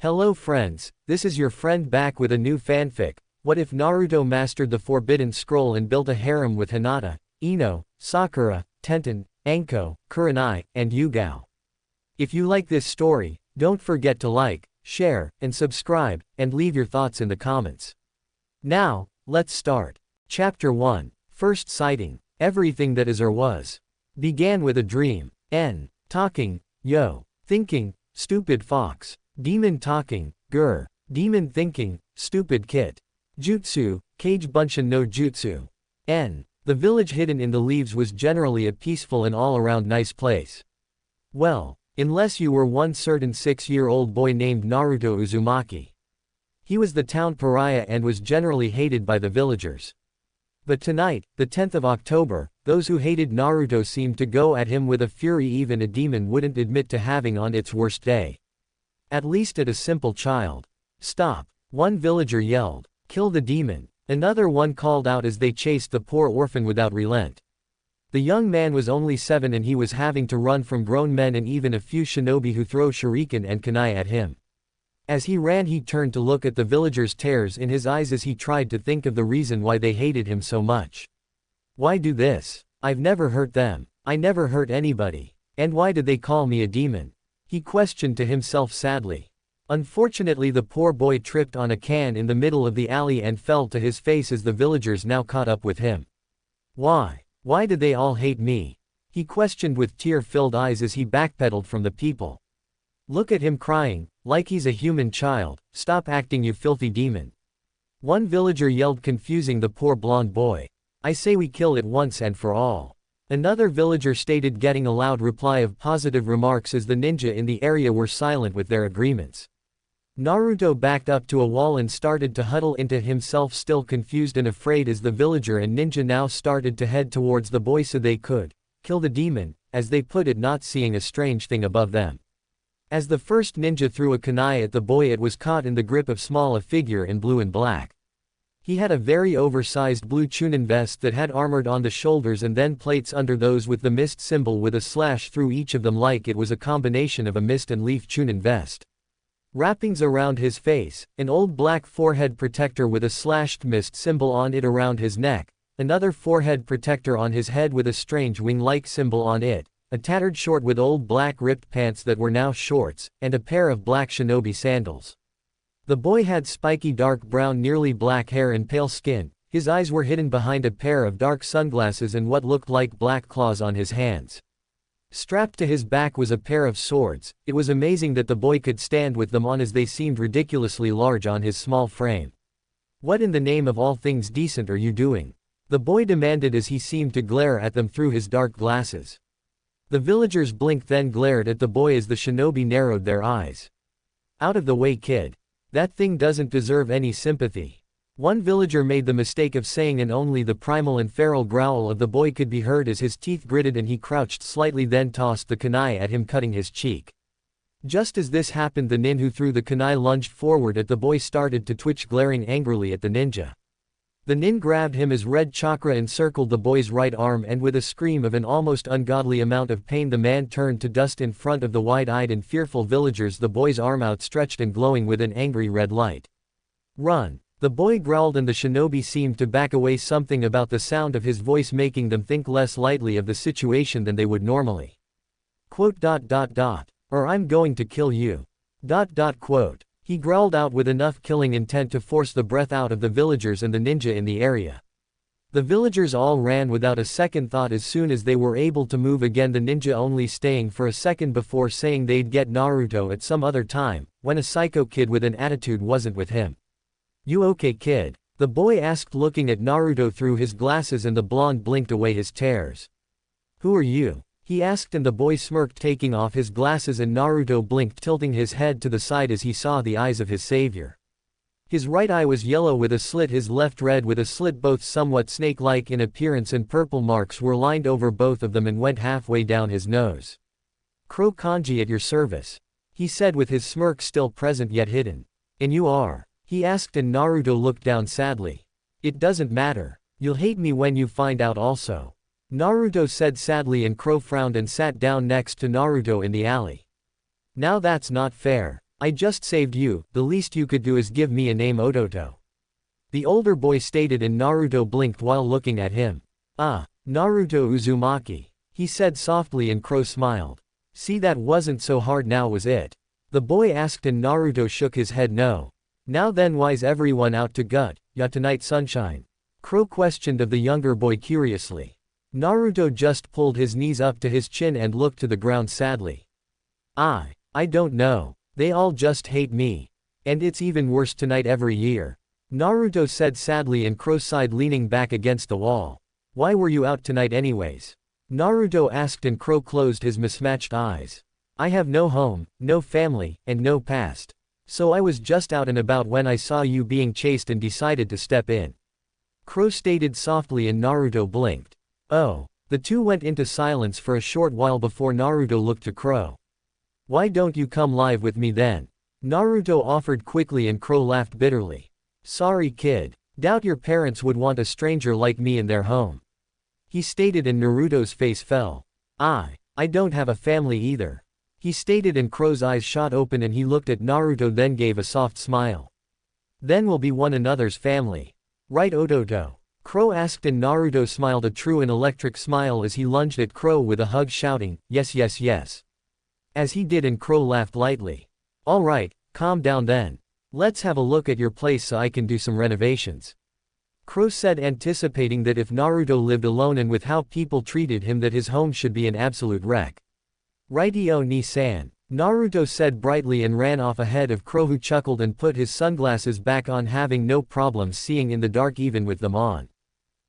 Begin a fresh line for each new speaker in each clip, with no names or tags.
Hello friends, this is your friend back with a new fanfic. What if Naruto mastered the Forbidden Scroll and built a harem with Hinata, Ino, Sakura, Tenten, Anko, Kurenai, and Yugao? If you like this story, don't forget to like, share, and subscribe, and leave your thoughts in the comments. Now, let's start. Chapter 1. First sighting. Everything that is or was. Began with a dream. N. Talking, yo. Thinking, stupid fox. Demon talking, grr. Demon thinking, stupid kit. Jutsu, Kage Bunshin no Jutsu. N. The village hidden in the leaves was generally a peaceful and all-around nice place. Well, unless you were one certain 6-year-old boy named Naruto Uzumaki. He was the town pariah and was generally hated by the villagers. But tonight, the 10th of October, those who hated Naruto seemed to go at him with a fury even a demon wouldn't admit to having on its worst day. At least at a simple child. Stop. One villager yelled. Kill the demon. Another one called out as they chased the poor orphan without relent. The young man was only 7 and he was having to run from grown men and even a few shinobi who throw shuriken and kunai at him. As he ran he turned to look at the villagers' tears in his eyes as he tried to think of the reason why they hated him so much. Why do this? I've never hurt them. I never hurt anybody. And why did they call me a demon? He questioned to himself sadly. Unfortunately the poor boy tripped on a can in the middle of the alley and fell to his face as the villagers now caught up with him. Why? Why did they all hate me? He questioned with tear-filled eyes as he backpedaled from the people. Look at him crying, like he's a human child. Stop acting, you filthy demon. One villager yelled, confusing the poor blonde boy. I say we kill it once and for all. Another villager stated, getting a loud reply of positive remarks as the ninja in the area were silent with their agreements. Naruto backed up to a wall and started to huddle into himself, still confused and afraid as the villager and ninja now started to head towards the boy so they could kill the demon, as they put it, not seeing a strange thing above them. As the first ninja threw a kunai at the boy, it was caught in the grip of a figure in blue and black. He had a very oversized blue chunin vest that had armored on the shoulders and then plates under those with the mist symbol with a slash through each of them, like it was a combination of a mist and leaf chunin vest. Wrappings around his face, an old black forehead protector with a slashed mist symbol on it around his neck, another forehead protector on his head with a strange wing-like symbol on it, a tattered short with old black ripped pants that were now shorts, and a pair of black shinobi sandals. The boy had spiky dark brown nearly black hair and pale skin, his eyes were hidden behind a pair of dark sunglasses and what looked like black claws on his hands. Strapped to his back was a pair of swords. It was amazing that the boy could stand with them on as they seemed ridiculously large on his small frame. What in the name of all things decent are you doing? The boy demanded as he seemed to glare at them through his dark glasses. The villagers blinked then glared at the boy as the shinobi narrowed their eyes. Out of the way, kid. That thing doesn't deserve any sympathy. One villager made the mistake of saying, and only the primal and feral growl of the boy could be heard as his teeth gritted and he crouched slightly, then tossed the kunai at him, cutting his cheek. Just as this happened, the nin who threw the kunai lunged forward at the boy, started to twitch, glaring angrily at the ninja. The nin grabbed him as red chakra encircled the boy's right arm, and with a scream of an almost ungodly amount of pain the man turned to dust in front of the wide-eyed and fearful villagers, the boy's arm outstretched and glowing with an angry red light. Run! The boy growled and the shinobi seemed to back away, something about the sound of his voice making them think less lightly of the situation than they would normally. Or I'm going to kill you. He growled out with enough killing intent to force the breath out of the villagers and the ninja in the area. The villagers all ran without a second thought as soon as they were able to move again, the ninja only staying for a second before saying they'd get Naruto at some other time, when a psycho kid with an attitude wasn't with him. You okay, kid? The boy asked, looking at Naruto through his glasses, and the blonde blinked away his tears. Who are you? He asked, and the boy smirked, taking off his glasses, and Naruto blinked, tilting his head to the side as he saw the eyes of his savior. His right eye was yellow with a slit, his left red with a slit, both somewhat snake-like in appearance, and purple marks were lined over both of them and went halfway down his nose. Crow kanji at your service, he said with his smirk still present yet hidden. And you are? He asked, and Naruto looked down sadly. It doesn't matter. You'll hate me when you find out also. Naruto said sadly, and Crow frowned and sat down next to Naruto in the alley. Now that's not fair. I just saved you, the least you could do is give me a name Ototo. The older boy stated, and Naruto blinked while looking at him. Ah, Naruto Uzumaki, he said softly, and Crow smiled. See, that wasn't so hard now, was it? The boy asked, and Naruto shook his head no. Now then, why's everyone out to gut, ya tonight sunshine? Crow questioned of the younger boy curiously. Naruto just pulled his knees up to his chin and looked to the ground sadly. I don't know. They all just hate me. And it's even worse tonight every year. Naruto said sadly, and Crow sighed, leaning back against the wall. Why were you out tonight anyways? Naruto asked, and Crow closed his mismatched eyes. I have no home, no family, and no past. So I was just out and about when I saw you being chased and decided to step in. Crow stated softly, and Naruto blinked. Oh. The two went into silence for a short while before Naruto looked to Crow. Why don't you come live with me then? Naruto offered quickly, and Crow laughed bitterly. Sorry kid. Doubt your parents would want a stranger like me in their home. He stated, and Naruto's face fell. I don't have a family either. He stated, and Crow's eyes shot open, and he looked at Naruto, then gave a soft smile. Then we'll be one another's family. Right Ototo? Crow asked, and Naruto smiled a true and electric smile as he lunged at Crow with a hug, shouting, yes yes yes. As he did, and Crow laughed lightly. Alright, calm down then. Let's have a look at your place so I can do some renovations. Crow said, anticipating that if Naruto lived alone and with how people treated him, that his home should be an absolute wreck. Righty-o ni-san, Naruto said brightly, and ran off ahead of Crow, who chuckled and put his sunglasses back on, having no problem seeing in the dark even with them on.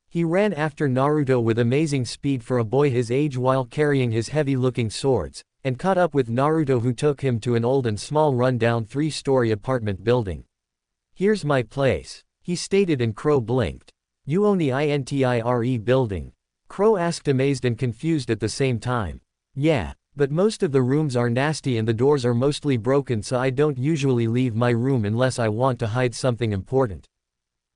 He ran after Naruto with amazing speed for a boy his age while carrying his heavy-looking swords, and caught up with Naruto, who took him to an old and small run-down 3-story apartment building. Here's my place, he stated, and Crow blinked. You own the INTIRE building? Crow asked, amazed and confused at the same time. Yeah, but most of the rooms are nasty and the doors are mostly broken, so I don't usually leave my room unless I want to hide something important.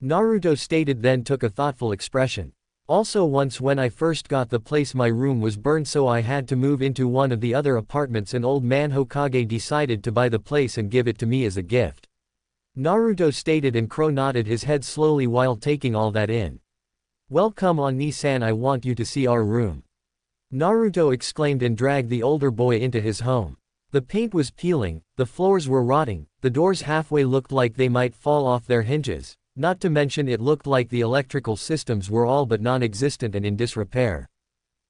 Naruto stated, then took a thoughtful expression. Also, once when I first got the place, my room was burned, so I had to move into one of the other apartments. An old man Hokage decided to buy the place and give it to me as a gift. Naruto stated, and Crow nodded his head slowly while taking all that in. Well, come on Ni-san, I want you to see our room. Naruto exclaimed, and dragged the older boy into his home. The paint was peeling, the floors were rotting, the doors halfway looked like they might fall off their hinges. Not to mention it looked like the electrical systems were all but non-existent and in disrepair.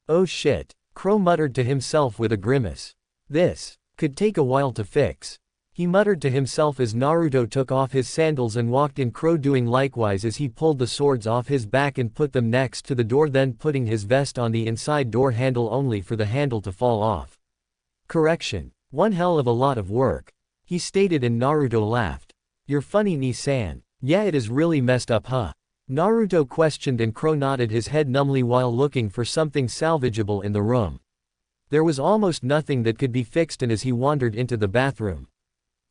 Oh shit, Crow muttered to himself with a grimace. This could take a while to fix. He muttered to himself as Naruto took off his sandals and walked in, Crow doing likewise as he pulled the swords off his back and put them next to the door, then putting his vest on the inside door handle only for the handle to fall off. Correction. One hell of a lot of work, he stated, and Naruto laughed. You're funny Ni-san. Yeah, it is really messed up, huh? Naruto questioned, and Crow nodded his head numbly while looking for something salvageable in the room. There was almost nothing that could be fixed, and as he wandered into the bathroom,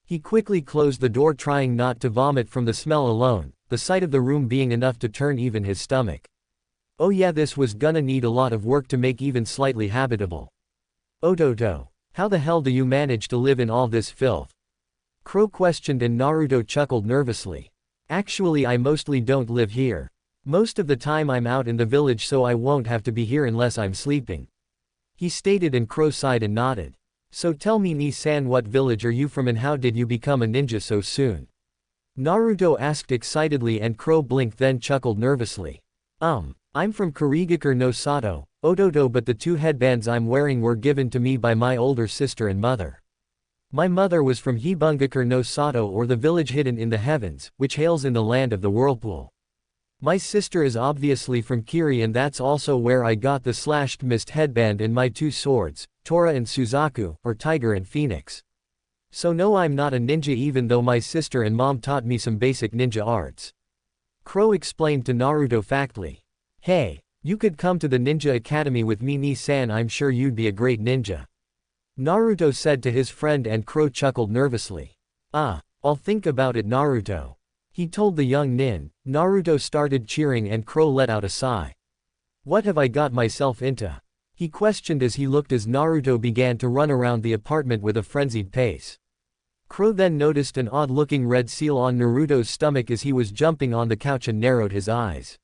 he quickly closed the door, trying not to vomit from the smell alone, the sight of the room being enough to turn even his stomach. Oh yeah, this was gonna need a lot of work to make even slightly habitable. Ototo, how the hell do you manage to live in all this filth? Crow questioned, and Naruto chuckled nervously. Actually, I mostly don't live here. Most of the time I'm out in the village, so I won't have to be here unless I'm sleeping. He stated, and Crow sighed and nodded. So tell me Ni-san, what village are you from and how did you become a ninja so soon? Naruto asked excitedly, and Crow blinked then chuckled nervously. I'm from Kurigakure no Sato, Ototo, but the 2 headbands I'm wearing were given to me by my older sister and mother. My mother was from Hibungakure no Sato, or the village hidden in the heavens, which hails in the land of the whirlpool. My sister is obviously from Kiri, and that's also where I got the slashed mist headband and my 2 swords, Tora and Suzaku, or Tiger and Phoenix. So no, I'm not a ninja, even though my sister and mom taught me some basic ninja arts. Crow explained to Naruto factly. Hey, you could come to the ninja academy with me Ni-san, I'm sure you'd be a great ninja. Naruto said to his friend, and Crow chuckled nervously. I'll think about it Naruto. He told the young nin. Naruto started cheering, and Crow let out a sigh. What have I got myself into? He questioned as he looked as Naruto began to run around the apartment with a frenzied pace. Crow then noticed an odd-looking red seal on Naruto's stomach as he was jumping on the couch and narrowed his eyes.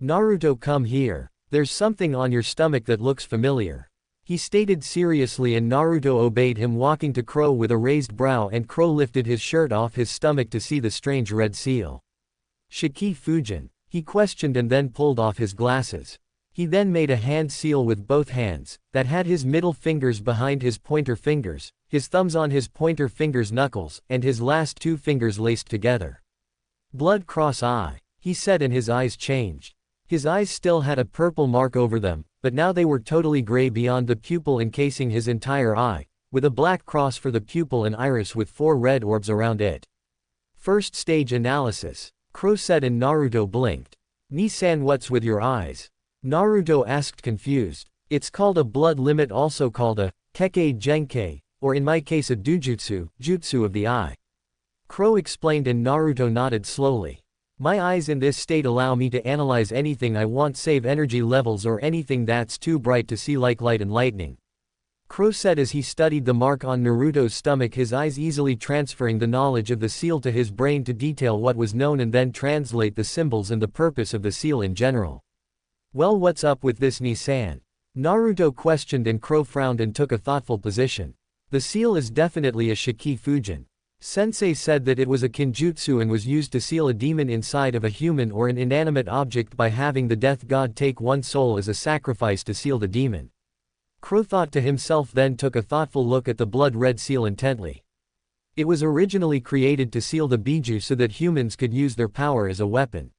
"Naruto, come here. There's something on your stomach that looks familiar," he stated seriously, and Naruto obeyed him, walking to Crow with a raised brow, and Crow lifted his shirt off his stomach to see the strange red seal. "Shiki Fujin?" he questioned, and then pulled off his glasses. He then made a hand seal with both hands, that had his middle fingers behind his pointer fingers, his thumbs on his pointer fingers' knuckles, and his last two fingers laced together. "Blood cross eye," he said, and his eyes changed. His eyes still had a purple mark over them, but now they were totally gray beyond the pupil encasing his entire eye, with a black cross for the pupil and iris with 4 red orbs around it. "First stage analysis," Crow said, and Naruto blinked. "Ni-san, what's with your eyes?" Naruto asked, confused. "It's called a blood limit, also called a kekkei genkei, or in my case a dujutsu, jutsu of the eye," Crow explained, and Naruto nodded slowly. "My eyes in this state allow me to analyze anything I want, save energy levels or anything that's too bright to see, like light and lightning," Crow said as he studied the mark on Naruto's stomach, his eyes easily transferring the knowledge of the seal to his brain to detail what was known and then translate the symbols and the purpose of the seal in general. "Well, what's up with this, Ni-san?" Naruto questioned, and Crow frowned and took a thoughtful position. "The seal is definitely a Shiki Fujin. Sensei said that it was a kinjutsu and was used to seal a demon inside of a human or an inanimate object by having the death god take one soul as a sacrifice to seal the demon." Crow thought to himself, then took a thoughtful look at the blood-red seal intently. It was originally created to seal the biju so that humans could use their power as a weapon.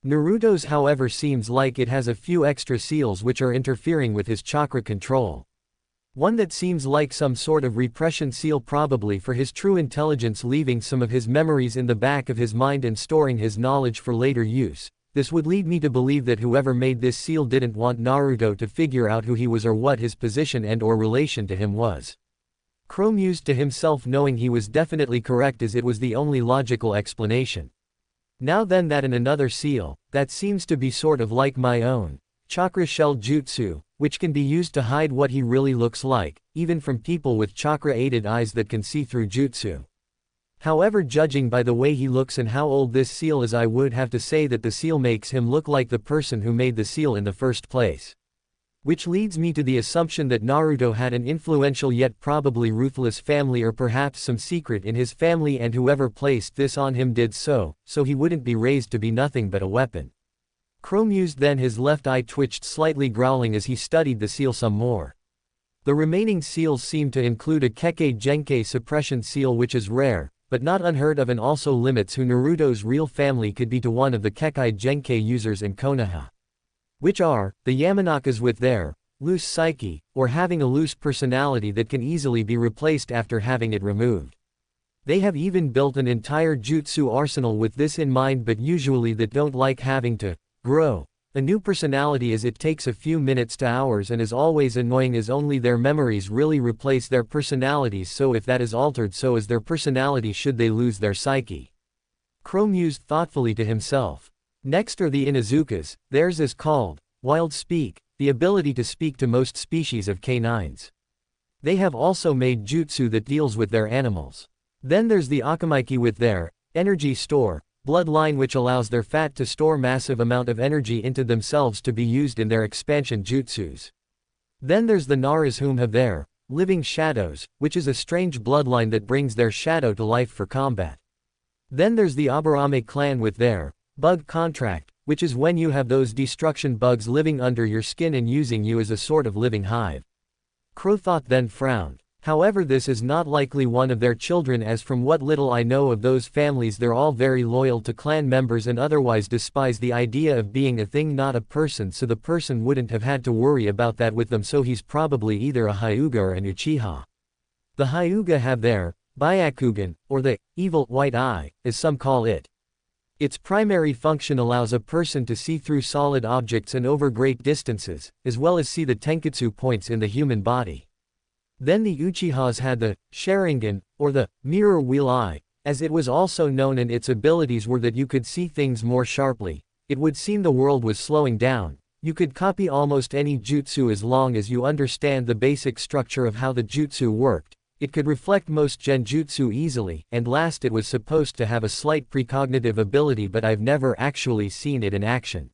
Naruto's, however, seems like it has a few extra seals which are interfering with his chakra control. One that seems like some sort of repression seal, probably for his true intelligence, leaving some of his memories in the back of his mind and storing his knowledge for later use. This would lead me to believe that whoever made this seal didn't want Naruto to figure out who he was or what his position and or relation to him was. Crow mused to himself, knowing he was definitely correct, as it was the only logical explanation. "Now then, that and another seal, that seems to be sort of like my own chakra shell jutsu, which can be used to hide what he really looks like, even from people with chakra-aided eyes that can see through jutsu. However, judging by the way he looks and how old this seal is, I would have to say that the seal makes him look like the person who made the seal in the first place. Which leads me to the assumption that Naruto had an influential yet probably ruthless family, or perhaps some secret in his family, and whoever placed this on him did so he wouldn't be raised to be nothing but a weapon." Crow mused, then his left eye twitched slightly, growling as he studied the seal some more. The remaining seals seem to include a kekkei genkei suppression seal, which is rare, but not unheard of, and also limits who Naruto's real family could be to one of the kekkei genkei users in Konoha, which are the Yamanakas with their loose psyche, or having a loose personality that can easily be replaced after having it removed. They have even built an entire jutsu arsenal with this in mind, but usually that don't like having to grow a new personality, as it takes a few minutes to hours and is always annoying, as only their memories really replace their personalities, so if that is altered, so is their personality should they lose their psyche. Crow mused thoughtfully to himself. Next are the Inuzukas. Theirs is called wild speak, the ability to speak to most species of canines. They have also made jutsu that deals with their animals. Then there's the Akamaiki with their energy store bloodline, which allows their fat to store massive amount of energy into themselves to be used in their expansion jutsus. Then there's the Naras, whom have their living shadows, which is a strange bloodline that brings their shadow to life for combat. Then there's the Aburame clan with their bug contract, which is when you have those destruction bugs living under your skin and using you as a sort of living hive. Crow thought, then frowned. However, this is not likely one of their children, as from what little I know of those families, they're all very loyal to clan members and otherwise despise the idea of being a thing, not a person, so the person wouldn't have had to worry about that with them, so he's probably either a Hyuga or an Uchiha. The Hyuga have their Byakugan, or the evil white eye, as some call it. Its primary function allows a person to see through solid objects and over great distances, as well as see the tenketsu points in the human body. Then the Uchihas had the Sharingan, or the mirror wheel eye, as it was also known, and its abilities were that you could see things more sharply. It would seem the world was slowing down. You could copy almost any jutsu as long as you understand the basic structure of how the jutsu worked. It could reflect most genjutsu easily, and last it was supposed to have a slight precognitive ability, but I've never actually seen it in action.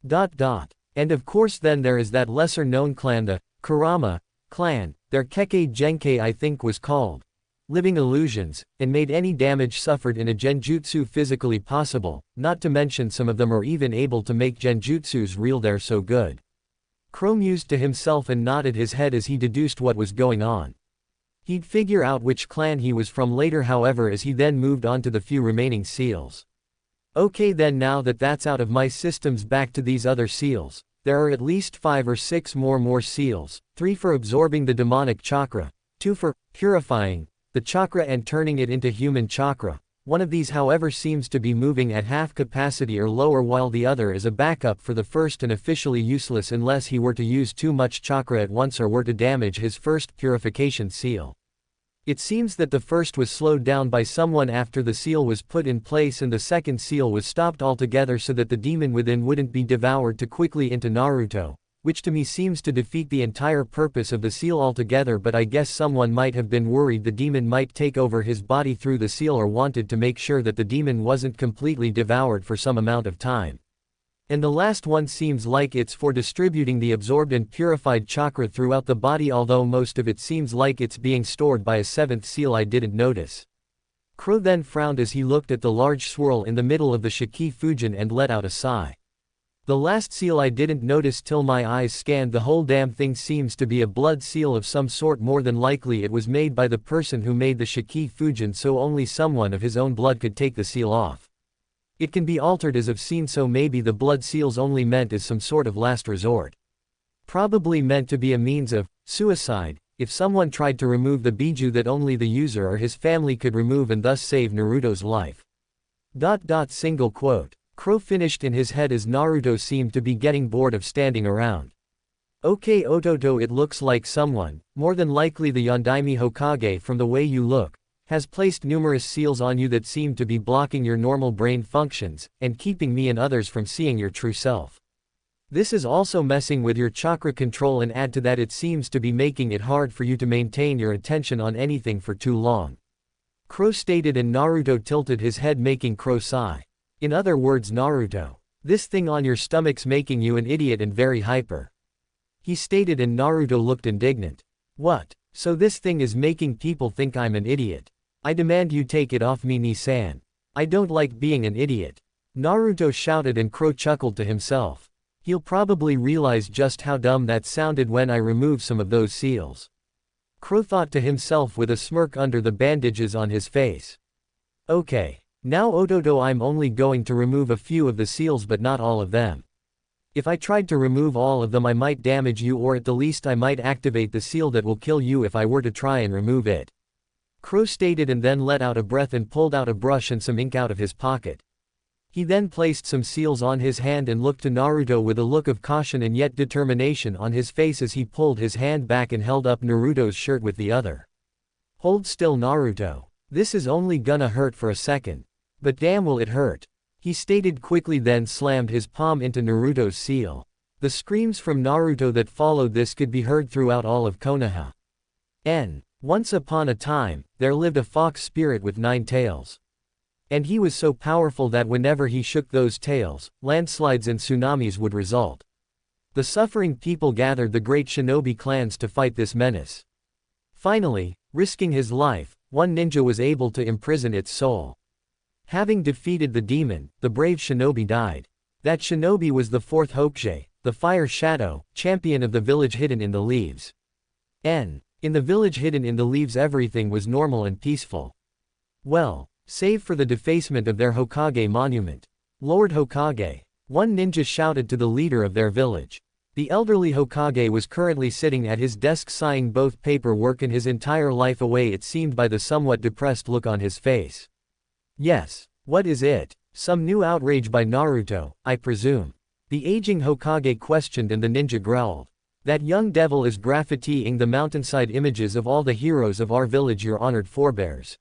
And of course then there is that lesser known clan, the Kurama clan, their Kekkei Genkei I think was called. Living illusions, and made any damage suffered in a genjutsu physically possible, not to mention some of them are even able to make genjutsus real, they're so good. Crow mused to himself and nodded his head as he deduced what was going on. He'd figure out which clan he was from later however as he then moved on to the few remaining seals. Okay then, now that that's out of my systems, back to these other seals. There are at least 5 or 6 more seals, 3 for absorbing the demonic chakra, 2 for purifying the chakra and turning it into human chakra. One of these however seems to be moving at half capacity or lower, while the other is a backup for the first and officially useless unless he were to use too much chakra at once or were to damage his first purification seal. It seems that the first was slowed down by someone after the seal was put in place, and the second seal was stopped altogether so that the demon within wouldn't be devoured too quickly into Naruto, which to me seems to defeat the entire purpose of the seal altogether, but I guess someone might have been worried the demon might take over his body through the seal, or wanted to make sure that the demon wasn't completely devoured for some amount of time. And the last one seems like it's for distributing the absorbed and purified chakra throughout the body, although most of it seems like it's being stored by a 7th seal I didn't notice. Crow then frowned as he looked at the large swirl in the middle of the Shiki Fujin and let out a sigh. The last seal I didn't notice till my eyes scanned the whole damn thing seems to be a blood seal of some sort. More than likely it was made by the person who made the Shiki Fujin, so only someone of his own blood could take the seal off. It can be altered as I've seen, so maybe the blood seal's only meant as some sort of last resort. Probably meant to be a means of suicide, if someone tried to remove the biju that only the user or his family could remove and thus save Naruto's life. Single quote. Crow finished in his head as Naruto seemed to be getting bored of standing around. Okay Ototo, it looks like someone, more than likely the Yondaime Hokage from the way you look, has placed numerous seals on you that seem to be blocking your normal brain functions, and keeping me and others from seeing your true self. This is also messing with your chakra control, and add to that it seems to be making it hard for you to maintain your attention on anything for too long. Crow stated, and Naruto tilted his head making Crow sigh. In other words, Naruto, this thing on your stomach's making you an idiot and very hyper. He stated, and Naruto looked indignant. What? So this thing is making people think I'm an idiot? I demand you take it off me, Ni-san. I don't like being an idiot. Naruto shouted, and Crow chuckled to himself. He'll probably realize just how dumb that sounded when I remove some of those seals. Crow thought to himself with a smirk under the bandages on his face. Okay. Now Ototo, I'm only going to remove a few of the seals but not all of them. If I tried to remove all of them I might damage you, or at the least I might activate the seal that will kill you if I were to try and remove it. Crow stated, and then let out a breath and pulled out a brush and some ink out of his pocket. He then placed some seals on his hand and looked to Naruto with a look of caution and yet determination on his face as he pulled his hand back and held up Naruto's shirt with the other. Hold still, Naruto. This is only gonna hurt for a second. But damn will it hurt. He stated quickly, then slammed his palm into Naruto's seal. The screams from Naruto that followed this could be heard throughout all of Konoha. Once upon a time, there lived a fox spirit with 9 tails. And he was so powerful that whenever he shook those tails, landslides and tsunamis would result. The suffering people gathered the great shinobi clans to fight this menace. Finally, risking his life, one ninja was able to imprison its soul. Having defeated the demon, the brave shinobi died. That shinobi was the 4th Hokage, the Fire Shadow, champion of the village hidden in the leaves. In the village hidden in the leaves everything was normal and peaceful. Well, save for the defacement of their Hokage monument. Lord Hokage, one ninja shouted to the leader of their village. The elderly Hokage was currently sitting at his desk sighing both paperwork and his entire life away, it seemed, by the somewhat depressed look on his face. Yes, what is it? Some new outrage by Naruto, I presume? The aging Hokage questioned, and the ninja growled. That young devil is graffitiing the mountainside images of all the heroes of our village, your honored forebears.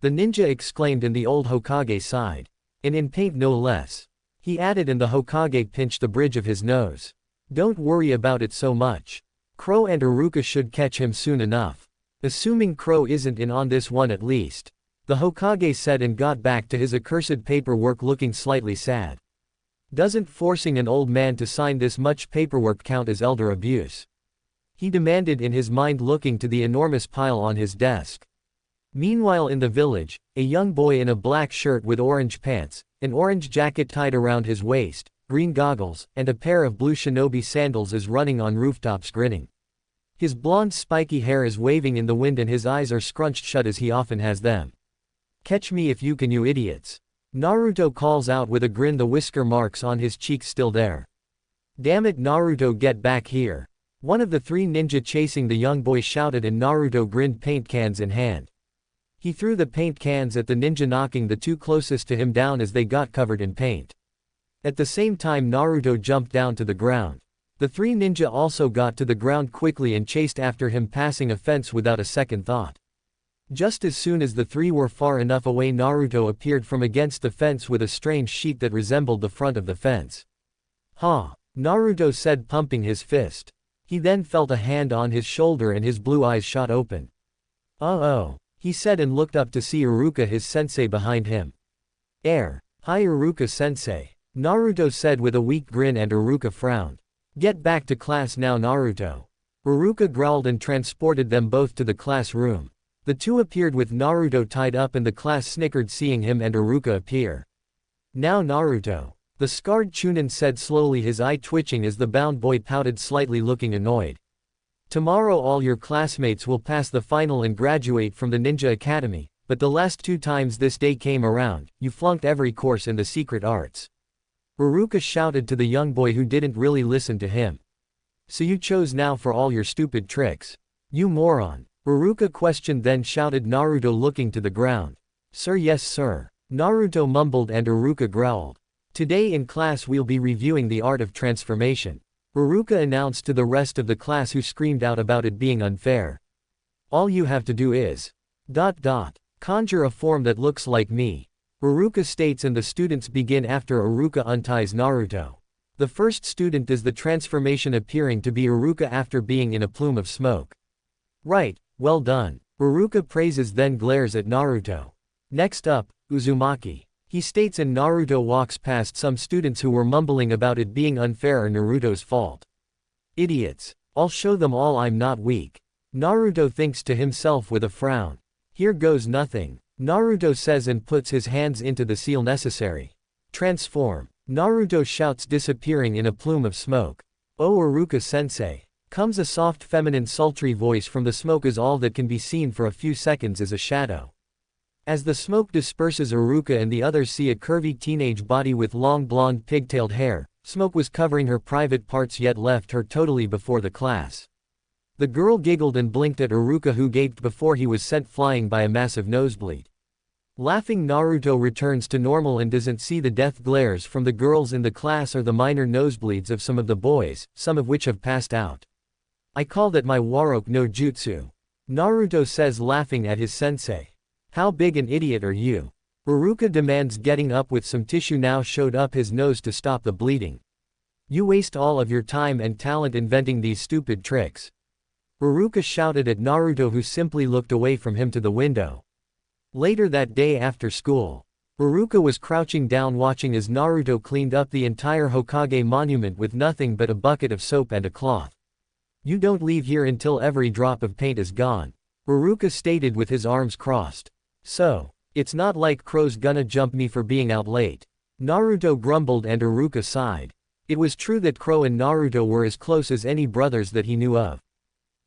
The ninja exclaimed, and the old Hokage sighed. And in paint no less. He added, and the Hokage pinched the bridge of his nose. Don't worry about it so much. Crow and Iruka should catch him soon enough. Assuming Crow isn't in on this one at least. The Hokage said and got back to his accursed paperwork looking slightly sad. Doesn't forcing an old man to sign this much paperwork count as elder abuse? He demanded in his mind, looking to the enormous pile on his desk. Meanwhile in the village, a young boy in a black shirt with orange pants, an orange jacket tied around his waist, green goggles, and a pair of blue shinobi sandals is running on rooftops grinning. His blonde spiky hair is waving in the wind and his eyes are scrunched shut as he often has them. Catch me if you can, you idiots. Naruto calls out with a grin, the whisker marks on his cheeks still there. Damn it Naruto, get back here. One of the three ninja chasing the young boy shouted and Naruto grinned, paint cans in hand. He threw the paint cans at the ninja, knocking the two closest to him down as they got covered in paint. At the same time Naruto jumped down to the ground. The three ninja also got to the ground quickly and chased after him, passing a fence without a second thought. Just as soon as the three were far enough away, Naruto appeared from against the fence with a strange sheet that resembled the front of the fence. "Ha!" Naruto said, pumping his fist. He then felt a hand on his shoulder and his blue eyes shot open. "Uh-oh," he said and looked up to see Iruka, his sensei, behind him. Hi Iruka sensei," Naruto said with a weak grin, and Iruka frowned. "Get back to class now Naruto." Iruka growled and transported them both to the classroom. The two appeared with Naruto tied up and the class snickered seeing him and Iruka appear. "Now Naruto," the scarred Chunin said slowly, his eye twitching as the bound boy pouted slightly, looking annoyed. "Tomorrow all your classmates will pass the final and graduate from the Ninja Academy, but the last two times this day came around, you flunked every course in the secret arts." Iruka shouted to the young boy who didn't really listen to him. "So you chose now for all your stupid tricks? You moron." Iruka questioned, then shouted Naruto, looking to the ground. "Sir, yes sir," Naruto mumbled and Iruka growled. "Today in class we'll be reviewing the art of transformation," Iruka announced to the rest of the class, who screamed out about it being unfair. "All you have to do is conjure a form that looks like me," Iruka states, and the students begin after Iruka unties Naruto. The first student is the transformation, appearing to be Iruka after being in a plume of smoke. "Right, well done," Iruka praises, then glares at Naruto. "Next up, Uzumaki," he states, and Naruto walks past some students who were mumbling about it being unfair or Naruto's fault. "Idiots. I'll show them all I'm not weak," Naruto thinks to himself with a frown. "Here goes nothing," Naruto says and puts his hands into the seal necessary. "Transform," Naruto shouts, disappearing in a plume of smoke. "Oh Iruka sensei," comes a soft feminine sultry voice from the smoke, as all that can be seen for a few seconds is a shadow. As the smoke disperses, Iruka and the others see a curvy teenage body with long blonde pigtailed hair. Smoke was covering her private parts yet left her totally before the class. The girl giggled and blinked at Iruka, who gaped before he was sent flying by a massive nosebleed. Laughing, Naruto returns to normal and doesn't see the death glares from the girls in the class or the minor nosebleeds of some of the boys, some of which have passed out. "I call that my Warok no Jutsu," Naruto says, laughing at his sensei. "How big an idiot are you?" Iruka demands, getting up with some tissue now showed up his nose to stop the bleeding. "You waste all of your time and talent inventing these stupid tricks," Iruka shouted at Naruto, who simply looked away from him to the window. Later that day after school, Iruka was crouching down watching as Naruto cleaned up the entire Hokage monument with nothing but a bucket of soap and a cloth. "You don't leave here until every drop of paint is gone," Iruka stated with his arms crossed. "So, it's not like Crow's gonna jump me for being out late," Naruto grumbled, and Iruka sighed. It was true that Crow and Naruto were as close as any brothers that he knew of.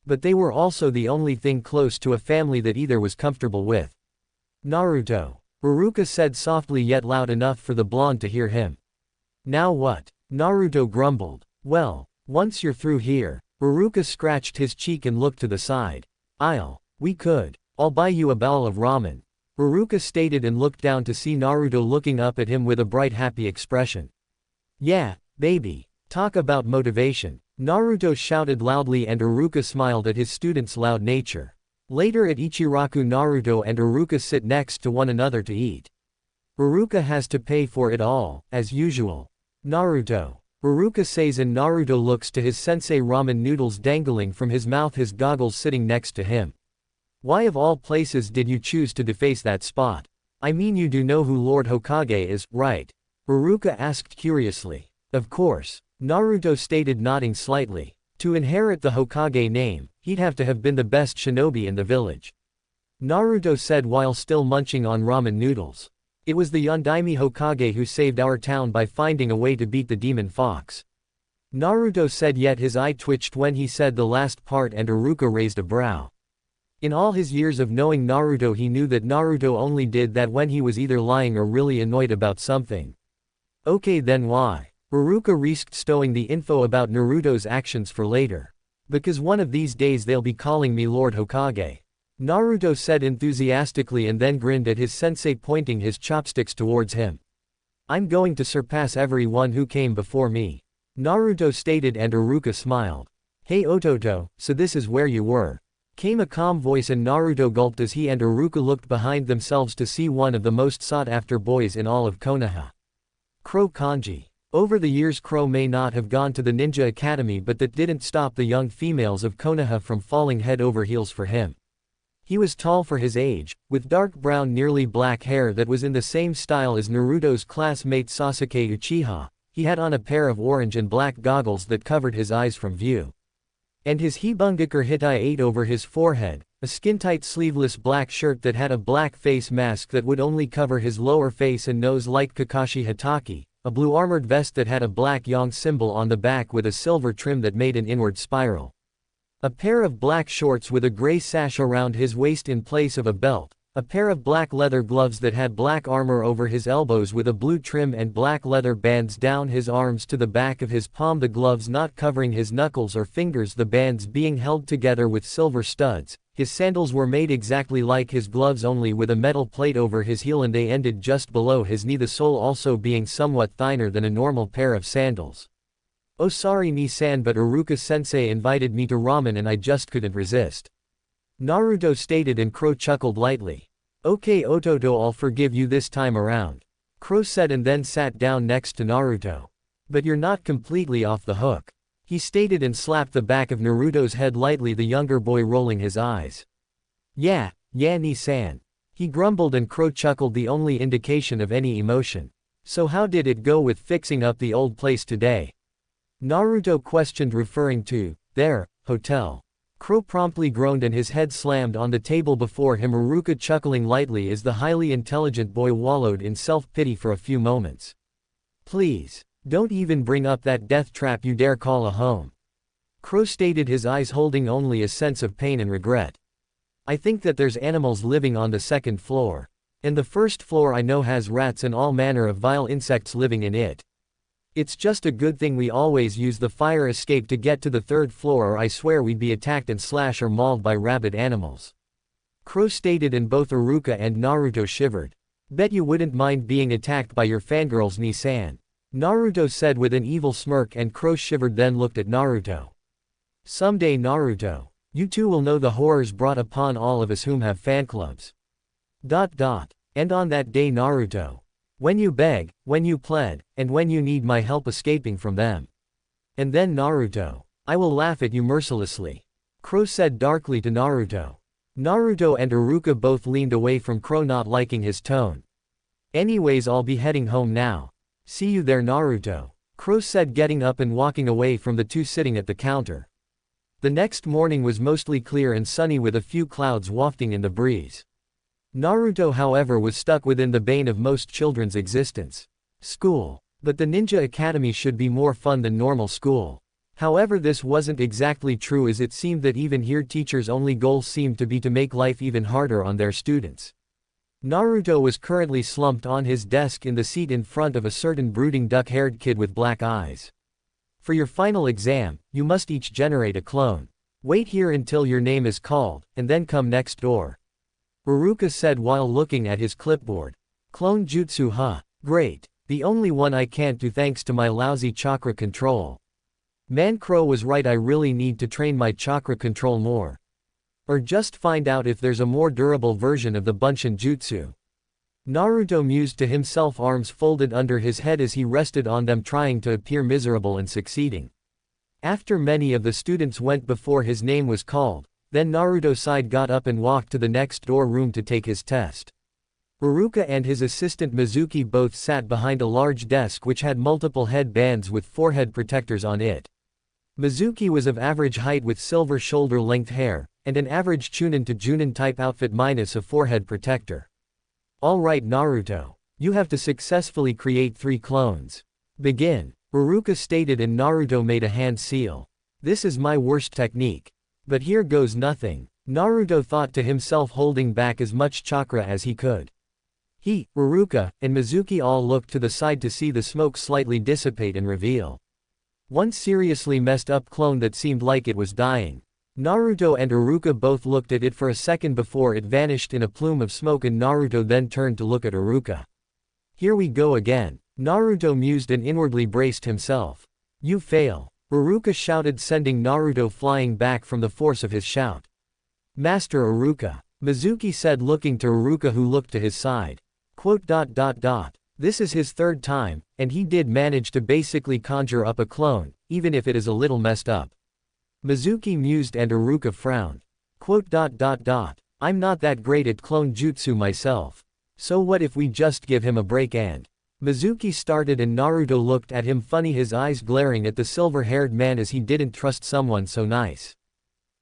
But they were also the only thing close to a family that either was comfortable with. "Naruto," Iruka said softly yet loud enough for the blonde to hear him. "Now what?" Naruto grumbled. "Well, once you're through here," Iruka scratched his cheek and looked to the side. I'll buy you a bowl of ramen," Iruka stated and looked down to see Naruto looking up at him with a bright happy expression. "Yeah, baby. Talk about motivation," Naruto shouted loudly, and Iruka smiled at his student's loud nature. Later at Ichiraku, Naruto and Iruka sit next to one another to eat. Iruka has to pay for it all, as usual. "Naruto," Iruka says, and Naruto looks to his sensei, ramen noodles dangling from his mouth, his goggles sitting next to him. Why of all places did you choose to deface that spot? I mean you do know who Lord Hokage is, right? Iruka asked curiously. Of course. Naruto stated, nodding slightly. To inherit the Hokage name, he'd have to have been the best shinobi in the village. Naruto said while still munching on ramen noodles. It was the Yondaime Hokage who saved our town by finding a way to beat the demon fox. Naruto said, yet his eye twitched when he said the last part and Iruka raised a brow. In all his years of knowing Naruto he knew that Naruto only did that when he was either lying or really annoyed about something. Okay, then why? Iruka risked stowing the info about Naruto's actions for later. Because one of these days they'll be calling me Lord Hokage. Naruto said enthusiastically and then grinned at his sensei, pointing his chopsticks towards him. I'm going to surpass everyone who came before me. Naruto stated and Iruka smiled. Hey Ototo, so this is where you were. Came a calm voice and Naruto gulped as he and Iruka looked behind themselves to see one of the most sought-after boys in all of Konoha. Crow Kanji. Over the years Crow may not have gone to the ninja academy, but that didn't stop the young females of Konoha from falling head over heels for him. He was tall for his age, with dark brown nearly black hair that was in the same style as Naruto's classmate Sasuke Uchiha. He had on a pair of orange and black goggles that covered his eyes from view. And his Hibungakur Hitai ate over his forehead, a skin-tight sleeveless black shirt that had a black face mask that would only cover his lower face and nose like Kakashi Hatake, a blue armored vest that had a black yang symbol on the back with a silver trim that made an inward spiral. A pair of black shorts with a gray sash around his waist in place of a belt, a pair of black leather gloves that had black armor over his elbows with a blue trim and black leather bands down his arms to the back of his palm, the gloves not covering his knuckles or fingers, the bands being held together with silver studs. His sandals were made exactly like his gloves, only with a metal plate over his heel, and they ended just below his knee, the sole also being somewhat thinner than a normal pair of sandals. Oh sorry ni-san, but Iruka-sensei invited me to ramen and I just couldn't resist. Naruto stated and Crow chuckled lightly. Okay Ototo, I'll forgive you this time around. Crow said and then sat down next to Naruto. But you're not completely off the hook. He stated and slapped the back of Naruto's head lightly, the younger boy rolling his eyes. Yeah ni-san. He grumbled and Crow chuckled, the only indication of any emotion. So how did it go with fixing up the old place today? Naruto questioned, referring to their hotel. Crow promptly groaned and his head slammed on the table before him, Iruka chuckling lightly as the highly intelligent boy wallowed in self-pity for a few moments. Please, don't even bring up that death trap you dare call a home. Crow stated, his eyes holding only a sense of pain and regret. I think that there's animals living on the second floor. And the first floor I know has rats and all manner of vile insects living in it. It's just a good thing we always use the fire escape to get to the third floor, or I swear we'd be attacked and slashed or mauled by rabid animals. Crow stated, and both Iruka and Naruto shivered. Bet you wouldn't mind being attacked by your fangirls ni-san. Naruto said with an evil smirk, and Crow shivered then looked at Naruto. Someday Naruto, you too will know the horrors brought upon all of us whom have fan clubs. And on that day Naruto. When you beg, when you plead, and when you need my help escaping from them. And then Naruto, I will laugh at you mercilessly. Crow said darkly to Naruto. Naruto and Iruka both leaned away from Crow, not liking his tone. Anyways, I'll be heading home now. See you there Naruto. Crow said, getting up and walking away from the two sitting at the counter. The next morning was mostly clear and sunny with a few clouds wafting in the breeze. Naruto, however, was stuck within the bane of most children's existence. School. But the ninja academy should be more fun than normal school. However, this wasn't exactly true, as it seemed that even here teachers' only goal seemed to be to make life even harder on their students. Naruto was currently slumped on his desk in the seat in front of a certain brooding duck-haired kid with black eyes. For your final exam, you must each generate a clone. Wait here until your name is called, and then come next door. Iruka said while looking at his clipboard. Clone jutsu, huh? Great. The only one I can't do thanks to my lousy chakra control. Man, Crow was right, I really need to train my chakra control more. Or just find out if there's a more durable version of the Bunshin jutsu. Naruto mused to himself, arms folded under his head as he rested on them, trying to appear miserable and succeeding. After many of the students went before his name was called, then Naruto side got up and walked to the next door room to take his test. Iruka and his assistant Mizuki both sat behind a large desk which had multiple headbands with forehead protectors on it. Mizuki was of average height with silver shoulder-length hair, and an average chunin to junin type outfit minus a forehead protector. Alright Naruto. You have to successfully create 3 clones. Begin. Iruka stated and Naruto made a hand seal. This is my worst technique. But here goes nothing. Naruto thought to himself, holding back as much chakra as he could. He, Iruka, and Mizuki all looked to the side to see the smoke slightly dissipate and reveal one seriously messed up clone that seemed like it was dying. Naruto and Iruka both looked at it for a second before it vanished in a plume of smoke, and Naruto then turned to look at Iruka. Here we go again. Naruto mused and inwardly braced himself. You fail. Iruka shouted, sending Naruto flying back from the force of his shout. Master Iruka. Mizuki said, looking to Iruka, who looked to his side. This is his 3rd time, and he did manage to basically conjure up a clone, even if it is a little messed up. Mizuki mused and Iruka frowned. I'm not that great at clone jutsu myself. So what if we just give him a break and... Mizuki started, and Naruto looked at him funny, his eyes glaring at the silver-haired man as he didn't trust someone so nice.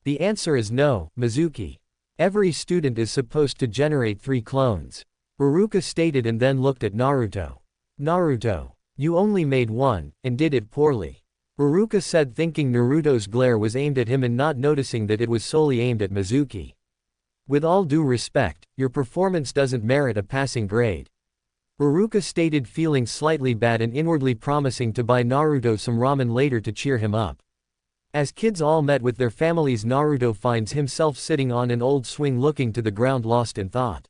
The answer is no, Mizuki. Every student is supposed to generate 3 clones. Iruka stated and then looked at Naruto. Naruto. You only made 1, and did it poorly. Iruka said, thinking Naruto's glare was aimed at him and not noticing that it was solely aimed at Mizuki. With all due respect, your performance doesn't merit a passing grade. Iruka stated, feeling slightly bad and inwardly promising to buy Naruto some ramen later to cheer him up. As kids all met with their families, Naruto finds himself sitting on an old swing looking to the ground, lost in thought.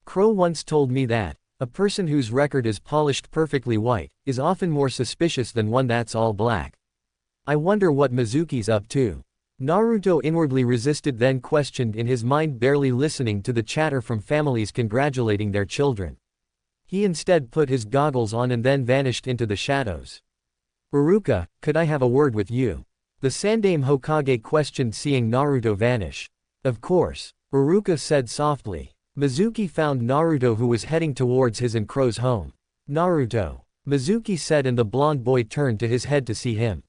Crow once told me that a person whose record is polished perfectly white is often more suspicious than one that's all black. I wonder what Mizuki's up to. Naruto inwardly resisted, then questioned in his mind, barely listening to the chatter from families congratulating their children. He instead put his goggles on and then vanished into the shadows. Iruka, could I have a word with you? The Sandaime Hokage questioned, seeing Naruto vanish. Of course, Iruka said softly. Mizuki found Naruto, who was heading towards his and Crow's home. Naruto. Mizuki said, and the blonde boy turned to his head to see him.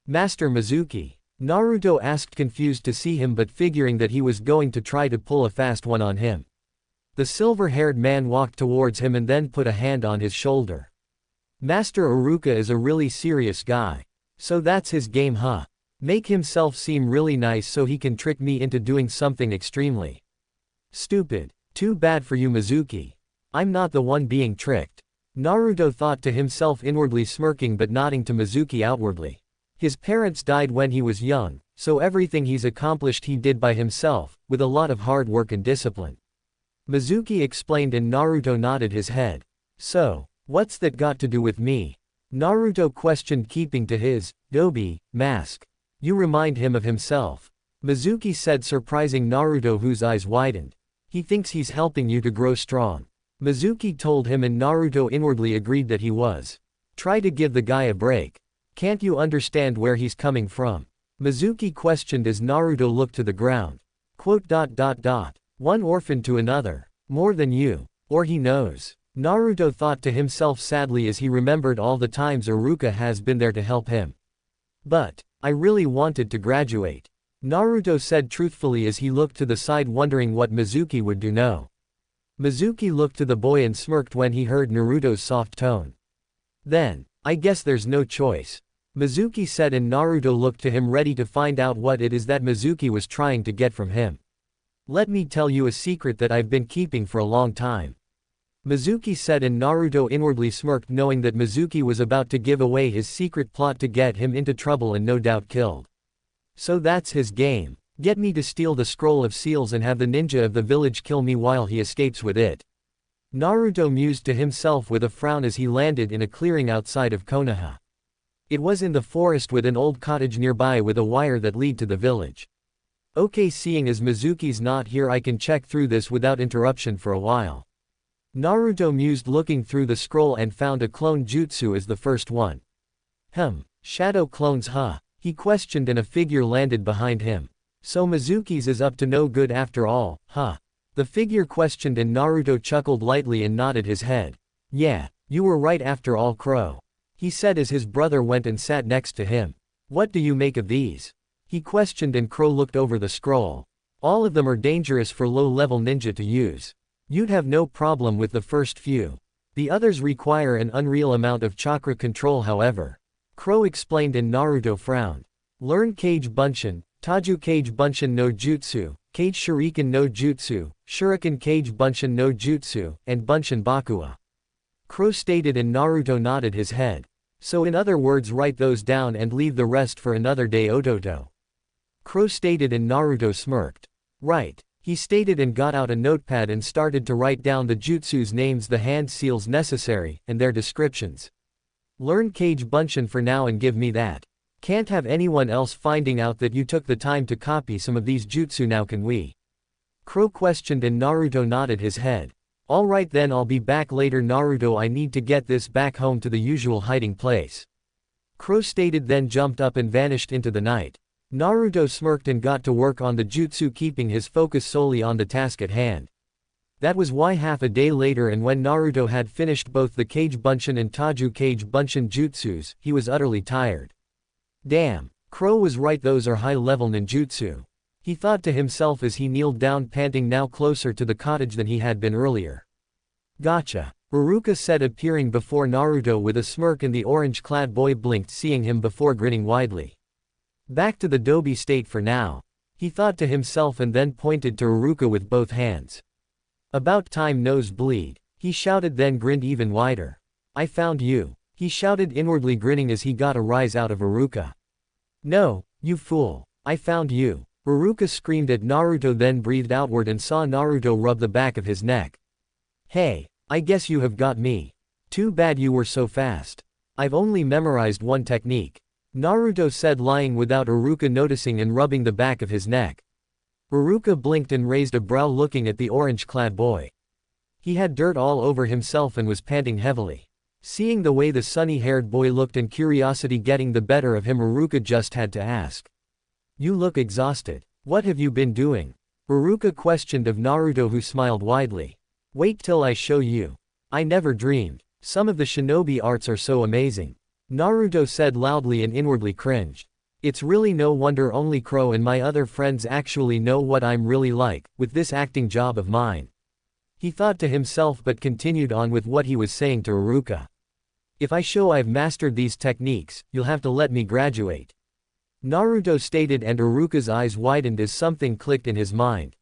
Master Mizuki. Naruto asked, confused to see him but figuring that he was going to try to pull a fast one on him. The silver-haired man walked towards him and then put a hand on his shoulder. Master Iruka is a really serious guy. So that's his game, huh? Make himself seem really nice so he can trick me into doing something extremely stupid. Too bad for you, Mizuki. I'm not the one being tricked. Naruto thought to himself, inwardly smirking but nodding to Mizuki outwardly. His parents died when he was young, so everything he's accomplished he did by himself, with a lot of hard work and discipline. Mizuki explained, and Naruto nodded his head. So, what's that got to do with me? Naruto questioned, keeping to his Dobi mask. You remind him of himself. Mizuki said, surprising Naruto, whose eyes widened. He thinks he's helping you to grow strong. Mizuki told him, and Naruto inwardly agreed that he was. Try to give the guy a break. Can't you understand where he's coming from? Mizuki questioned as Naruto looked to the ground. One orphan to another. More than you. Or he knows. Naruto thought to himself sadly as he remembered all the times Iruka has been there to help him. But, I really wanted to graduate. Naruto said truthfully as he looked to the side, wondering what Mizuki would do. No. Mizuki looked to the boy and smirked when he heard Naruto's soft tone. Then, I guess there's no choice. Mizuki said, and Naruto looked to him, ready to find out what it is that Mizuki was trying to get from him. Let me tell you a secret that I've been keeping for a long time. Mizuki said, and Naruto inwardly smirked, knowing that Mizuki was about to give away his secret plot to get him into trouble and no doubt killed. So that's his game. Get me to steal the scroll of seals and have the ninja of the village kill me while he escapes with it. Naruto mused to himself with a frown as he landed in a clearing outside of Konoha. It was in the forest with an old cottage nearby with a wire that lead to the village. Okay, seeing as Mizuki's not here, I can check through this without interruption for a while. Naruto mused, looking through the scroll, and found a clone jutsu as the first one. Shadow clones, huh? He questioned, and a figure landed behind him. So Mizuki's is up to no good after all, huh? The figure questioned and Naruto chuckled lightly and nodded his head. Yeah, you were right after all, Crow. He said as his brother went and sat next to him. What do you make of these? He questioned and Crow looked over the scroll. All of them are dangerous for low-level ninja to use. You'd have no problem with the first few. The others require an unreal amount of chakra control however. Crow explained and Naruto frowned. Learn Kage Bunshin, Taju Kage Bunshin no Jutsu, Kage Shuriken no Jutsu, Shuriken Kage Bunshin no Jutsu, and Bunshin Bakua. Crow stated and Naruto nodded his head. So in other words write those down and leave the rest for another day Ototo. Crow stated and Naruto smirked. Right. He stated and got out a notepad and started to write down the jutsu's names, the hand seals necessary, and their descriptions. Learn Kage Bunshin for now and give me that. Can't have anyone else finding out that you took the time to copy some of these jutsu now, can we? Crow questioned and Naruto nodded his head. Alright then, I'll be back later Naruto, I need to get this back home to the usual hiding place. Crow stated then jumped up and vanished into the night. Naruto smirked and got to work on the jutsu, keeping his focus solely on the task at hand. That was why half a day later, and when Naruto had finished both the Kage Bunshin and Taju Kage Bunshin jutsus, he was utterly tired. Damn, Crow was right, those are high-level ninjutsu. He thought to himself as he kneeled down panting, now closer to the cottage than he had been earlier. Gotcha, Iruka said, appearing before Naruto with a smirk, and the orange-clad boy blinked seeing him before grinning widely. Back to the Dobi state for now, he thought to himself, and then pointed to Iruka with both hands. About time, nosebleed, he shouted, then grinned even wider. I found you, he shouted, inwardly grinning as he got a rise out of Iruka. No, you fool, I found you, Iruka screamed at Naruto, then breathed outward and saw Naruto rub the back of his neck. Hey, I guess you have got me. Too bad you were so fast. I've only memorized one technique, Naruto said, lying without Iruka noticing and rubbing the back of his neck. Iruka blinked and raised a brow looking at the orange-clad boy. He had dirt all over himself and was panting heavily. Seeing the way the sunny-haired boy looked and curiosity getting the better of him, Iruka just had to ask. You look exhausted. What have you been doing? Iruka questioned of Naruto, who smiled widely. Wait till I show you. I never dreamed. Some of the shinobi arts are so amazing, Naruto said loudly and inwardly cringed. It's really no wonder only Crow and my other friends actually know what I'm really like, with this acting job of mine. He thought to himself, but continued on with what he was saying to Iruka. If I show I've mastered these techniques, you'll have to let me graduate, Naruto stated, and Iruka's eyes widened as something clicked in his mind.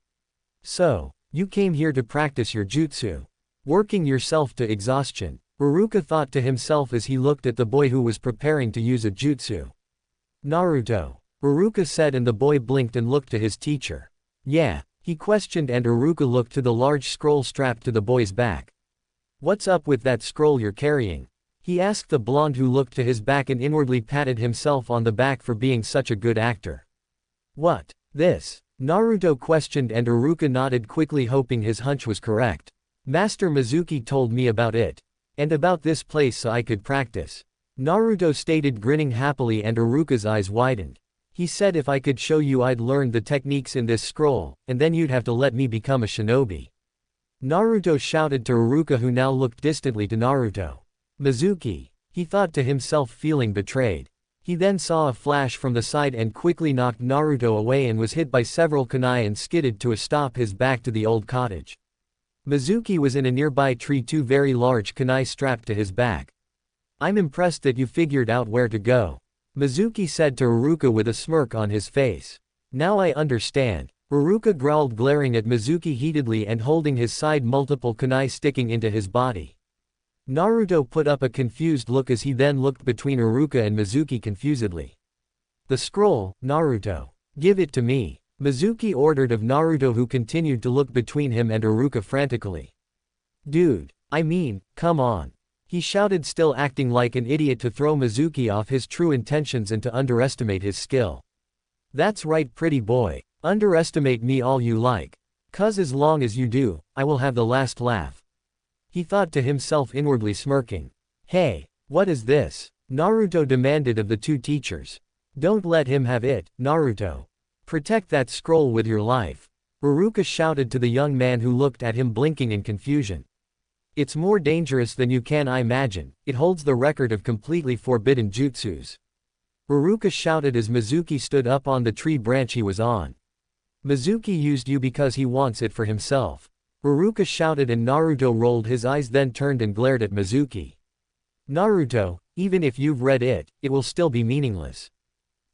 So, you came here to practice your jutsu, working yourself to exhaustion, Iruka thought to himself as he looked at the boy who was preparing to use a jutsu. Naruto, Iruka said, and the boy blinked and looked to his teacher. Yeah, he questioned, and Iruka looked to the large scroll strapped to the boy's back. What's up with that scroll you're carrying? He asked the blonde, who looked to his back and inwardly patted himself on the back for being such a good actor. What? This? Naruto questioned, and Iruka nodded quickly, hoping his hunch was correct. Master Mizuki told me about it. And about this place so I could practice, Naruto stated, grinning happily, and Iruka's eyes widened. He said, if I could show you, I'd learn the techniques in this scroll, and then you'd have to let me become a shinobi, Naruto shouted to Iruka, who now looked distantly to Naruto. Mizuki, he thought to himself, feeling betrayed. He then saw a flash from the side and quickly knocked Naruto away and was hit by several kunai and skidded to a stop, his back to the old cottage. Mizuki was in a nearby tree, two very large kunai strapped to his back. I'm impressed that you figured out where to go, Mizuki said to Iruka with a smirk on his face. Now I understand, Iruka growled, glaring at Mizuki heatedly and holding his side, multiple kunai sticking into his body. Naruto put up a confused look as he then looked between Iruka and Mizuki confusedly. The scroll, Naruto. Give it to me, Mizuki ordered of Naruto, who continued to look between him and Iruka frantically. Dude, I mean, come on, he shouted, still acting like an idiot to throw Mizuki off his true intentions and to underestimate his skill. That's right, pretty boy, underestimate me all you like. 'Cause as long as you do, I will have the last laugh, he thought to himself, inwardly smirking. Hey, what is this? Naruto demanded of the two teachers. Don't let him have it, Naruto, Protect that scroll with your life. Ruruka shouted to the young man who looked at him blinking in confusion. It's more dangerous than you can imagine, it holds the record of completely forbidden jutsus. Ruruka shouted as Mizuki stood up on the tree branch he was on. Mizuki used you because he wants it for himself. Ruruka shouted and Naruto rolled his eyes then turned and glared at Mizuki. Naruto, even if you've read it, it will still be meaningless.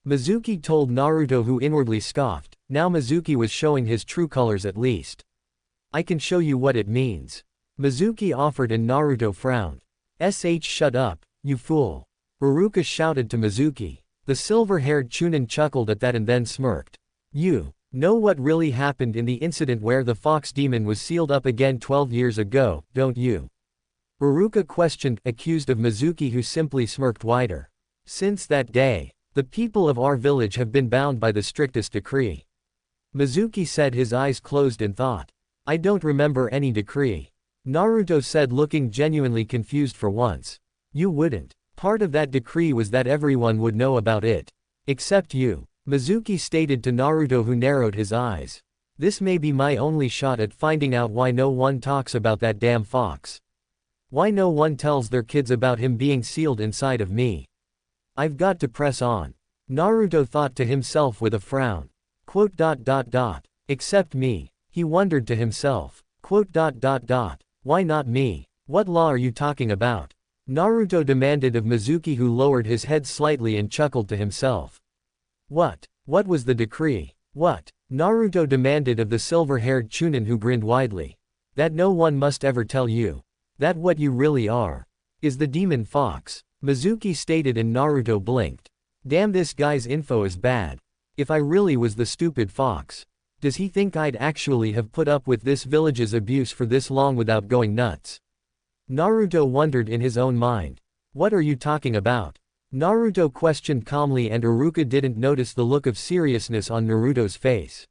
Mizuki told Naruto who inwardly scoffed, now Mizuki was showing his true colors at least. I can show you what it means. Mizuki offered and Naruto frowned. Shut up, you fool. Ruruka shouted to Mizuki. The silver-haired Chunin chuckled at that and then smirked. You know what really happened in the incident where the fox demon was sealed up again 12 years ago, don't you? Ruruka questioned, accused of Mizuki who simply smirked wider. Since that day, the people of our village have been bound by the strictest decree. Mizuki said, his eyes closed in thought. I don't remember any decree. Naruto said, looking genuinely confused for once. You wouldn't. Part of that decree was that everyone would know about it. Except you. Mizuki stated to Naruto who narrowed his eyes. This may be my only shot at finding out why no one talks about that damn fox. Why no one tells their kids about him being sealed inside of me. I've got to press on. Naruto thought to himself with a frown. Except me. He wondered to himself. Why not me? What law are you talking about? Naruto demanded of Mizuki who lowered his head slightly and chuckled to himself. What was the decree? What? Naruto demanded of the silver-haired Chunin who grinned widely. That no one must ever tell you. That what you really are. Is the demon fox. Mizuki stated and Naruto blinked. Damn, this guy's info is bad. If I really was the stupid fox. Does he think I'd actually have put up with this village's abuse for this long without going nuts? Naruto wondered in his own mind. What are you talking about? Naruto questioned calmly and Ruruka didn't notice the look of seriousness on Naruto's face.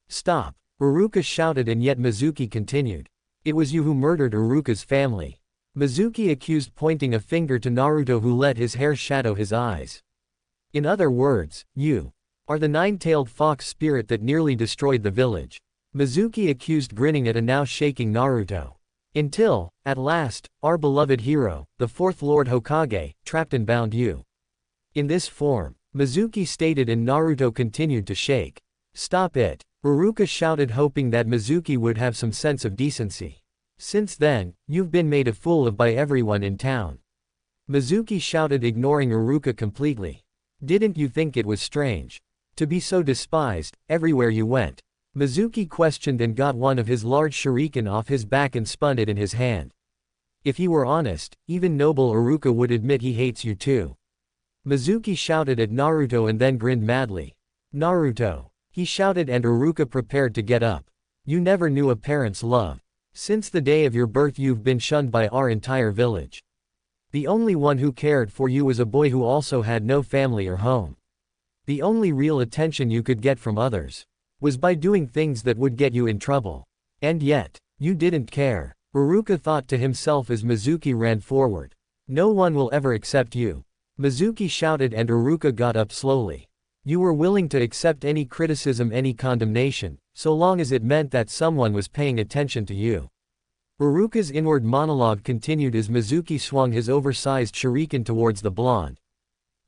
Stop. Ruruka shouted and yet Mizuki continued. It was you who murdered Uruka's family. Mizuki accused, pointing a finger to Naruto who let his hair shadow his eyes. In other words, you are the nine-tailed fox spirit that nearly destroyed the village. Mizuki accused, grinning at and now shaking Naruto. Until, at last, our beloved hero, the fourth Lord Hokage, trapped and bound you. In this form, Mizuki stated and Naruto continued to shake. Stop it. Ruruka shouted, hoping that Mizuki would have some sense of decency. Since then, you've been made a fool of by everyone in town. Mizuki shouted, ignoring Ruruka completely. Didn't you think it was strange? To be so despised, everywhere you went. Mizuki questioned and got one of his large shuriken off his back and spun it in his hand. If he were honest, even noble Uruka would admit he hates you too. Mizuki shouted at Naruto and then grinned madly. Naruto. He shouted and Uruka prepared to get up. You never knew a parent's love. Since the day of your birth you've been shunned by our entire village. The only one who cared for you was a boy who also had no family or home. The only real attention you could get from others was by doing things that would get you in trouble. And yet, you didn't care. Uruka thought to himself as Mizuki ran forward. No one will ever accept you. Mizuki shouted and Uruka got up slowly. You were willing to accept any criticism, any condemnation, so long as it meant that someone was paying attention to you. Uruka's inward monologue continued as Mizuki swung his oversized shuriken towards the blonde.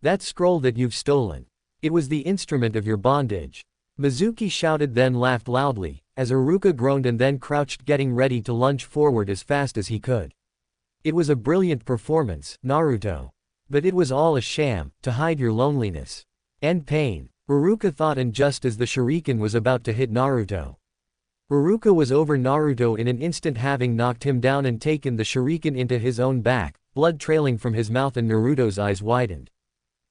That scroll that you've stolen. It was the instrument of your bondage. Mizuki shouted then laughed loudly, as Uruka groaned and then crouched, getting ready to lunge forward as fast as he could. It was a brilliant performance, Naruto. But it was all a sham, to hide your loneliness and pain. Uruka thought, and just as the shuriken was about to hit Naruto. Uruka was over Naruto in an instant, having knocked him down and taken the shuriken into his own back, blood trailing from his mouth, and Naruto's eyes widened.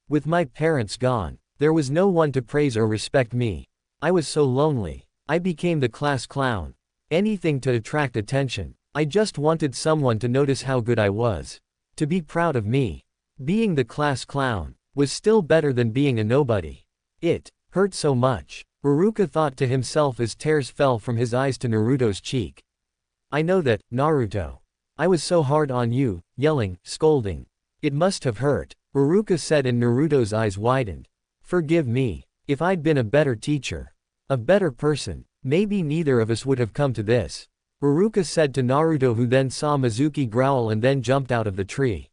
With my parents gone, there was no one to praise or respect me. I was so lonely. I became the class clown. Anything to attract attention. I just wanted someone to notice how good I was. To be proud of me. Being the class clown was still better than being a nobody. It hurt so much. Uruka thought to himself as tears fell from his eyes to Naruto's cheek. I know that, Naruto. I was so hard on you, yelling, scolding. It must have hurt. Uruka said and Naruto's eyes widened. Forgive me. If I'd been a better teacher. A better person. Maybe neither of us would have come to this. Iruka said to Naruto, who then saw Mizuki growl and then jumped out of the tree.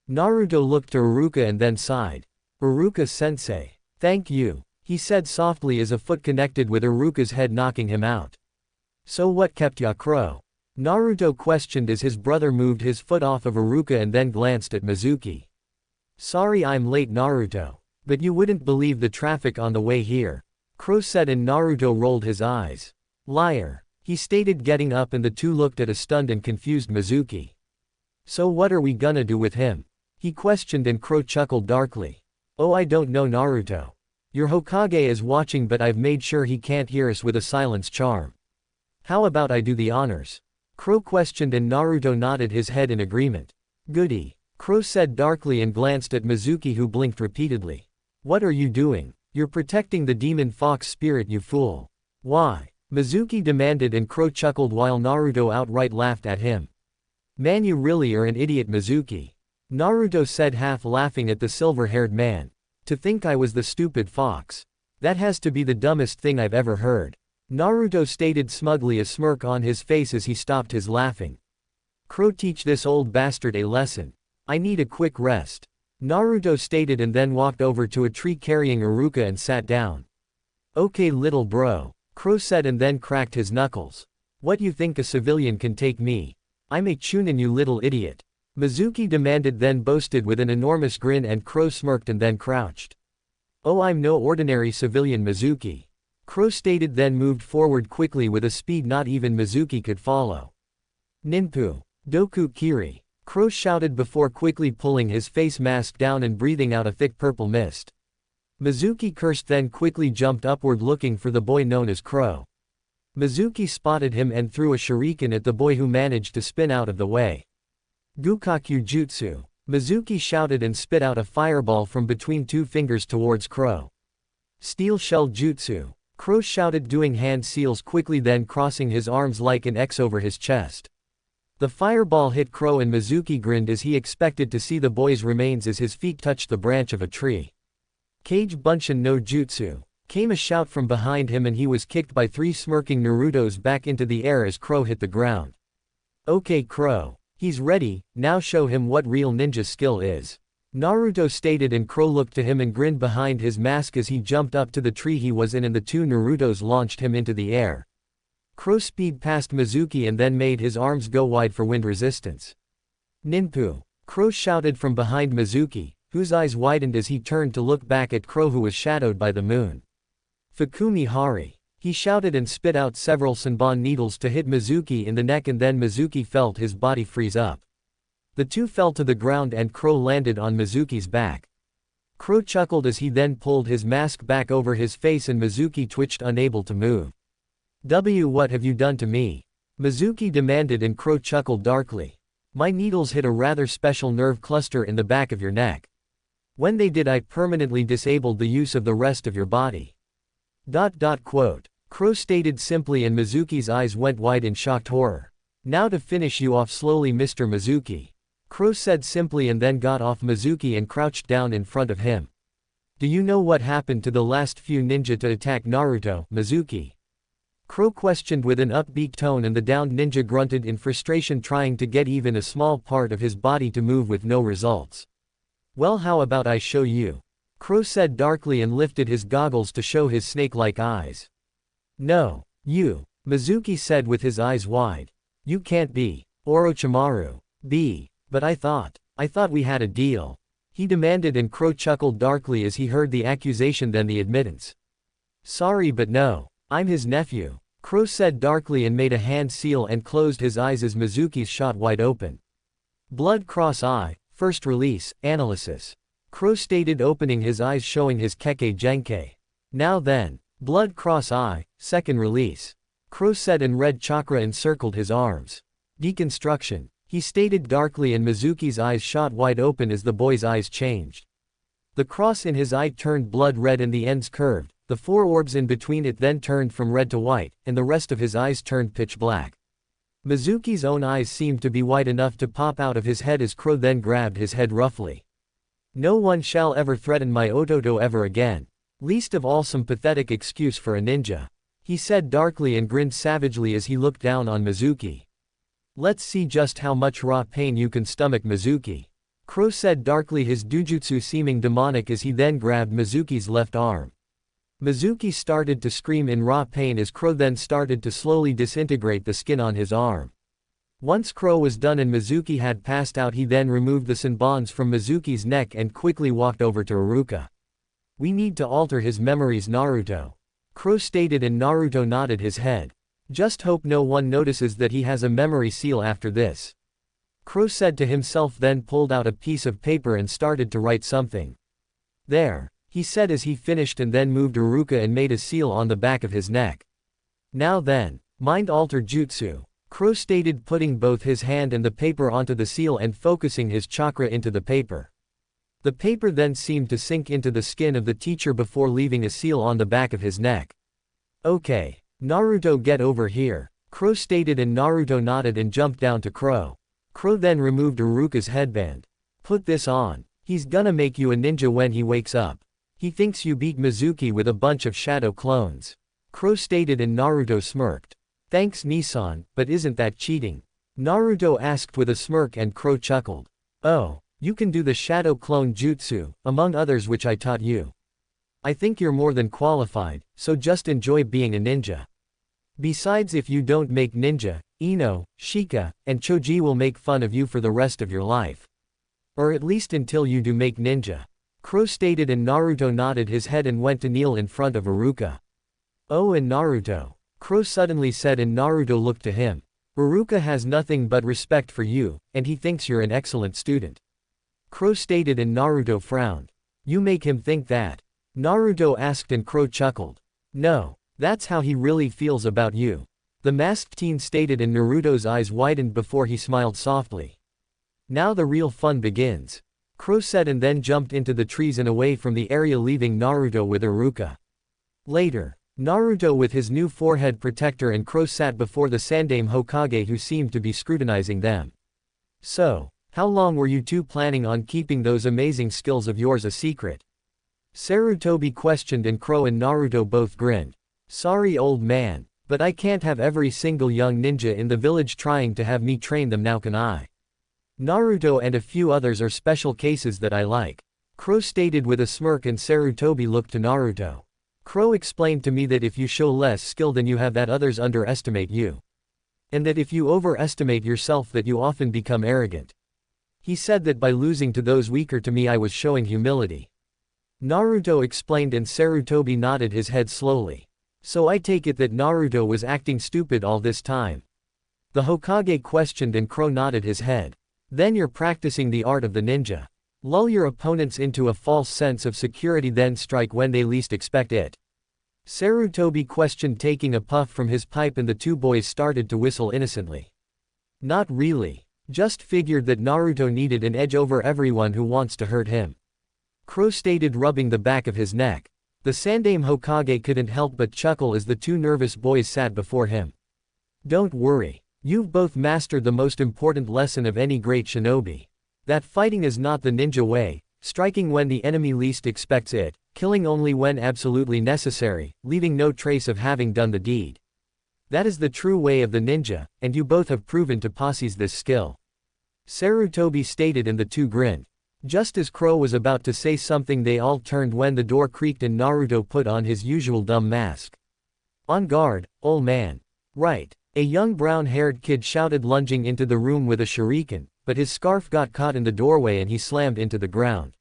Naruto looked to Iruka and then sighed. Iruka-sensei. Thank you, he said softly as a foot connected with Iruka's head, knocking him out. So what kept ya, Crow? Naruto questioned as his brother moved his foot off of Iruka and then glanced at Mizuki. Sorry I'm late, Naruto. But you wouldn't believe the traffic on the way here. Crow said, and Naruto rolled his eyes. Liar, he stated, getting up, and the two looked at a stunned and confused Mizuki. So what are we gonna do with him? He questioned, and Crow chuckled darkly. Oh, I don't know, Naruto. Your Hokage is watching, but I've made sure he can't hear us with a silence charm. How about I do the honors? Crow questioned, and Naruto nodded his head in agreement. Goody, Crow said darkly and glanced at Mizuki, who blinked repeatedly. What are you doing? You're protecting the demon fox spirit, you fool. Why? Mizuki demanded, and Crow chuckled while Naruto outright laughed at him. Man, you really are an idiot, Mizuki. Naruto said, half laughing at the silver-haired man. To think I was the stupid fox. That has to be the dumbest thing I've ever heard. Naruto stated smugly, a smirk on his face as he stopped his laughing. Crow, teach this old bastard a lesson. I need a quick rest. Naruto stated, and then walked over to a tree carrying Iruka and sat down. Okay, little bro, Crow said, and then cracked his knuckles. What, you think a civilian can take me? I'm a chunin, you little idiot. Mizuki demanded, then boasted with an enormous grin, and Crow smirked and then crouched. Oh, I'm no ordinary civilian, Mizuki. Crow stated, then moved forward quickly with a speed not even Mizuki could follow. Ninpu. Doku Kiri. Crow shouted before quickly pulling his face mask down and breathing out a thick purple mist. Mizuki cursed, then quickly jumped upward looking for the boy known as Crow. Mizuki spotted him and threw a shuriken at the boy, who managed to spin out of the way. Gukaku Jutsu. Mizuki shouted and spit out a fireball from between two fingers towards Crow. Steel Shell Jutsu. Crow shouted, doing hand seals quickly, then crossing his arms like an X over his chest. The fireball hit Crow, and Mizuki grinned as he expected to see the boy's remains as his feet touched the branch of a tree. Kage Bunshin no Jutsu. Came a shout from behind him, and he was kicked by three smirking Narutos back into the air as Crow hit the ground. Okay, Crow. He's ready, now show him what real ninja skill is. Naruto stated, and Crow looked to him and grinned behind his mask as he jumped up to the tree he was in, and the two Narutos launched him into the air. Crow speed past Mizuki and then made his arms go wide for wind resistance. Ninpu. Crow shouted from behind Mizuki, whose eyes widened as he turned to look back at Crow, who was shadowed by the moon. Fukumi Hari. He shouted and spit out several Senbon needles to hit Mizuki in the neck, and then Mizuki felt his body freeze up. The two fell to the ground and Crow landed on Mizuki's back. Crow chuckled as he then pulled his mask back over his face, and Mizuki twitched, unable to move. What have you done to me? Mizuki demanded, and Crow chuckled darkly. My needles hit a rather special nerve cluster in the back of your neck. When they did, I permanently disabled the use of the rest of your body. Quote. Crow stated simply, and Mizuki's eyes went wide in shocked horror. Now to finish you off slowly, Mr. Mizuki. Crow said simply, and then got off Mizuki and crouched down in front of him. Do you know what happened to the last few ninja to attack Naruto, Mizuki? Crow questioned with an upbeat tone, and the downed ninja grunted in frustration, trying to get even a small part of his body to move with no results. Well, how about I show you? Crow said darkly and lifted his goggles to show his snake-like eyes. No, you, Mizuki said with his eyes wide. You can't be Orochimaru. But I thought we had a deal. He demanded, and Crow chuckled darkly as he heard the accusation, then the admittance. Sorry, but no. I'm his nephew. Crow said darkly and made a hand seal and closed his eyes as Mizuki's shot wide open. Blood Cross Eye, first release, analysis. Crow stated, opening his eyes, showing his Kekkei Genkai. Now then, Blood Cross Eye, second release. Crow said, and red chakra encircled his arms. Deconstruction. He stated darkly, and Mizuki's eyes shot wide open as the boy's eyes changed. The cross in his eye turned blood red and the ends curved. The four orbs in between it then turned from red to white, and the rest of his eyes turned pitch black. Mizuki's own eyes seemed to be wide enough to pop out of his head as Crow then grabbed his head roughly. No one shall ever threaten my Ototo ever again. Least of all some pathetic excuse for a ninja. He said darkly and grinned savagely as he looked down on Mizuki. Let's see just how much raw pain you can stomach, Mizuki. Crow said darkly, his dujutsu seeming demonic as he then grabbed Mizuki's left arm. Mizuki started to scream in raw pain as Crow then started to slowly disintegrate the skin on his arm. Once Crow was done and Mizuki had passed out, he then removed the senbons from Mizuki's neck and quickly walked over to Iruka. We need to alter his memories, Naruto. Crow stated, and Naruto nodded his head. Just hope no one notices that he has a memory seal after this. Crow said to himself, then pulled out a piece of paper and started to write something. There, he said as he finished, and then moved Iruka and made a seal on the back of his neck. Now then, mind alter jutsu. Crow stated, putting both his hand and the paper onto the seal and focusing his chakra into the paper. The paper then seemed to sink into the skin of the teacher before leaving a seal on the back of his neck. Okay. Naruto, get over here. Crow stated, and Naruto nodded and jumped down to Crow. Crow then removed Iruka's headband. Put this on. He's gonna make you a ninja when he wakes up. He thinks you beat Mizuki with a bunch of shadow clones. Crow stated, and Naruto smirked. Thanks, Nissan, but isn't that cheating? Naruto asked with a smirk, and Crow chuckled. Oh, you can do the shadow clone jutsu, among others, which I taught you. I think you're more than qualified, so just enjoy being a ninja. Besides, if you don't make ninja, Ino, Shika, and Choji will make fun of you for the rest of your life. Or at least until you do make ninja. Crow stated, and Naruto nodded his head and went to kneel in front of Iruka. Oh, and Naruto. Crow suddenly said, and Naruto looked to him. Iruka has nothing but respect for you, and he thinks you're an excellent student. Crow stated, and Naruto frowned. You make him think that? Naruto asked, and Crow chuckled. No, that's how he really feels about you. The masked teen stated, and Naruto's eyes widened before he smiled softly. Now the real fun begins. Crow said, and then jumped into the trees and away from the area, leaving Naruto with Iruka. Later, Naruto with his new forehead protector and Crow sat before the Sandaime Hokage, who seemed to be scrutinizing them. So, how long were you two planning on keeping those amazing skills of yours a secret? Sarutobi questioned, and Crow and Naruto both grinned. Sorry, old man, but I can't have every single young ninja in the village trying to have me train them, now can I? Naruto and a few others are special cases that I like. Crow stated with a smirk, and Sarutobi looked to Naruto. Crow explained to me that if you show less skill than you have, that others underestimate you. And that if you overestimate yourself, that you often become arrogant. He said that by losing to those weaker to me, I was showing humility. Naruto explained, and Sarutobi nodded his head slowly. So I take it that Naruto was acting stupid all this time? The Hokage questioned, and Crow nodded his head. Then you're practicing the art of the ninja. Lull your opponents into a false sense of security, then strike when they least expect it. Sarutobi questioned, taking a puff from his pipe, and the two boys started to whistle innocently. Not really. Just figured that Naruto needed an edge over everyone who wants to hurt him. Crow stated, rubbing the back of his neck. The Sandaime Hokage couldn't help but chuckle as the two nervous boys sat before him. Don't worry. You've both mastered the most important lesson of any great shinobi. That fighting is not the ninja way, striking when the enemy least expects it, killing only when absolutely necessary, leaving no trace of having done the deed. That is the true way of the ninja, and you both have proven to possess this skill. Sarutobi stated, and the two grinned. Just as Crow was about to say something, they all turned when the door creaked and Naruto put on his usual dumb mask. On guard, old man. Right. A young brown-haired kid shouted, lunging into the room with a shuriken, but his scarf got caught in the doorway and he slammed into the ground.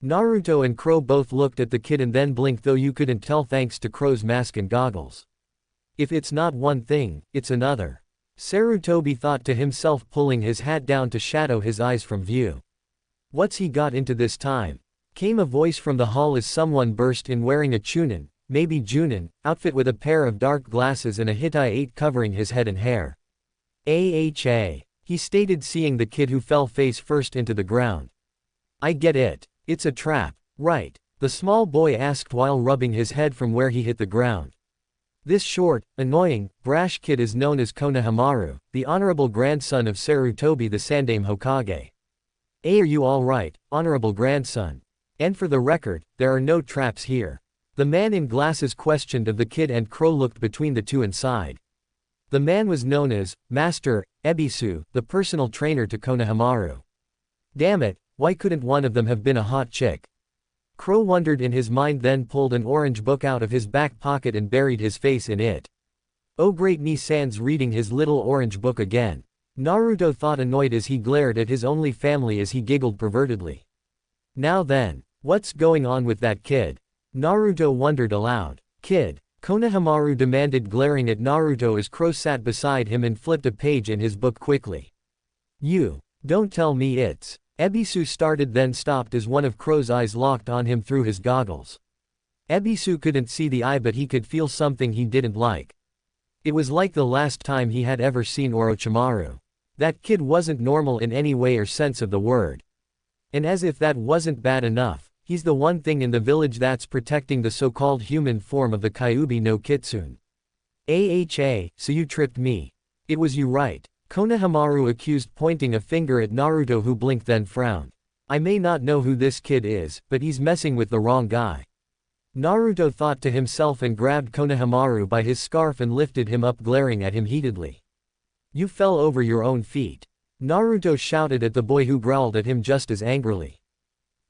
Naruto and Crow both looked at the kid and then blinked, though you couldn't tell thanks to Crow's mask and goggles. If it's not one thing, it's another. Sarutobi thought to himself, pulling his hat down to shadow his eyes from view. What's he got into this time? Came a voice from the hall as someone burst in wearing a chunin, maybe junin, outfit with a pair of dark glasses and a hitai covering his head and hair. Aha, he stated, seeing the kid who fell face first into the ground. I get it. It's a trap, right? The small boy asked while rubbing his head from where he hit the ground. This short, annoying, brash kid is known as Konohamaru, the honorable grandson of Sarutobi the Sandaime Hokage. Are you all right, honorable grandson? And for the record, there are no traps here. The man in glasses questioned of the kid and Crow looked between the two and sighed. The man was known as Master Ebisu, the personal trainer to Konohamaru. Damn it, why couldn't one of them have been a hot chick? Crow wondered in his mind, then pulled an orange book out of his back pocket and buried his face in it. Oh great, Ni-san's reading his little orange book again. Naruto thought, annoyed as he glared at his only family as he giggled pervertedly. Now then, what's going on with that kid? Naruto wondered aloud. Kid? Konohamaru demanded, glaring at Naruto as Crow sat beside him and flipped a page in his book quickly. You. Don't tell me it's. Ebisu started, then stopped as one of Crow's eyes locked on him through his goggles. Ebisu couldn't see the eye, but he could feel something he didn't like. It was like the last time he had ever seen Orochimaru. That kid wasn't normal in any way or sense of the word. And as if that wasn't bad enough, he's the one thing in the village that's protecting the so-called human form of the Kyuubi no Kitsune. AHA, so you tripped me. It was you, right? Konohamaru accused, pointing a finger at Naruto, who blinked then frowned. I may not know who this kid is, but he's messing with the wrong guy. Naruto thought to himself and grabbed Konohamaru by his scarf and lifted him up, glaring at him heatedly. You fell over your own feet. Naruto shouted at the boy, who growled at him just as angrily.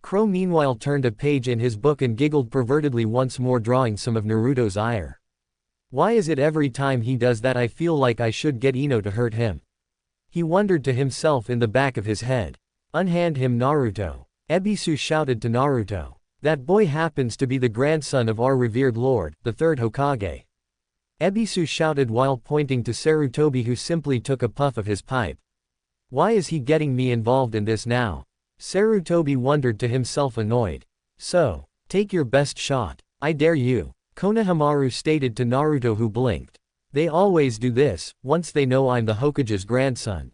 Crow meanwhile turned a page in his book and giggled pervertedly once more, drawing some of Naruto's ire. Why is it every time he does that I feel like I should get Ino to hurt him? He wondered to himself in the back of his head. Unhand him, Naruto. Ebisu shouted to Naruto. That boy happens to be the grandson of our revered lord, the third Hokage. Ebisu shouted while pointing to Sarutobi, who simply took a puff of his pipe. Why is he getting me involved in this now? Sarutobi wondered to himself, annoyed. So, take your best shot. I dare you. Konohamaru stated to Naruto, who blinked. They always do this, once they know I'm the Hokage's grandson.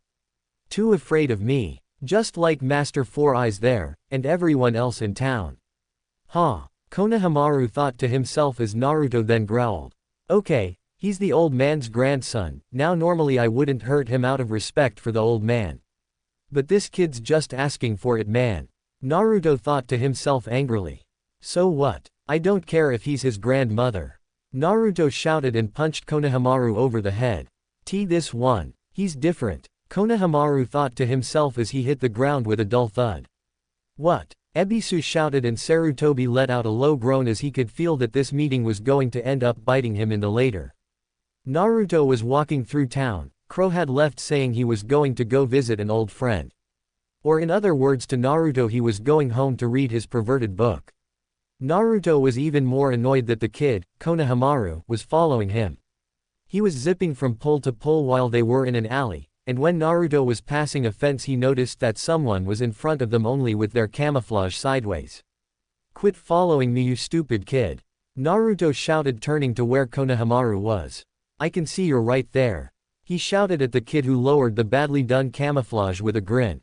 Too afraid of me. Just like Master Four Eyes there, and everyone else in town. Huh. Konohamaru thought to himself as Naruto then growled. Okay, he's the old man's grandson, now normally I wouldn't hurt him out of respect for the old man. But this kid's just asking for it, man. Naruto thought to himself angrily. So what? I don't care if he's his grandmother. Naruto shouted and punched Konohamaru over the head. This one. He's different. Konohamaru thought to himself as he hit the ground with a dull thud. What? Ebisu shouted, and Sarutobi let out a low groan as he could feel that this meeting was going to end up biting him in the later. Naruto was walking through town. Crow had left saying he was going to go visit an old friend. Or in other words to Naruto, he was going home to read his perverted book. Naruto was even more annoyed that the kid, Konohamaru, was following him. He was zipping from pole to pole while they were in an alley, and when Naruto was passing a fence he noticed that someone was in front of them, only with their camouflage sideways. Quit following me, you stupid kid. Naruto shouted, turning to where Konohamaru was. I can see you're right there. He shouted at the kid, who lowered the badly done camouflage with a grin.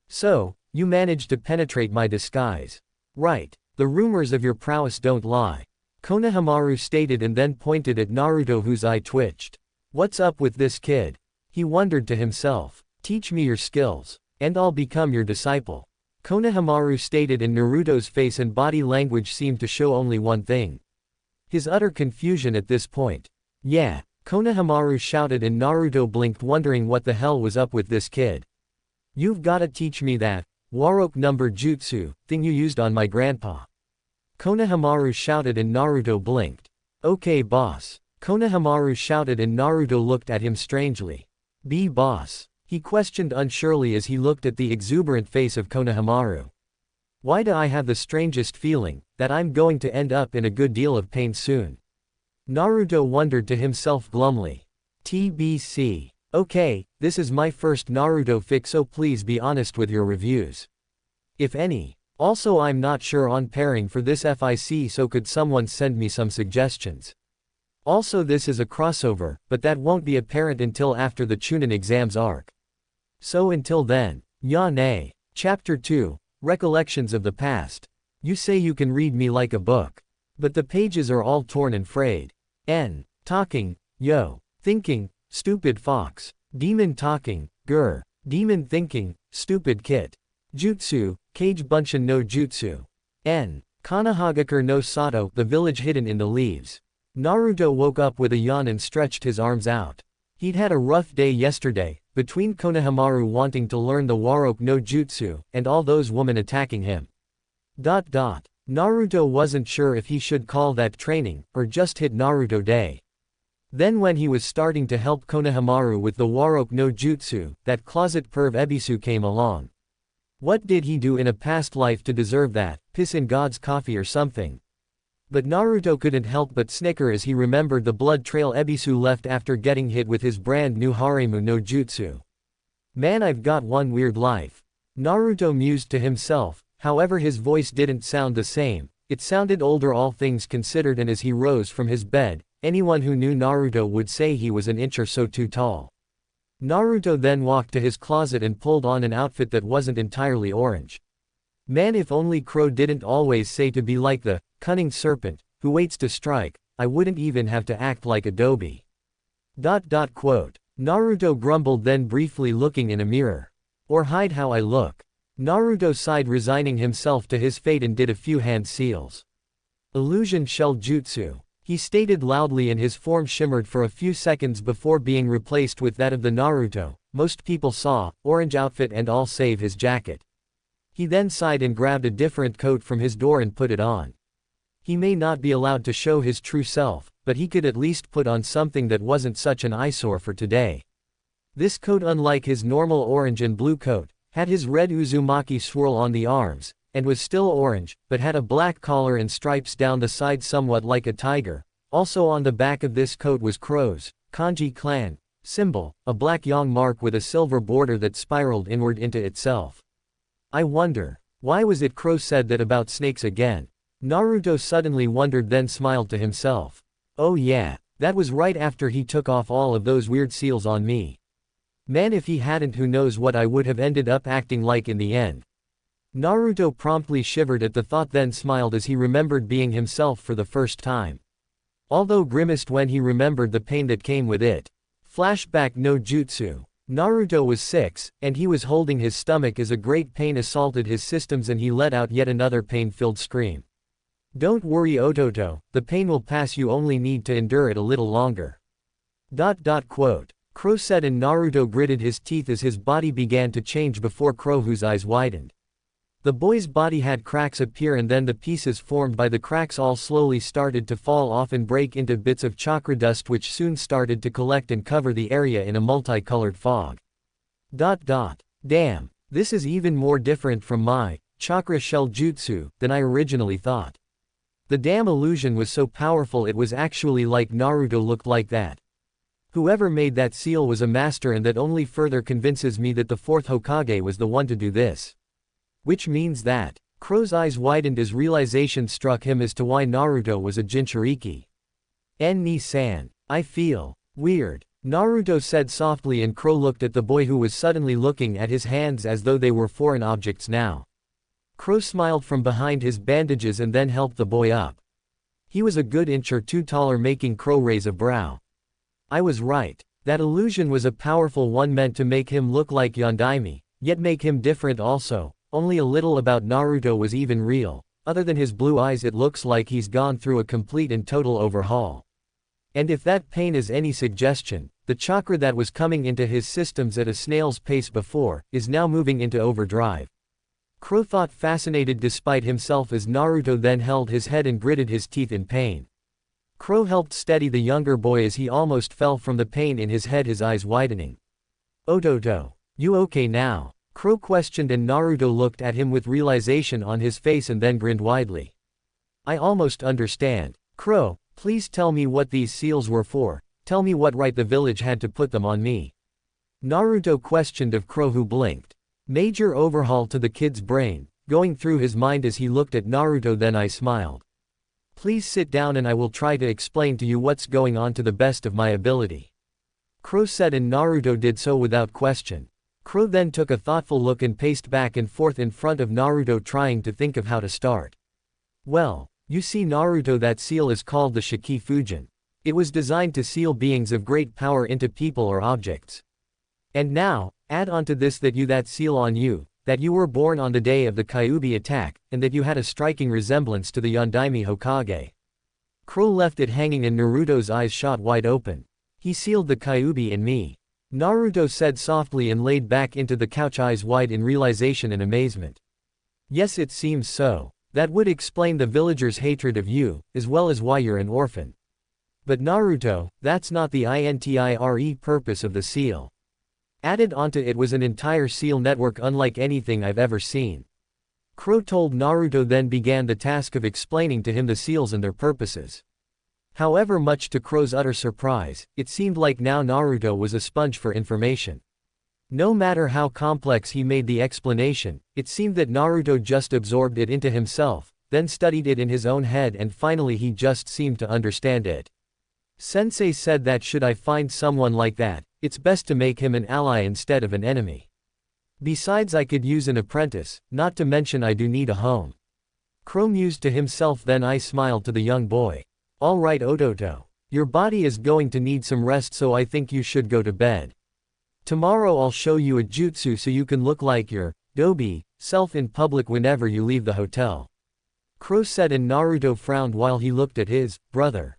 So, you managed to penetrate my disguise. Right. The rumors of your prowess don't lie. Konohamaru stated and then pointed at Naruto, whose eye twitched. What's up with this kid? He wondered to himself. Teach me your skills, and I'll become your disciple. Konohamaru stated, and Naruto's face and body language seemed to show only one thing. His utter confusion at this point. Yeah, Konohamaru shouted, and Naruto blinked, wondering what the hell was up with this kid. You've gotta teach me that Waroke number jutsu thing you used on my grandpa. Konohamaru shouted, and Naruto blinked. Okay boss. Konohamaru shouted, and Naruto looked at him strangely. Boss? He questioned unsurely as he looked at the exuberant face of Konohamaru. Why do I have the strangest feeling that I'm going to end up in a good deal of pain soon? Naruto wondered to himself glumly. TBC. Okay, this is my first Naruto fic, so please be honest with your reviews. If any. Also, I'm not sure on pairing for this FIC, so could someone send me some suggestions? Also, this is a crossover, but that won't be apparent until after the Chunin exams arc. So until then, ya-ne. Chapter 2, Recollections of the Past. You say you can read me like a book. But the pages are all torn and frayed. Talking, yo. Thinking, stupid fox. Demon talking, grr. Demon thinking, stupid kit. Jutsu, Kage Bunshin no Jutsu. Konohagakure no Sato, the village hidden in the leaves. Naruto woke up with a yawn and stretched his arms out. He'd had a rough day yesterday, between Konohamaru wanting to learn the Warok no Jutsu, and all those women attacking him. Naruto wasn't sure if he should call that training, or just hit Naruto Day. Then when he was starting to help Konohamaru with the Warok no Jutsu, that closet perv Ebisu came along. What did he do in a past life to deserve that, piss in God's coffee or something? But Naruto couldn't help but snicker as he remembered the blood trail Ebisu left after getting hit with his brand new Harem no Jutsu. Man, I've got one weird life. Naruto mused to himself, however his voice didn't sound the same, it sounded older all things considered, and as he rose from his bed, anyone who knew Naruto would say he was an inch or so too tall. Naruto then walked to his closet and pulled on an outfit that wasn't entirely orange. Man, if only Crow didn't always say to be like the cunning serpent who waits to strike, I wouldn't even have to act like Adobe. Naruto grumbled, then briefly looking in a mirror. Or hide how I look. Naruto sighed, resigning himself to his fate, and did a few hand seals. Illusion shell jutsu, he stated loudly, and his form shimmered for a few seconds before being replaced with that of the Naruto most people saw, orange outfit and all save his jacket. He then sighed and grabbed a different coat from his door and put it on. He may not be allowed to show his true self, but he could at least put on something that wasn't such an eyesore for today. This coat, unlike his normal orange and blue coat, had his red Uzumaki swirl on the arms, and was still orange, but had a black collar and stripes down the side somewhat like a tiger. Also on the back of this coat was Crow's kanji clan symbol, a black yang mark with a silver border that spiraled inward into itself. I wonder, why was it Crow said that about snakes again? Naruto suddenly wondered, then smiled to himself. Oh yeah, that was right after he took off all of those weird seals on me. Man, if he hadn't, who knows what I would have ended up acting like in the end. Naruto promptly shivered at the thought, then smiled as he remembered being himself for the first time. Although grimaced when he remembered the pain that came with it. Flashback no jutsu. Naruto was 6, and he was holding his stomach as a great pain assaulted his systems and he let out yet another pain-filled scream. Don't worry Ototo, the pain will pass, you only need to endure it a little longer. Crow said, and Naruto gritted his teeth as his body began to change before Crow, whose eyes widened. The boy's body had cracks appear, and then the pieces formed by the cracks all slowly started to fall off and break into bits of chakra dust, which soon started to collect and cover the area in a multicolored fog. Damn, this is even more different from my chakra shell jutsu than I originally thought. The damn illusion was so powerful it was actually like Naruto looked like that. Whoever made that seal was a master, and that only further convinces me that the 4th Hokage was the one to do this. Which means that, Crow's eyes widened as realization struck him as to why Naruto was a Jinchuriki. Ni-san, I feel weird, Naruto said softly, and Crow looked at the boy, who was suddenly looking at his hands as though they were foreign objects now. Crow smiled from behind his bandages and then helped the boy up. He was a good inch or two taller, making Crow raise a brow. I was right. That illusion was a powerful one, meant to make him look like Yondaime, yet make him different also. Only a little about Naruto was even real. Other than his blue eyes, it looks like he's gone through a complete and total overhaul. And if that pain is any suggestion, the chakra that was coming into his systems at a snail's pace before, is now moving into overdrive. Crow thought, fascinated despite himself, as Naruto then held his head and gritted his teeth in pain. Crow helped steady the younger boy as he almost fell from the pain in his head, his eyes widening. Ototo, you okay now? Crow questioned, and Naruto looked at him with realization on his face and then grinned widely. I almost understand. Crow, please tell me what these seals were for. Tell me what right the village had to put them on me. Naruto questioned of Crow, who blinked. Major overhaul to the kid's brain, going through his mind as he looked at Naruto. Then I smiled. Please sit down and I will try to explain to you what's going on to the best of my ability. Crow said, and Naruto did so without question. Crow then took a thoughtful look and paced back and forth in front of Naruto, trying to think of how to start. Well, you see Naruto, that seal is called the Shiki Fujin. It was designed to seal beings of great power into people or objects. And now, add onto this that that seal on you, that you were born on the day of the Kyuubi attack, and that you had a striking resemblance to the Yondaime Hokage. Crow left it hanging and Naruto's eyes shot wide open. He sealed the Kyuubi in me. Naruto said softly and laid back into the couch, eyes wide in realization and amazement. Yes, it seems so. That would explain the villagers' hatred of you, as well as why you're an orphan. But Naruto, that's not the entire purpose of the seal. Added onto it was an entire seal network unlike anything I've ever seen. Crow told Naruto, then began the task of explaining to him the seals and their purposes. However, much to Crow's utter surprise, it seemed like now Naruto was a sponge for information. No matter how complex he made the explanation, it seemed that Naruto just absorbed it into himself, then studied it in his own head, and finally he just seemed to understand it. Sensei said that should I find someone like that, it's best to make him an ally instead of an enemy. Besides, I could use an apprentice, not to mention I do need a home. Crow mused to himself, then I smiled to the young boy. All right, Ototo. Your body is going to need some rest, so I think you should go to bed. Tomorrow I'll show you a jutsu so you can look like your dobi self in public whenever you leave the hotel. Crow said, and Naruto frowned while he looked at his brother.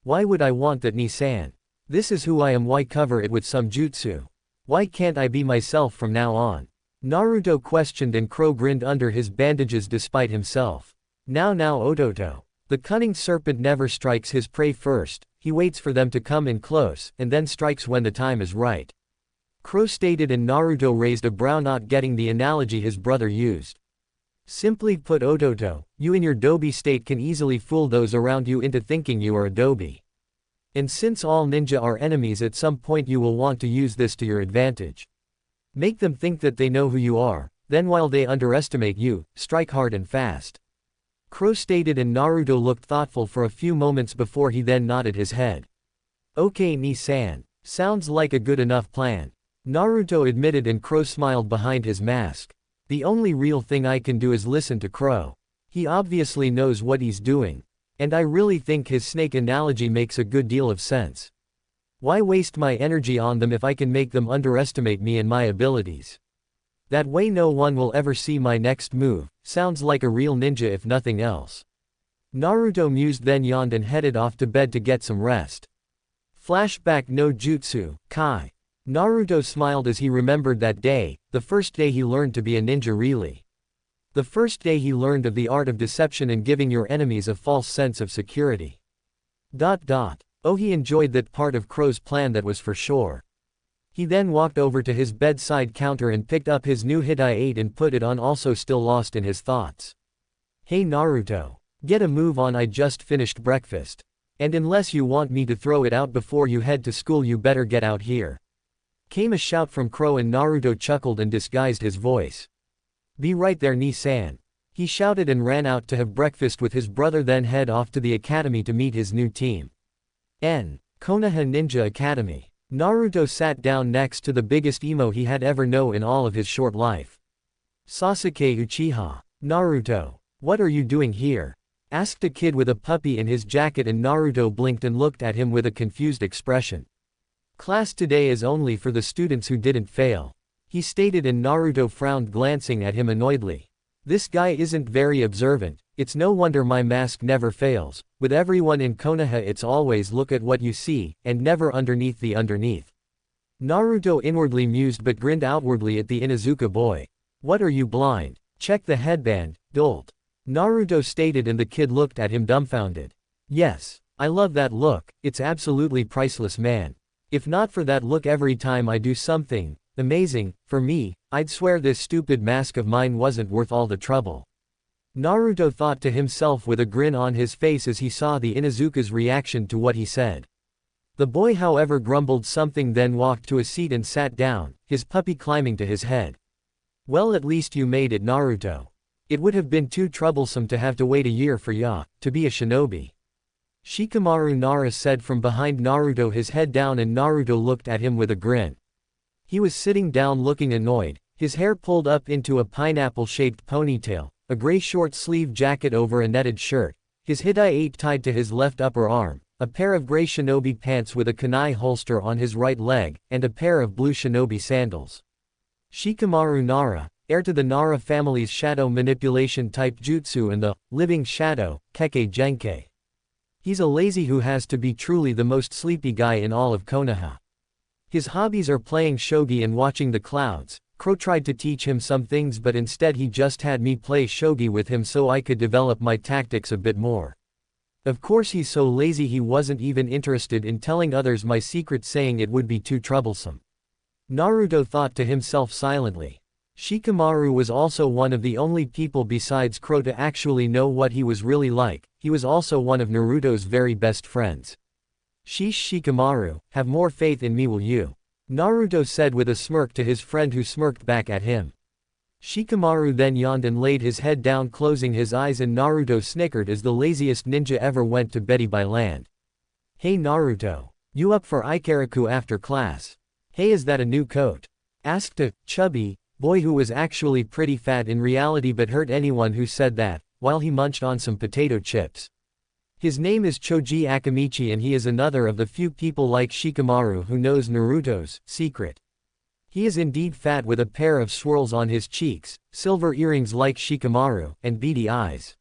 Why would I want that, Ni-san? This is who I am, why cover it with some jutsu? Why can't I be myself from now on? Naruto questioned, and Crow grinned under his bandages despite himself. Now Ototo. The cunning serpent never strikes his prey first, he waits for them to come in close, and then strikes when the time is right. Crow stated, and Naruto raised a brow, not getting the analogy his brother used. Simply put, Ototo, you in your dobi state can easily fool those around you into thinking you are a dobi. And since all ninja are enemies, at some point you will want to use this to your advantage. Make them think that they know who you are, then while they underestimate you, strike hard and fast. Crow stated, and Naruto looked thoughtful for a few moments before he then nodded his head. Okay, Ni-san. Sounds like a good enough plan. Naruto admitted, and Crow smiled behind his mask. The only real thing I can do is listen to Crow. He obviously knows what he's doing. And I really think his snake analogy makes a good deal of sense. Why waste my energy on them if I can make them underestimate me and my abilities? That way no one will ever see my next move. Sounds like a real ninja if nothing else. Naruto mused, then yawned and headed off to bed to get some rest. Flashback no jutsu, Kai. Naruto smiled as he remembered that day, the first day he learned to be a ninja really. The first day he learned of the art of deception and giving your enemies a false sense of security. Oh, he enjoyed that part of Crow's plan, that was for sure. He then walked over to his bedside counter and picked up his new Hit-8 and put it on, also still lost in his thoughts. Hey Naruto. Get a move on, I just finished breakfast. And unless you want me to throw it out before you head to school, you better get out here. Came a shout from Crow, and Naruto chuckled and disguised his voice. Be right there, Ni-san. He shouted and ran out to have breakfast with his brother, then head off to the academy to meet his new team. Konoha Ninja Academy. Naruto sat down next to the biggest emo he had ever known in all of his short life. Sasuke Uchiha. Naruto. What are you doing here? Asked a kid with a puppy in his jacket, and Naruto blinked and looked at him with a confused expression. Class today is only for the students who didn't fail, he stated, and Naruto frowned, glancing at him annoyedly. This guy isn't very observant. It's no wonder my mask never fails. With everyone in Konoha it's always look at what you see, and never underneath the underneath. Naruto inwardly mused but grinned outwardly at the Inuzuka boy. What are you, blind? Check the headband, dolt. Naruto stated, and the kid looked at him dumbfounded. Yes. I love that look, it's absolutely priceless, man. If not for that look every time I do something amazing, for me, I'd swear this stupid mask of mine wasn't worth all the trouble. Naruto thought to himself with a grin on his face as he saw the Inuzuka's reaction to what he said. The boy, however, grumbled something, then walked to a seat and sat down, his puppy climbing to his head. Well, at least you made it, Naruto. It would have been too troublesome to have to wait a year for ya to be a shinobi. Shikamaru Nara said from behind Naruto, his head down, and Naruto looked at him with a grin. He was sitting down looking annoyed, his hair pulled up into a pineapple-shaped ponytail, a gray short-sleeved jacket over a netted shirt, his Hit-8 tied to his left upper arm, a pair of gray shinobi pants with a kunai holster on his right leg, and a pair of blue shinobi sandals. Shikamaru Nara, heir to the Nara family's shadow manipulation type jutsu and the living shadow, Kekkei Genkai. He's a lazy who has to be truly the most sleepy guy in all of Konoha. His hobbies are playing shogi and watching the clouds. Crow tried to teach him some things, but instead he just had me play shogi with him so I could develop my tactics a bit more. Of course he's so lazy he wasn't even interested in telling others my secret, saying it would be too troublesome. Naruto thought to himself silently. Shikamaru was also one of the only people besides Crow to actually know what he was really like. He was also one of Naruto's very best friends. Sheesh, Shikamaru, have more faith in me will you? Naruto said with a smirk to his friend, who smirked back at him. Shikamaru then yawned and laid his head down, closing his eyes, and Naruto snickered as the laziest ninja ever went to bed by land. Hey Naruto. You up for Ikaraku after class? Hey, is that a new coat? Asked a chubby boy who was actually pretty fat in reality but hurt anyone who said that, while he munched on some potato chips. His name is Choji Akamichi and he is another of the few people like Shikamaru who knows Naruto's secret. He is indeed fat with a pair of swirls on his cheeks, silver earrings like Shikamaru, and beady eyes.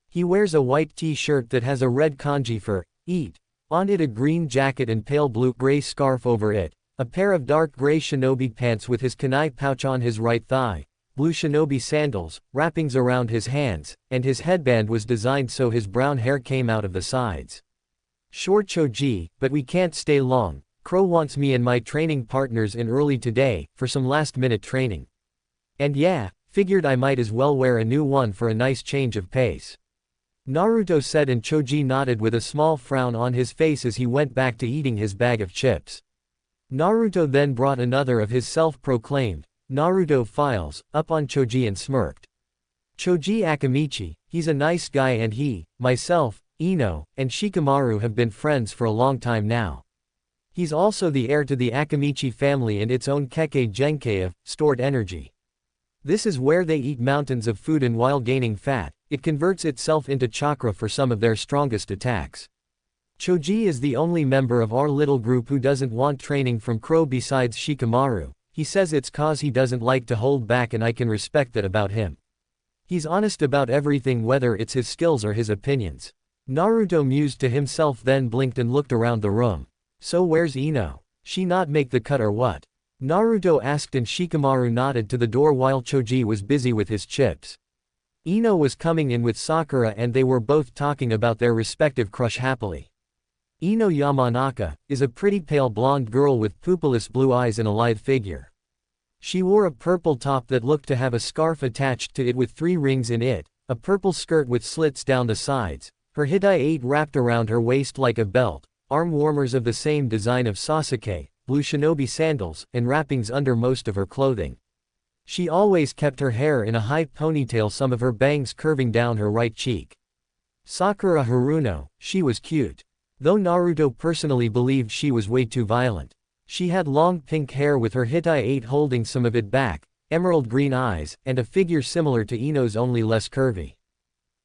He wears a white t-shirt that has a red kanji for eat on it, a green jacket and pale blue-gray scarf over it, a pair of dark gray shinobi pants with his kunai pouch on his right thigh, blue shinobi sandals, wrappings around his hands, and his headband was designed so his brown hair came out of the sides. Sure Choji, but we can't stay long. Crow wants me and my training partners in early today, for some last-minute training. And yeah, figured I might as well wear a new one for a nice change of pace. Naruto said, and Choji nodded with a small frown on his face as he went back to eating his bag of chips. Naruto then brought another of his self-proclaimed Naruto files up on Choji and smirked. Choji Akamichi, he's a nice guy and he, myself, Ino, and Shikamaru have been friends for a long time now. He's also the heir to the Akamichi family and its own Kekkei Genkai of stored energy. This is where they eat mountains of food and while gaining fat, it converts itself into chakra for some of their strongest attacks. Choji is the only member of our little group who doesn't want training from Crow besides Shikamaru. He says it's cause he doesn't like to hold back and I can respect that about him. He's honest about everything, whether it's his skills or his opinions. Naruto mused to himself, then blinked and looked around the room. So where's Ino? She not make the cut or what? Naruto asked and Shikamaru nodded to the door while Choji was busy with his chips. Ino was coming in with Sakura and they were both talking about their respective crush happily. Ino Yamanaka is a pretty pale blonde girl with pupilless blue eyes and a lithe figure. She wore a purple top that looked to have a scarf attached to it with 3 rings in it, a purple skirt with slits down the sides, her hitai wrapped around her waist like a belt, arm warmers of the same design of Sasuke, blue shinobi sandals, and wrappings under most of her clothing. She always kept her hair in a high ponytail, some of her bangs curving down her right cheek. Sakura Haruno, she was cute. Though Naruto personally believed she was way too violent. She had long pink hair with her hitai holding some of it back, emerald green eyes, and a figure similar to Ino's only less curvy.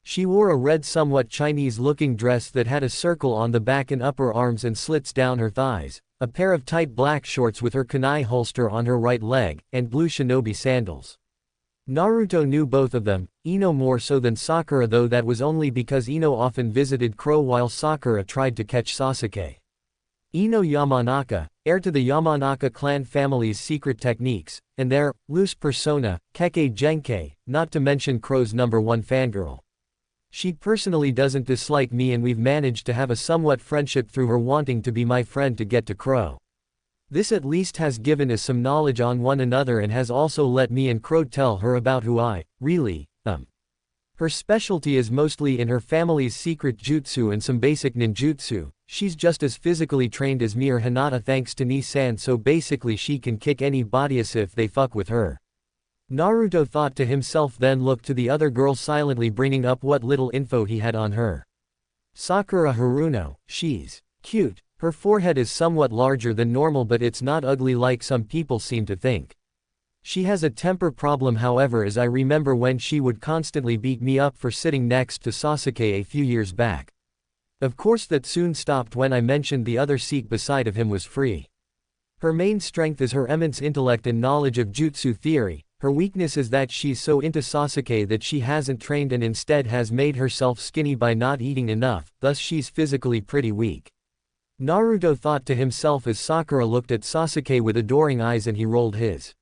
She wore a red somewhat Chinese-looking dress that had a circle on the back and upper arms and slits down her thighs, a pair of tight black shorts with her kunai holster on her right leg, and blue shinobi sandals. Naruto knew both of them, Ino more so than Sakura, though that was only because Ino often visited Crow while Sakura tried to catch Sasuke. Ino Yamanaka, heir to the Yamanaka clan family's secret techniques, and their loose persona, Kekkei Genkai, not to mention Crow's #1 fangirl. She personally doesn't dislike me and we've managed to have a somewhat friendship through her wanting to be my friend to get to Crow. This at least has given us some knowledge on one another and has also let me and Crow tell her about who I really am. Her specialty is mostly in her family's secret jutsu and some basic ninjutsu. She's just as physically trained as me or Hinata thanks to Ni-san, so basically she can kick any body as if they fuck with her. Naruto thought to himself, then looked to the other girl silently, bringing up what little info he had on her. Sakura Haruno, she's cute. Her forehead is somewhat larger than normal, but it's not ugly like some people seem to think. She has a temper problem, however, as I remember when she would constantly beat me up for sitting next to Sasuke a few years back. Of course that soon stopped when I mentioned the other seat beside of him was free. Her main strength is her immense intellect and knowledge of jutsu theory. Her weakness is that she's so into Sasuke that she hasn't trained and instead has made herself skinny by not eating enough, thus she's physically pretty weak. Naruto thought to himself as Sakura looked at Sasuke with adoring eyes and he rolled his.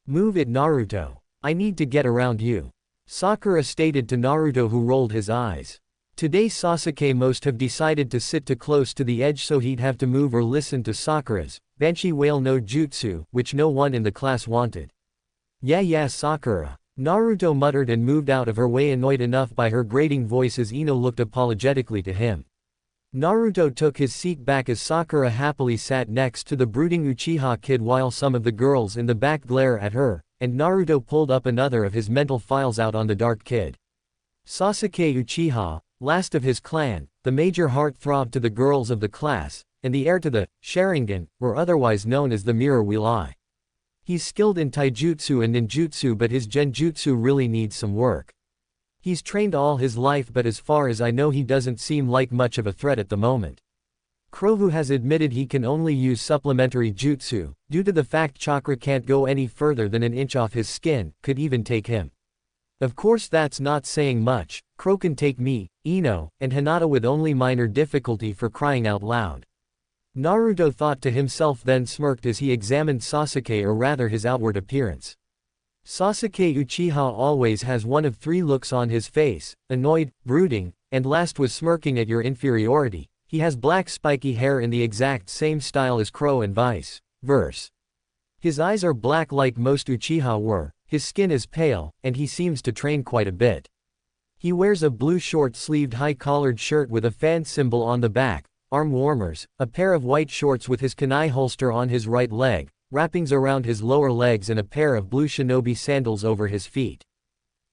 Move it, Naruto. I need to get around you. Sakura stated to Naruto, who rolled his eyes. Today Sasuke must have decided to sit too close to the edge so he'd have to move or listen to Sakura's Banshee Whale no Jutsu, which no one in the class wanted. Yeah, Sakura. Naruto muttered and moved out of her way, annoyed enough by her grating voice as Ino looked apologetically to him. Naruto took his seat back as Sakura happily sat next to the brooding Uchiha kid while some of the girls in the back glare at her, and Naruto pulled up another of his mental files out on the dark kid. Sasuke Uchiha, last of his clan, the major heartthrob to the girls of the class, and the heir to the Sharingan, or otherwise known as the Mirror Wheel Eye. He's skilled in taijutsu and ninjutsu, but his genjutsu really needs some work. He's trained all his life, but as far as I know he doesn't seem like much of a threat at the moment. Krovu has admitted he can only use supplementary jutsu, due to the fact chakra can't go any further than an inch off his skin, could even take him. Of course that's not saying much. Kro can take me, Ino, and Hinata with only minor difficulty, for crying out loud. Naruto thought to himself, then smirked as he examined Sasuke, or rather his outward appearance. Sasuke Uchiha always has one of three looks on his face: annoyed, brooding, and last was smirking at your inferiority. He has black spiky hair in the exact same style as Kro and vice versa. His eyes are black like most Uchiha were, his skin is pale, and he seems to train quite a bit. He wears a blue short-sleeved high-collared shirt with a fan symbol on the back, arm warmers, a pair of white shorts with his kunai holster on his right leg, wrappings around his lower legs, and a pair of blue shinobi sandals over his feet.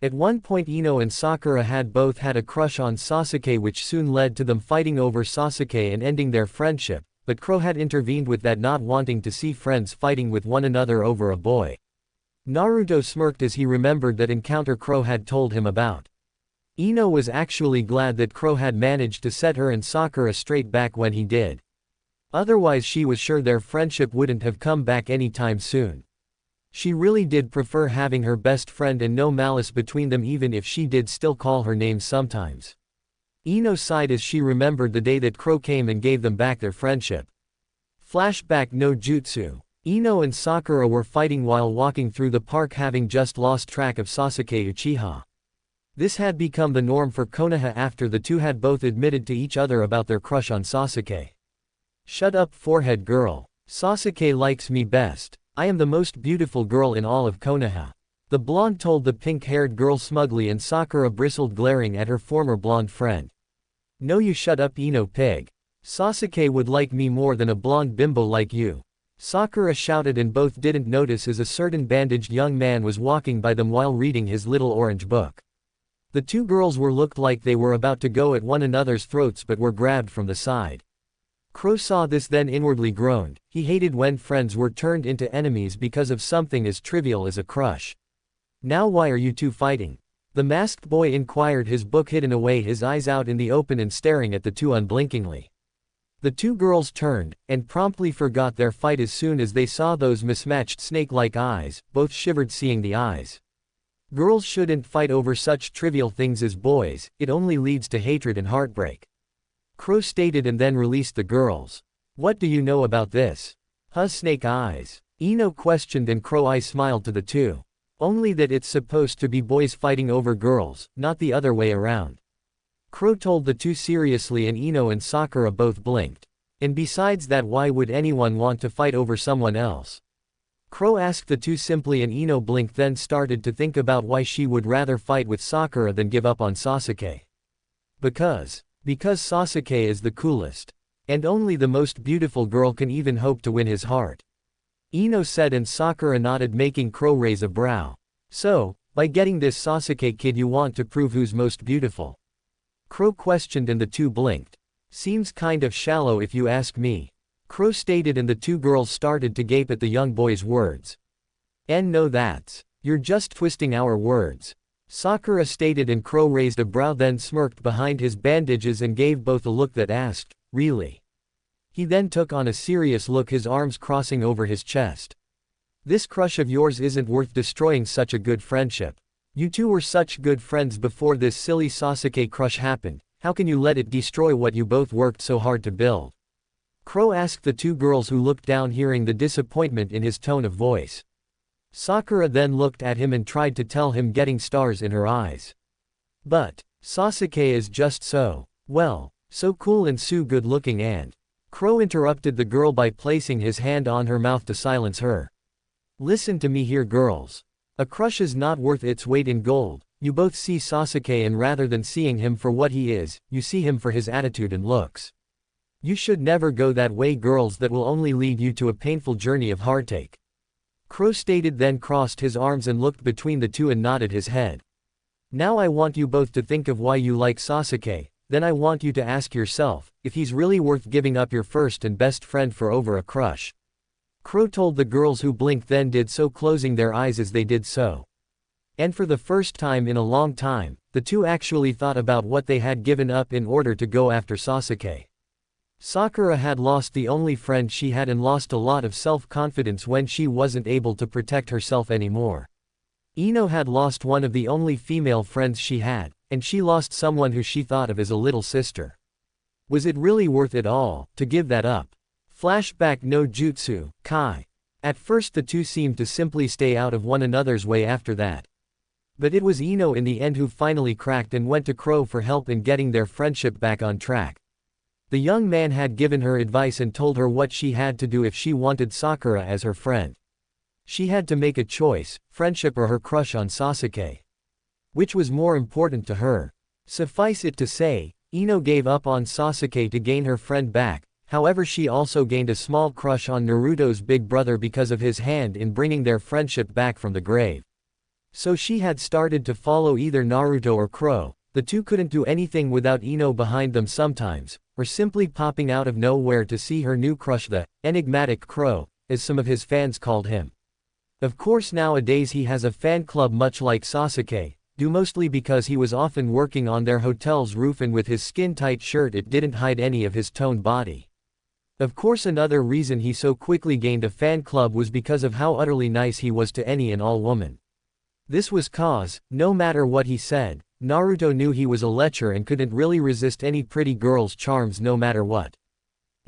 At one point Ino and Sakura had both had a crush on Sasuke, which soon led to them fighting over Sasuke and ending their friendship, but Kro had intervened with that, not wanting to see friends fighting with one another over a boy. Naruto smirked as he remembered that encounter Kro had told him about. Ino was actually glad that Kro had managed to set her and Sakura straight back when he did. Otherwise she was sure their friendship wouldn't have come back anytime soon. She really did prefer having her best friend and no malice between them, even if she did still call her names sometimes. Ino sighed as she remembered the day that Kro came and gave them back their friendship. Flashback no jutsu. Ino and Sakura were fighting while walking through the park, having just lost track of Sasuke Uchiha. This had become the norm for Konoha after the two had both admitted to each other about their crush on Sasuke. Shut up, forehead girl. Sasuke likes me best. I am the most beautiful girl in all of Konoha. The blonde told the pink-haired girl smugly, and Sakura bristled, glaring at her former blonde friend. No, you shut up, Ino pig. Sasuke would like me more than a blonde bimbo like you. Sakura shouted, and both didn't notice as a certain bandaged young man was walking by them while reading his little orange book. The two girls looked like they were about to go at one another's throats, but were grabbed from the side. Kro saw this, then inwardly groaned. He hated when friends were turned into enemies because of something as trivial as a crush. Now why are you two fighting? The masked boy inquired, his book hidden away, his eyes out in the open and staring at the two unblinkingly. The two girls turned, and promptly forgot their fight as soon as they saw those mismatched snake-like eyes. Both shivered seeing the eyes. Girls shouldn't fight over such trivial things as boys, it only leads to hatred and heartbreak. Kro stated, and then released the girls. What do you know about this? Huh, snake eyes? Ino questioned, and Kro I smiled to the two. Only that it's supposed to be boys fighting over girls, not the other way around. Kro told the two seriously, and Ino and Sakura both blinked. And besides that, why would anyone want to fight over someone else? Kro asked the two simply, and Ino blinked, then started to think about why she would rather fight with Sakura than give up on Sasuke. Because Sasuke is the coolest. And only the most beautiful girl can even hope to win his heart. Ino said, and Sakura nodded, making Kro raise a brow. So, by getting this Sasuke kid you want to prove who's most beautiful? Kro questioned, and the two blinked. Seems kind of shallow if you ask me. Kro stated, and the two girls started to gape at the young boy's words. No, you're just twisting our words. Sakura stated, and Kro raised a brow, then smirked behind his bandages and gave both a look that asked, really? He then took on a serious look, his arms crossing over his chest. This crush of yours isn't worth destroying such a good friendship. You two were such good friends before this silly Sasuke crush happened, how can you let it destroy what you both worked so hard to build? Crow asked the two girls who looked down, hearing the disappointment in his tone of voice. Sakura then looked at him and tried to tell him, getting stars in her eyes. But Sasuke is just so, well, so cool and so good looking, and Crow interrupted the girl by placing his hand on her mouth to silence her. Listen to me here, girls. A crush is not worth its weight in gold. You both see Sasuke, and rather than seeing him for what he is, you see him for his attitude and looks. You should never go that way, girls, that will only lead you to a painful journey of heartache. Crow stated, then crossed his arms and looked between the two and nodded his head. Now I want you both to think of why you like Sasuke, then I want you to ask yourself, if he's really worth giving up your first and best friend for over a crush. Crow told the girls, who blinked then did so, closing their eyes as they did so. And for the first time in a long time, the two actually thought about what they had given up in order to go after Sasuke. Sakura had lost the only friend she had and lost a lot of self-confidence when she wasn't able to protect herself anymore. Ino had lost one of the only female friends she had, and she lost someone who she thought of as a little sister. Was it really worth it all, to give that up? Flashback no Jutsu, Kai. At first the two seemed to simply stay out of one another's way after that. But it was Ino in the end who finally cracked and went to Crow for help in getting their friendship back on track. The young man had given her advice and told her what she had to do if she wanted Sakura as her friend. She had to make a choice, friendship or her crush on Sasuke. Which was more important to her? Suffice it to say, Ino gave up on Sasuke to gain her friend back. However, she also gained a small crush on Naruto's big brother because of his hand in bringing their friendship back from the grave. So she had started to follow either Naruto or Crow. The two couldn't do anything without Ino behind them sometimes, or simply popping out of nowhere to see her new crush, the enigmatic Crow, as some of his fans called him. Of course nowadays he has a fan club much like Sasuke, due mostly because he was often working on their hotel's roof, and with his skin-tight shirt it didn't hide any of his toned body. Of course another reason he so quickly gained a fan club was because of how utterly nice he was to any and all women. This was cause, no matter what he said, Naruto knew he was a lecher and couldn't really resist any pretty girl's charms no matter what.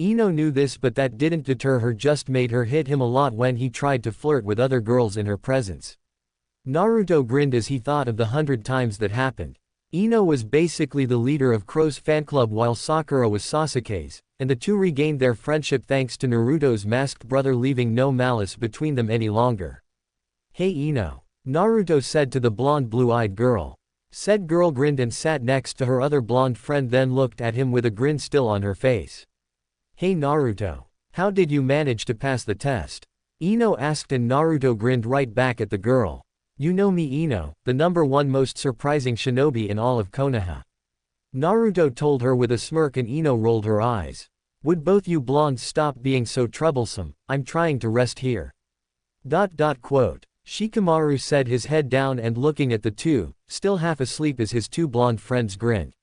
Ino knew this, but that didn't deter her, just made her hit him a lot when he tried to flirt with other girls in her presence. Naruto grinned as he thought of the 100 times that happened. Ino was basically the leader of Crow's fan club while Sakura was Sasuke's, and the two regained their friendship thanks to Naruto's masked brother, leaving no malice between them any longer. Hey Ino, Naruto said to the blonde blue-eyed girl. Said girl grinned and sat next to her other blonde friend, then looked at him with a grin still on her face. Hey Naruto, how did you manage to pass the test? Ino asked, and Naruto grinned right back at the girl. You know me, Ino, the #1 most surprising shinobi in all of Konoha. Naruto told her with a smirk, and Ino rolled her eyes. Would both you blondes stop being so troublesome? I'm trying to rest here. Quote. Shikamaru said, his head down and looking at the two, still half asleep as his two blonde friends grinned.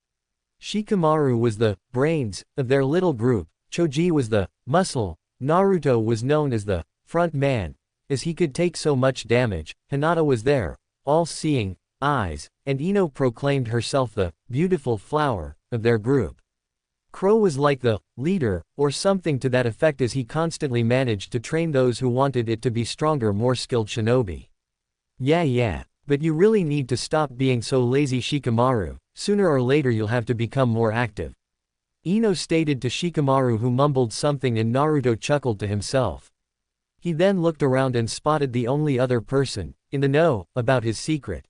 Shikamaru was the brains of their little group, Choji was the muscle, Naruto was known as the front man, as he could take so much damage, Hinata was there, all-seeing eyes, and Ino proclaimed herself the beautiful flower of their group. Crow was like the leader, or something to that effect, as he constantly managed to train those who wanted it to be stronger, more skilled shinobi. Yeah, but you really need to stop being so lazy, Shikamaru, sooner or later you'll have to become more active. Ino stated to Shikamaru, who mumbled something, and Naruto chuckled to himself. He then looked around and spotted the only other person in the know about his secret.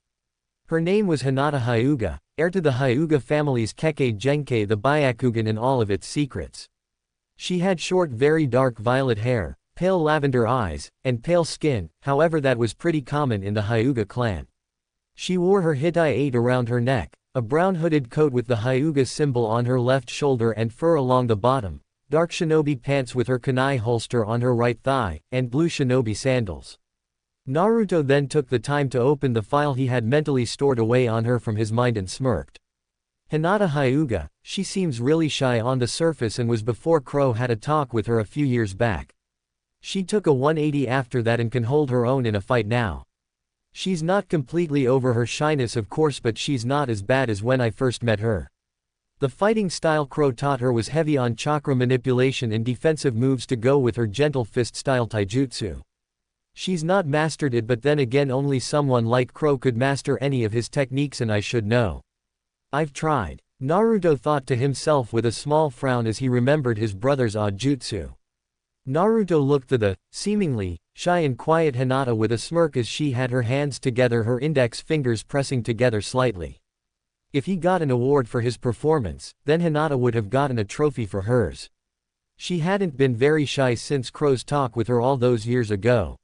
Her name was Hinata Hyuga, heir to the Hyuga family's Kekkei Genkei, the Byakugan, and all of its secrets. She had short, very dark violet hair, pale lavender eyes, and pale skin, however that was pretty common in the Hyuga clan. She wore her Hitai-8 around her neck, a brown hooded coat with the Hyuga symbol on her left shoulder and fur along the bottom, dark shinobi pants with her kunai holster on her right thigh, and blue shinobi sandals. Naruto then took the time to open the file he had mentally stored away on her from his mind and smirked. Hinata Hyuga, she seems really shy on the surface and was before Crow had a talk with her a few years back. She took a 180 after that and can hold her own in a fight now. She's not completely over her shyness of course, but she's not as bad as when I first met her. The fighting style Crow taught her was heavy on chakra manipulation and defensive moves to go with her gentle fist style taijutsu. She's not mastered it, but then again only someone like Crow could master any of his techniques and I should know. I've tried. Naruto thought to himself with a small frown as he remembered his brother's odd jutsu. Naruto looked at the, seemingly, shy and quiet Hinata with a smirk as she had her hands together, her index fingers pressing together slightly. If he got an award for his performance, then Hinata would have gotten a trophy for hers. She hadn't been very shy since Crow's talk with her all those years ago.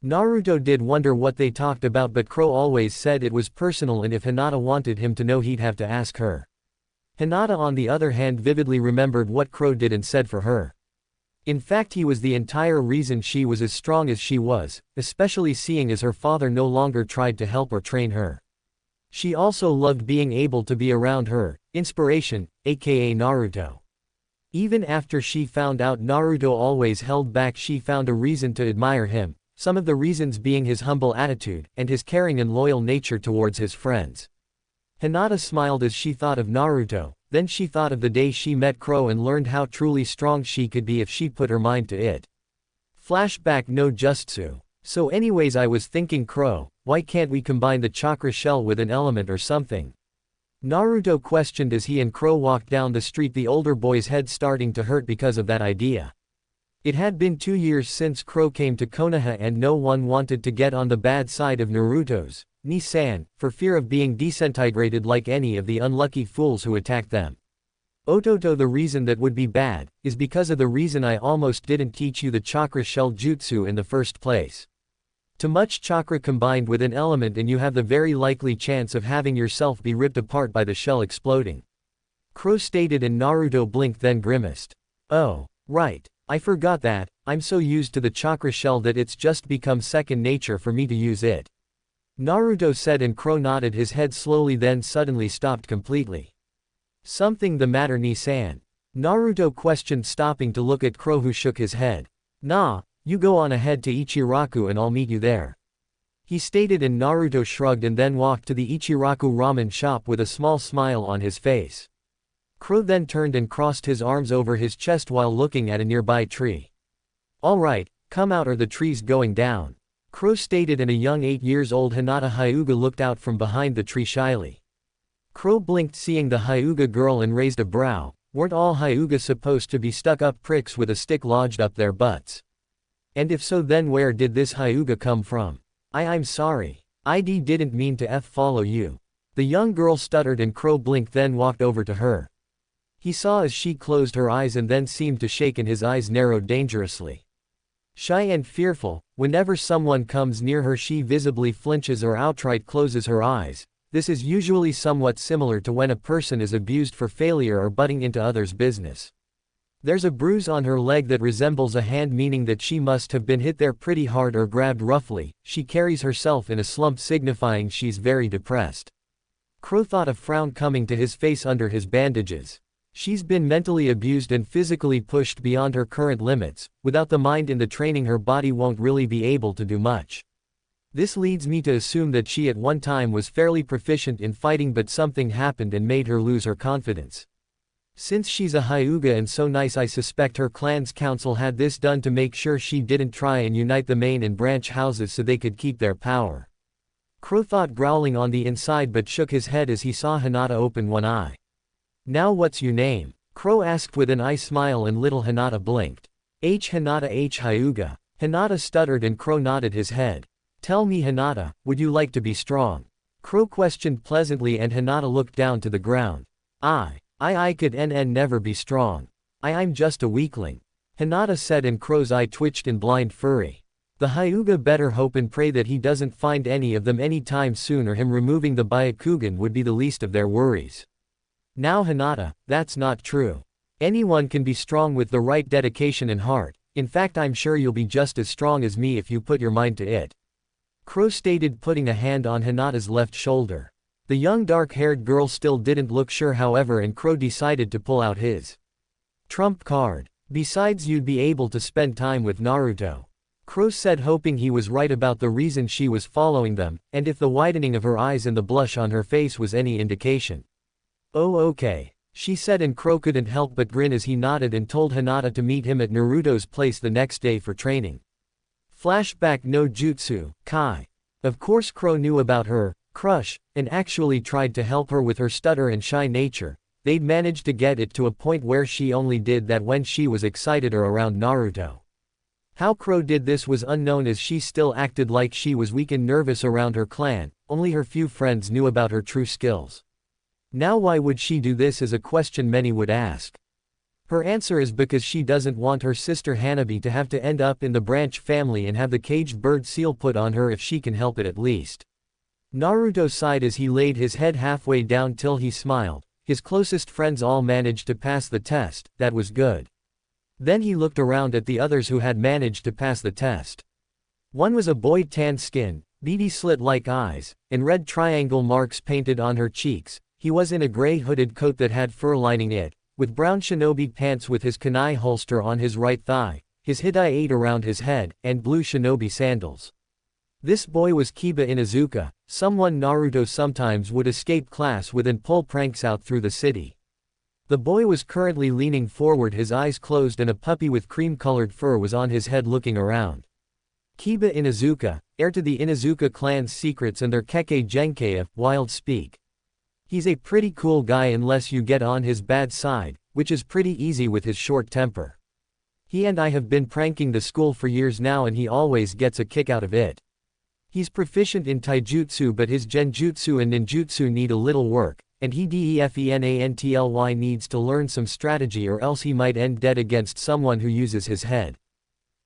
Naruto did wonder what they talked about, but Crow always said it was personal and if Hinata wanted him to know he'd have to ask her. Hinata on the other hand vividly remembered what Crow did and said for her. In fact, he was the entire reason she was as strong as she was, especially seeing as her father no longer tried to help or train her. She also loved being able to be around her, inspiration, aka Naruto. Even after she found out Naruto always held back, she found a reason to admire him, some of the reasons being his humble attitude, and his caring and loyal nature towards his friends. Hinata smiled as she thought of Naruto, then she thought of the day she met Crow and learned how truly strong she could be if she put her mind to it. Flashback no jutsu. So anyways, I was thinking Crow, why can't we combine the chakra shell with an element or something? Naruto questioned as he and Crow walked down the street, the older boy's head starting to hurt because of that idea. It had been 2 years since Crow came to Konoha and no one wanted to get on the bad side of Naruto's, Ni-san, for fear of being disintegrated like any of the unlucky fools who attacked them. Ototo, the reason that would be bad, is because of the reason I almost didn't teach you the chakra shell jutsu in the first place. Too much chakra combined with an element and you have the very likely chance of having yourself be ripped apart by the shell exploding. Crow stated and Naruto blinked then grimaced. Oh, right. I forgot that. I'm so used to the chakra shell that it's just become second nature for me to use it. Naruto said and Crow nodded his head slowly then suddenly stopped completely. Something the matter, Ni-san? Naruto questioned, stopping to look at Crow who shook his head. Nah, you go on ahead to Ichiraku and I'll meet you there. He stated and Naruto shrugged and then walked to the Ichiraku ramen shop with a small smile on his face. Crow then turned and crossed his arms over his chest while looking at a nearby tree. Alright, come out or the tree's going down. Crow stated and a young 8 years old Hinata Hyuga looked out from behind the tree shyly. Crow blinked seeing the Hyuga girl and raised a brow. Weren't all Hyuga supposed to be stuck-up pricks with a stick lodged up their butts? And if so, then where did this Hyuga come from? I'm sorry. I didn't mean to follow you. The young girl stuttered and Crow blinked then walked over to her. He saw as she closed her eyes and then seemed to shake and his eyes narrowed dangerously. Shy and fearful, whenever someone comes near her she visibly flinches or outright closes her eyes. This is usually somewhat similar to when a person is abused for failure or butting into others' business. There's a bruise on her leg that resembles a hand, meaning that she must have been hit there pretty hard or grabbed roughly. She carries herself in a slump, signifying she's very depressed. Crow thought a frown coming to his face under his bandages. She's been mentally abused and physically pushed beyond her current limits. Without the mind in the training, her body won't really be able to do much. This leads me to assume that she at one time was fairly proficient in fighting, but something happened and made her lose her confidence. Since she's a Hyuga and so nice, I suspect her clan's council had this done to make sure she didn't try and unite the main and branch houses so they could keep their power. Crow thought, growling on the inside, but shook his head as he saw Hinata open one eye. Now what's your name? Crow asked with an eye smile and little Hinata blinked. Hinata Hyuga. Hinata stuttered and Crow nodded his head. Tell me, Hinata, would you like to be strong? Crow questioned pleasantly and Hinata looked down to the ground. I could never be strong. I'm just a weakling. Hinata said and Crow's eye twitched in blind fury. The Hyuga better hope and pray that he doesn't find any of them anytime soon, or him removing the Byakugan would be the least of their worries. Now Hinata, that's not true. Anyone can be strong with the right dedication and heart. In fact, I'm sure you'll be just as strong as me if you put your mind to it. Crow stated, putting a hand on Hinata's left shoulder. The young dark-haired girl still didn't look sure, however, and Crow decided to pull out his trump card. Besides, you'd be able to spend time with Naruto. Crow said, hoping he was right about the reason she was following them, and if the widening of her eyes and the blush on her face was any indication. Oh okay, she said, and Crow couldn't help but grin as he nodded and told Hinata to meet him at Naruto's place the next day for training. Flashback no jutsu, Kai. Of course Crow knew about her crush, and actually tried to help her with her stutter and shy nature. They'd managed to get it to a point where she only did that when she was excited or around Naruto. How Crow did this was unknown, as she still acted like she was weak and nervous around her clan. Only her few friends knew about her true skills. Now why would she do this is a question many would ask. Her answer is because she doesn't want her sister Hanabi to have to end up in the branch family and have the caged bird seal put on her if she can help it at least. Naruto sighed as he laid his head halfway down till he smiled. His closest friends all managed to pass the test, that was good. Then he looked around at the others who had managed to pass the test. One was a boy, tan skin, beady slit-like eyes, and red triangle marks painted on her cheeks. He was in a gray hooded coat that had fur lining it, with brown shinobi pants with his kunai holster on his right thigh, his hitai around his head, and blue shinobi sandals. This boy was Kiba Inuzuka, someone Naruto sometimes would escape class with and pull pranks out through the city. The boy was currently leaning forward, his eyes closed, and a puppy with cream-colored fur was on his head looking around. Kiba Inuzuka, heir to the Inuzuka clan's secrets and their Kekkei Genkei of wild speak. He's a pretty cool guy unless you get on his bad side, which is pretty easy with his short temper. He and I have been pranking the school for years now and he always gets a kick out of it. He's proficient in taijutsu, but his genjutsu and ninjutsu need a little work, and he defenantly needs to learn some strategy or else he might end dead against someone who uses his head.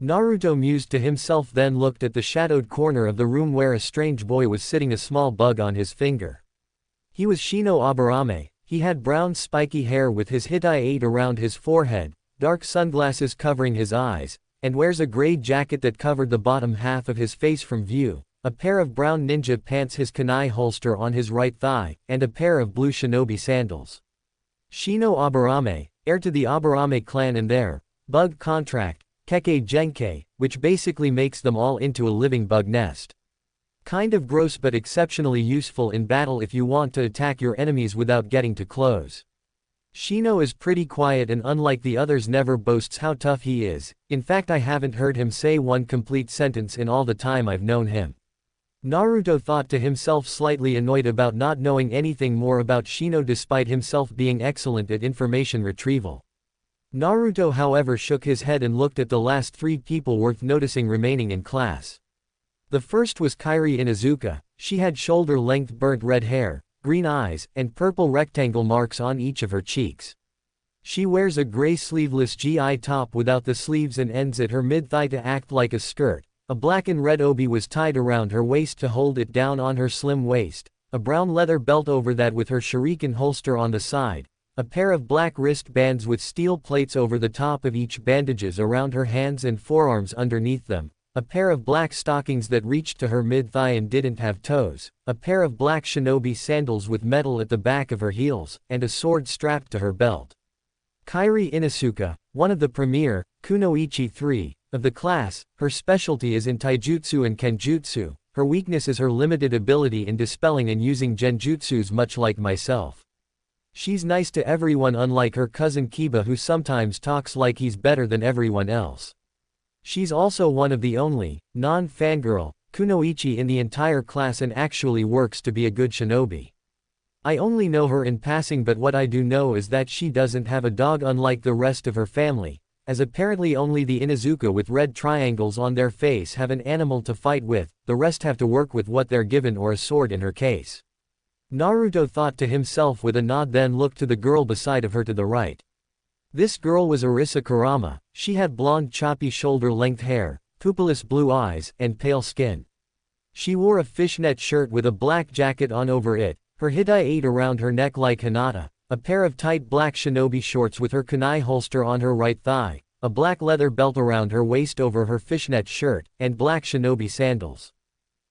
Naruto mused to himself, then looked at the shadowed corner of the room where a strange boy was sitting, a small bug on his finger. He was Shino Aburame. He had brown spiky hair with his hitai around his forehead, dark sunglasses covering his eyes, and wears a gray jacket that covered the bottom half of his face from view, a pair of brown ninja pants, his kunai holster on his right thigh, and a pair of blue shinobi sandals. Shino Aburame, heir to the Aburame clan and their bug contract, Kekkei Genkei, which basically makes them all into a living bug nest. Kind of gross but exceptionally useful in battle if you want to attack your enemies without getting too close. Shino is pretty quiet and unlike the others never boasts how tough he is. In fact, I haven't heard him say one complete sentence in all the time I've known him. Naruto thought to himself, slightly annoyed about not knowing anything more about Shino despite himself being excellent at information retrieval. Naruto however shook his head and looked at the last three people worth noticing remaining in class. The first was Kairi Inuzuka. She had shoulder-length burnt red hair, green eyes, and purple rectangle marks on each of her cheeks. She wears a gray sleeveless GI top without the sleeves and ends at her mid-thigh to act like a skirt. A black and red obi was tied around her waist to hold it down on her slim waist, a brown leather belt over that with her shuriken holster on the side, a pair of black wristbands with steel plates over the top of each, bandages around her hands and forearms underneath them, a pair of black stockings that reached to her mid-thigh and didn't have toes, a pair of black shinobi sandals with metal at the back of her heels, and a sword strapped to her belt. Kairi Inuzuka, one of the premier, kunoichi 3, of the class, her specialty is in taijutsu and kenjutsu. Her weakness is her limited ability in dispelling and using genjutsus, much like myself. She's nice to everyone unlike her cousin Kiba, who sometimes talks like he's better than everyone else. She's also one of the only, non-fangirl, kunoichi in the entire class and actually works to be a good shinobi. I only know her in passing, but what I do know is that she doesn't have a dog unlike the rest of her family, as apparently only the Inuzuka with red triangles on their face have an animal to fight with, the rest have to work with what they're given or a sword in her case. Naruto thought to himself with a nod, then looked to the girl beside of her to the right. This girl was Arisa Kurama. She had blonde choppy shoulder-length hair, pupilless blue eyes, and pale skin. She wore a fishnet shirt with a black jacket on over it, her hitai around her neck like Hinata, a pair of tight black shinobi shorts with her kunai holster on her right thigh, a black leather belt around her waist over her fishnet shirt, and black shinobi sandals.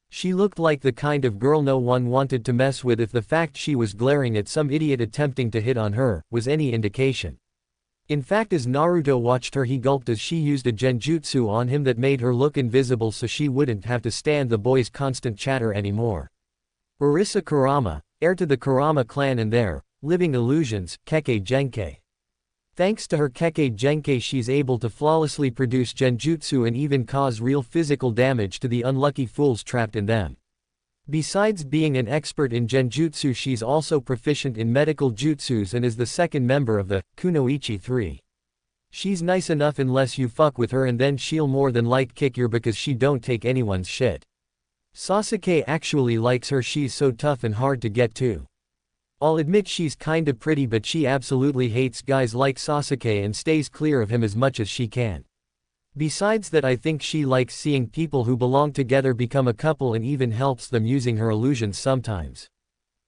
She looked like the kind of girl no one wanted to mess with if the fact she was glaring at some idiot attempting to hit on her was any indication. In fact, as Naruto watched her, he gulped as she used a genjutsu on him that made her look invisible so she wouldn't have to stand the boys' constant chatter anymore. Arisa Kurama, heir to the Kurama clan and their living illusions, Kekkei Genkai. Thanks to her Kekkei Genkai, she's able to flawlessly produce genjutsu and even cause real physical damage to the unlucky fools trapped in them. Besides being an expert in genjutsu, she's also proficient in medical jutsus and is the second member of the kunoichi 3. She's nice enough unless you fuck with her, and then she'll more than like kick your because she don't take anyone's shit. Sasuke actually likes her, she's so tough and hard to get to. I'll admit she's kinda pretty, but she absolutely hates guys like Sasuke and stays clear of him as much as she can. Besides that, I think she likes seeing people who belong together become a couple and even helps them using her illusions sometimes.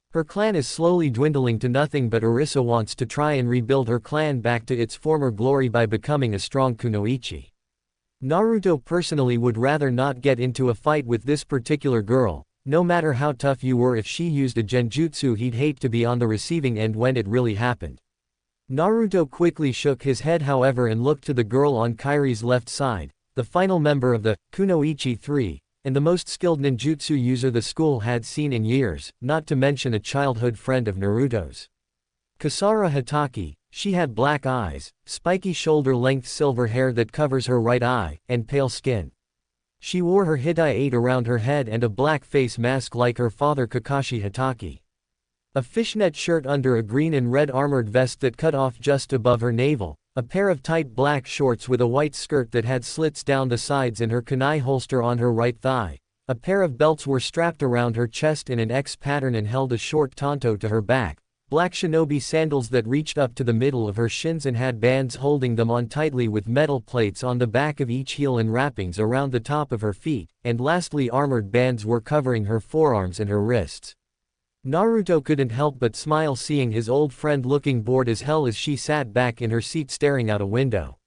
Her clan is slowly dwindling to nothing, but Arisa wants to try and rebuild her clan back to its former glory by becoming a strong kunoichi. Naruto personally would rather not get into a fight with this particular girl. No matter how tough you were, if she used a genjutsu, he'd hate to be on the receiving end when it really happened. Naruto quickly shook his head, however, and looked to the girl on Kairi's left side, the final member of the kunoichi 3, and the most skilled ninjutsu user the school had seen in years, not to mention a childhood friend of Naruto's. Kasara Hatake. She had black eyes, spiky shoulder-length silver hair that covers her right eye, and pale skin. She wore her Hitai-8 around her head and a black face mask like her father Kakashi Hatake. A fishnet shirt under a green and red armored vest that cut off just above her navel, a pair of tight black shorts with a white skirt that had slits down the sides, and her kunai holster on her right thigh. A pair of belts were strapped around her chest in an X pattern and held a short tanto to her back. Black shinobi sandals that reached up to the middle of her shins and had bands holding them on tightly with metal plates on the back of each heel and wrappings around the top of her feet, and lastly armored bands were covering her forearms and her wrists. Naruto couldn't help but smile seeing his old friend looking bored as hell as she sat back in her seat staring out a window.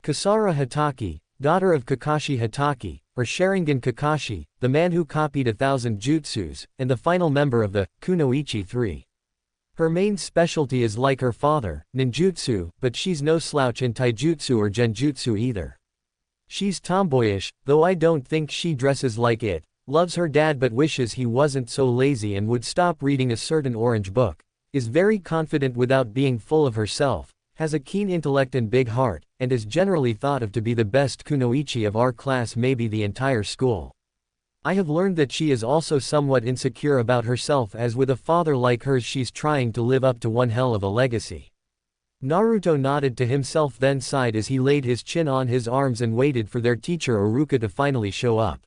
Kasara Hatake, daughter of Kakashi Hatake, or Sharingan Kakashi, the man who copied 1,000 jutsus, and the final member of the kunoichi 3. Her main specialty is like her father, ninjutsu, but she's no slouch in taijutsu or genjutsu either. She's tomboyish, though I don't think she dresses like it, loves her dad but wishes he wasn't so lazy and would stop reading a certain orange book, is very confident without being full of herself, has a keen intellect and big heart, and is generally thought of to be the best kunoichi of our class, maybe the entire school. I have learned that she is also somewhat insecure about herself, as with a father like hers she's trying to live up to one hell of a legacy. Naruto nodded to himself, then sighed as he laid his chin on his arms and waited for their teacher Iruka to finally show up.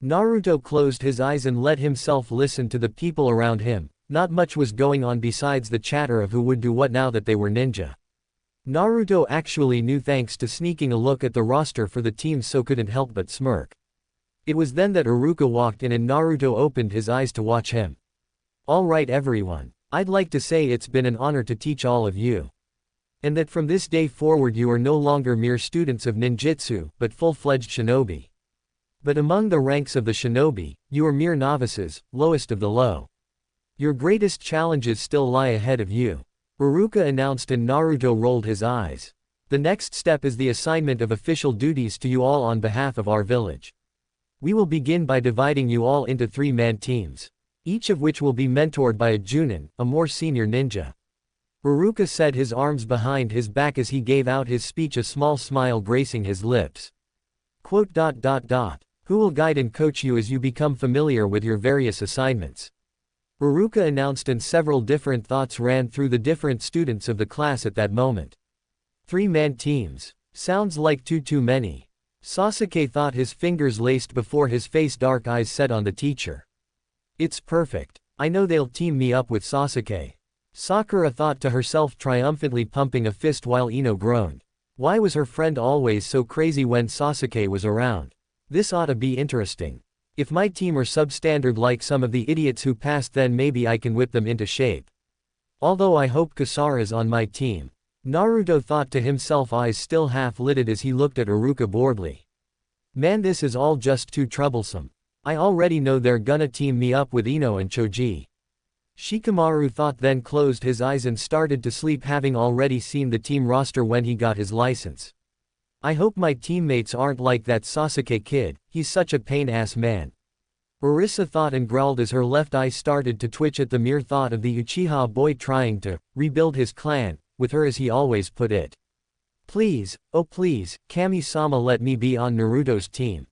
Naruto closed his eyes and let himself listen to the people around him. Not much was going on besides the chatter of who would do what now that they were ninja. Naruto actually knew thanks to sneaking a look at the roster for the teams, so couldn't help but smirk. It was then that Iruka walked in and Naruto opened his eyes to watch him. "Alright everyone. I'd like to say it's been an honor to teach all of you. And that from this day forward you are no longer mere students of ninjutsu, but full-fledged shinobi. But among the ranks of the shinobi, you are mere novices, lowest of the low. Your greatest challenges still lie ahead of you," Iruka announced, and Naruto rolled his eyes. "The next step is the assignment of official duties to you all on behalf of our village. We will begin by dividing you all into 3-man teams, each of which will be mentored by a Junin, a more senior ninja." Iruka said, his arms behind his back as he gave out his speech, a small smile gracing his lips. "Who will guide and coach you as you become familiar with your various assignments?" Iruka announced, and several different thoughts ran through the different students of the class at that moment. 3-man teams. Sounds like too many. Sasuke thought, his fingers laced before his face, dark eyes set on the teacher. "It's perfect. I know they'll team me up with Sasuke." Sakura thought to herself, triumphantly pumping a fist while Ino groaned. Why was her friend always so crazy when Sasuke was around? This ought to be interesting. If my team are substandard like some of the idiots who passed, then maybe I can whip them into shape. Although I hope Kasara's on my team. Naruto thought to himself, eyes still half-lidded as he looked at Iruka boredly. Man, this is all just too troublesome. I already know they're gonna team me up with Ino and Choji. Shikamaru thought, then closed his eyes and started to sleep, having already seen the team roster when he got his license. I hope my teammates aren't like that Sasuke kid, he's such a pain-ass man. Orisa thought and growled as her left eye started to twitch at the mere thought of the Uchiha boy trying to rebuild his clan, with her as he always put it. Please, oh please, Kami-sama, let me be on Naruto's team.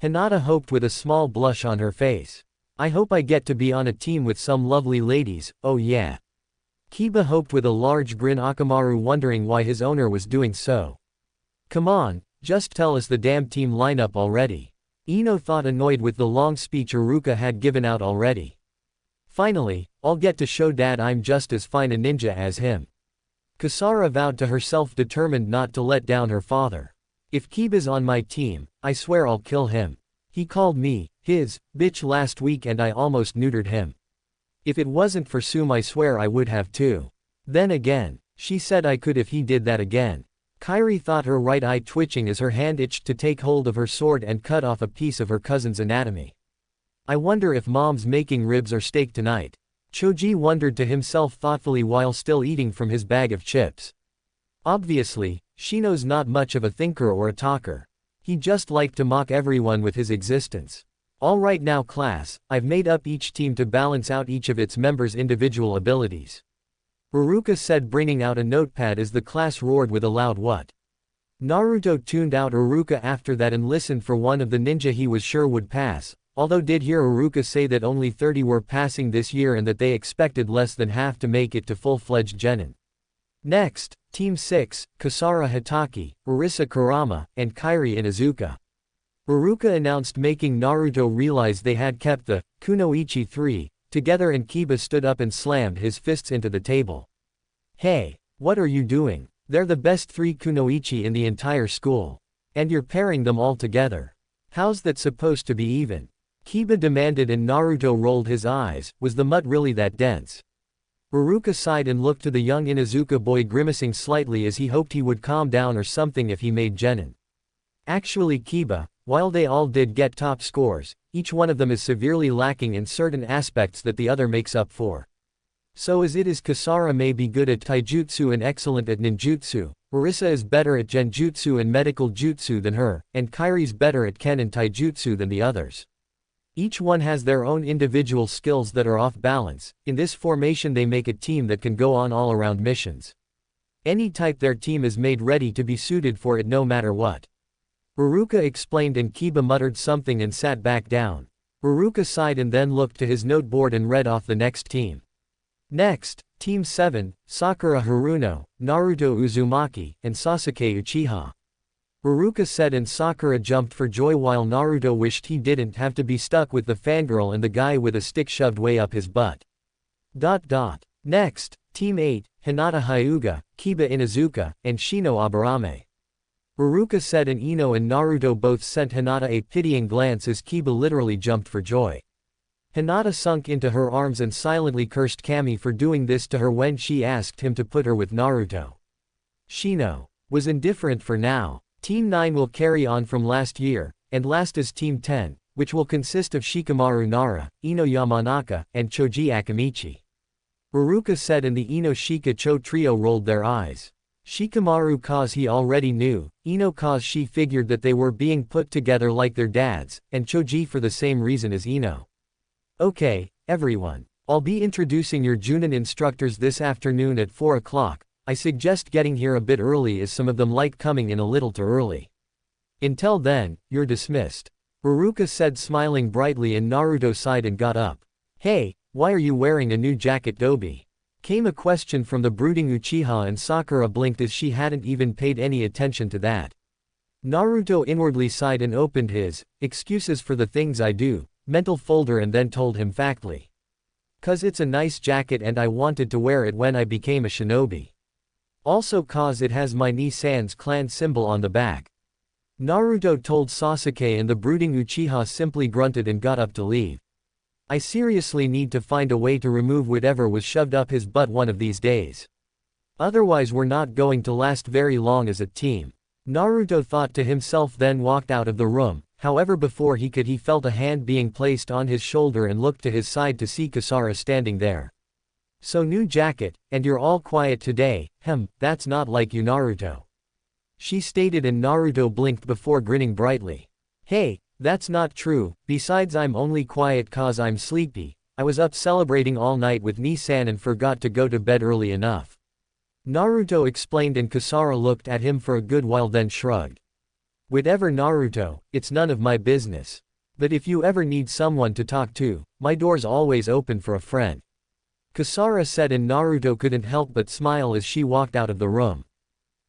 Hinata hoped with a small blush on her face. I hope I get to be on a team with some lovely ladies, oh yeah. Kiba hoped with a large grin, Akamaru wondering why his owner was doing so. Come on, just tell us the damn team lineup already. Ino thought, annoyed with the long speech Iruka had given out already. Finally, I'll get to show Dad I'm just as fine a ninja as him. Kasara vowed to herself, determined not to let down her father. If Kiba's on my team, I swear I'll kill him. He called me his bitch last week and I almost neutered him. If it wasn't for Sum, I swear I would have too. Then again, she said I could if he did that again. Kairi thought, her right eye twitching as her hand itched to take hold of her sword and cut off a piece of her cousin's anatomy. I wonder if Mom's making ribs or steak tonight. Choji wondered to himself thoughtfully while still eating from his bag of chips. Obviously, Shino's not much of a thinker or a talker. He just liked to mock everyone with his existence. Alright now class, I've made up each team to balance out each of its members' individual abilities. Iruka said, bringing out a notepad as the class roared with a loud what. Naruto tuned out Iruka after that and listened for one of the ninja he was sure would pass, although did hear Iruka say that only 30 were passing this year and that they expected less than half to make it to full-fledged genin. Next, Team 6, Kasara Hitaki, Orisa Kurama, and Kairi Inuzuka. Iruka announced, making Naruto realize they had kept the kunoichi 3 together, and Kiba stood up and slammed his fists into the table. Hey, what are you doing? They're the best 3 kunoichi in the entire school. And you're pairing them all together. How's that supposed to be even? Kiba demanded, and Naruto rolled his eyes. Was the mud really that dense? Iruka sighed and looked to the young Inuzuka boy, grimacing slightly as he hoped he would calm down or something if he made genin. Actually, Kiba, while they all did get top scores, each one of them is severely lacking in certain aspects that the other makes up for. So as it is, Kasara may be good at taijutsu and excellent at ninjutsu, Orisa is better at genjutsu and medical jutsu than her, and Kairi's better at ken and taijutsu than the others. Each one has their own individual skills that are off balance. In this formation they make a team that can go on all-around missions. Any type their team is made ready to be suited for it no matter what. Iruka explained, and Kiba muttered something and sat back down. Iruka sighed and then looked to his noteboard and read off the next team. Next, Team 7, Sakura Haruno, Naruto Uzumaki, and Sasuke Uchiha. Iruka said, and Sakura jumped for joy while Naruto wished he didn't have to be stuck with the fangirl and the guy with a stick shoved way up his butt. Next, Team 8, Hinata Hyuga, Kiba Inuzuka, and Shino Aburame. Iruka said, and Ino and Naruto both sent Hinata a pitying glance as Kiba literally jumped for joy. Hinata sunk into her arms and silently cursed Kami for doing this to her when she asked him to put her with Naruto. Shino was indifferent for now. Team 9 will carry on from last year, and last is Team 10, which will consist of Shikamaru Nara, Ino Yamanaka, and Choji Akamichi. Iruka said, and the Ino Shika Cho trio rolled their eyes. Shikamaru cause he already knew, Ino cause she figured that they were being put together like their dads, and Choji for the same reason as Ino. Okay, everyone. I'll be introducing your Junin instructors this afternoon at 4 o'clock. I suggest getting here a bit early as some of them like coming in a little too early. Until then, you're dismissed. Iruka said, smiling brightly, and Naruto sighed and got up. Hey, why are you wearing a new jacket, Dobi? Came a question from the brooding Uchiha, and Sakura blinked as she hadn't even paid any attention to that. Naruto inwardly sighed and opened his excuses for the things I do mental folder and then told him factly. Cause it's a nice jacket and I wanted to wear it when I became a shinobi. Also cause it has my Ni-san's clan symbol on the back. Naruto told Sasuke, and the brooding Uchiha simply grunted and got up to leave. I seriously need to find a way to remove whatever was shoved up his butt one of these days. Otherwise we're not going to last very long as a team. Naruto thought to himself, then walked out of the room. However before he felt a hand being placed on his shoulder and looked to his side to see Kasara standing there. So new jacket, and you're all quiet today, that's not like you Naruto. She stated and Naruto blinked before grinning brightly. Hey, that's not true, besides I'm only quiet cause I'm sleepy, I was up celebrating all night with Nii-san and forgot to go to bed early enough. Naruto explained and Kasara looked at him for a good while then shrugged. Whatever Naruto, it's none of my business. But if you ever need someone to talk to, my door's always open for a friend. Kasara said and Naruto couldn't help but smile as she walked out of the room.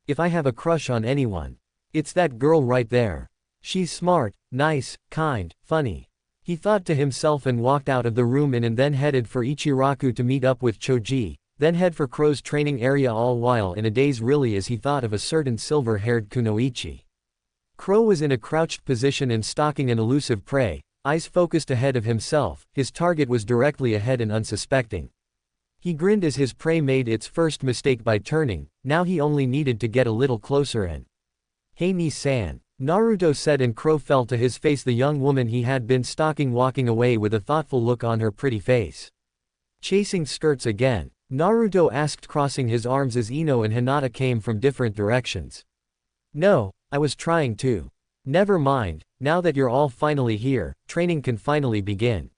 If I have a crush on anyone, it's that girl right there. She's smart, nice, kind, funny. He thought to himself and walked out of the room and then headed for Ichiraku to meet up with Choji, then head for Crow's training area all while in a daze really as he thought of a certain silver-haired kunoichi. Crow was in a crouched position and stalking an elusive prey, eyes focused ahead of himself, his target was directly ahead and unsuspecting. He grinned as his prey made its first mistake by turning, now he only needed to get a little closer and… Hey Nii-san, Naruto said and Crow fell to his face the young woman he had been stalking walking away with a thoughtful look on her pretty face. Chasing skirts again, Naruto asked crossing his arms as Ino and Hinata came from different directions. No, I was trying to. Never mind, now that you're all finally here, training can finally begin.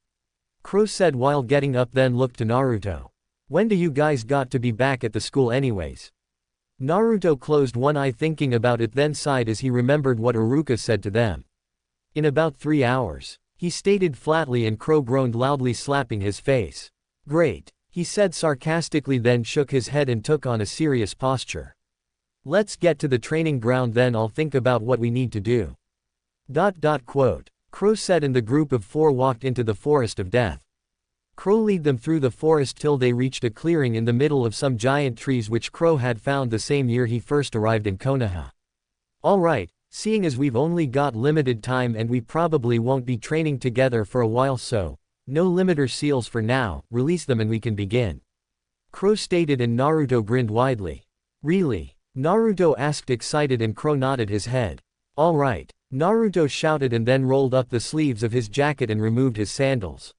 Crow said while getting up then looked to Naruto. When do you guys got to be back at the school anyways? Naruto closed one eye thinking about it then sighed as he remembered what Iruka said to them. In about 3 hours, he stated flatly and Crow groaned loudly slapping his face. Great, he said sarcastically then shook his head and took on a serious posture. Let's get to the training ground then I'll think about what we need to do. Crow said and the group of 4 walked into the forest of death. Crow led them through the forest till they reached a clearing in the middle of some giant trees which Crow had found the same year he first arrived in Konoha. Alright, seeing as we've only got limited time and we probably won't be training together for a while so, no limiter seals for now, release them and we can begin. Crow stated and Naruto grinned widely. Really? Naruto asked excited and Crow nodded his head. Alright, Naruto shouted and then rolled up the sleeves of his jacket and removed his sandals.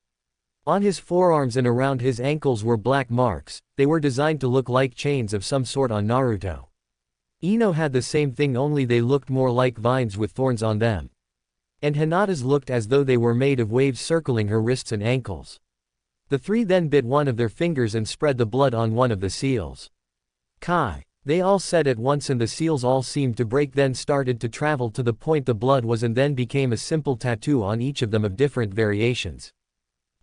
On his forearms and around his ankles were black marks, they were designed to look like chains of some sort on Naruto. Ino had the same thing only they looked more like vines with thorns on them. And Hinata's looked as though they were made of waves circling her wrists and ankles. The 3 then bit one of their fingers and spread the blood on one of the seals. Kai. They all said at once and the seals all seemed to break then started to travel to the point the blood was and then became a simple tattoo on each of them of different variations.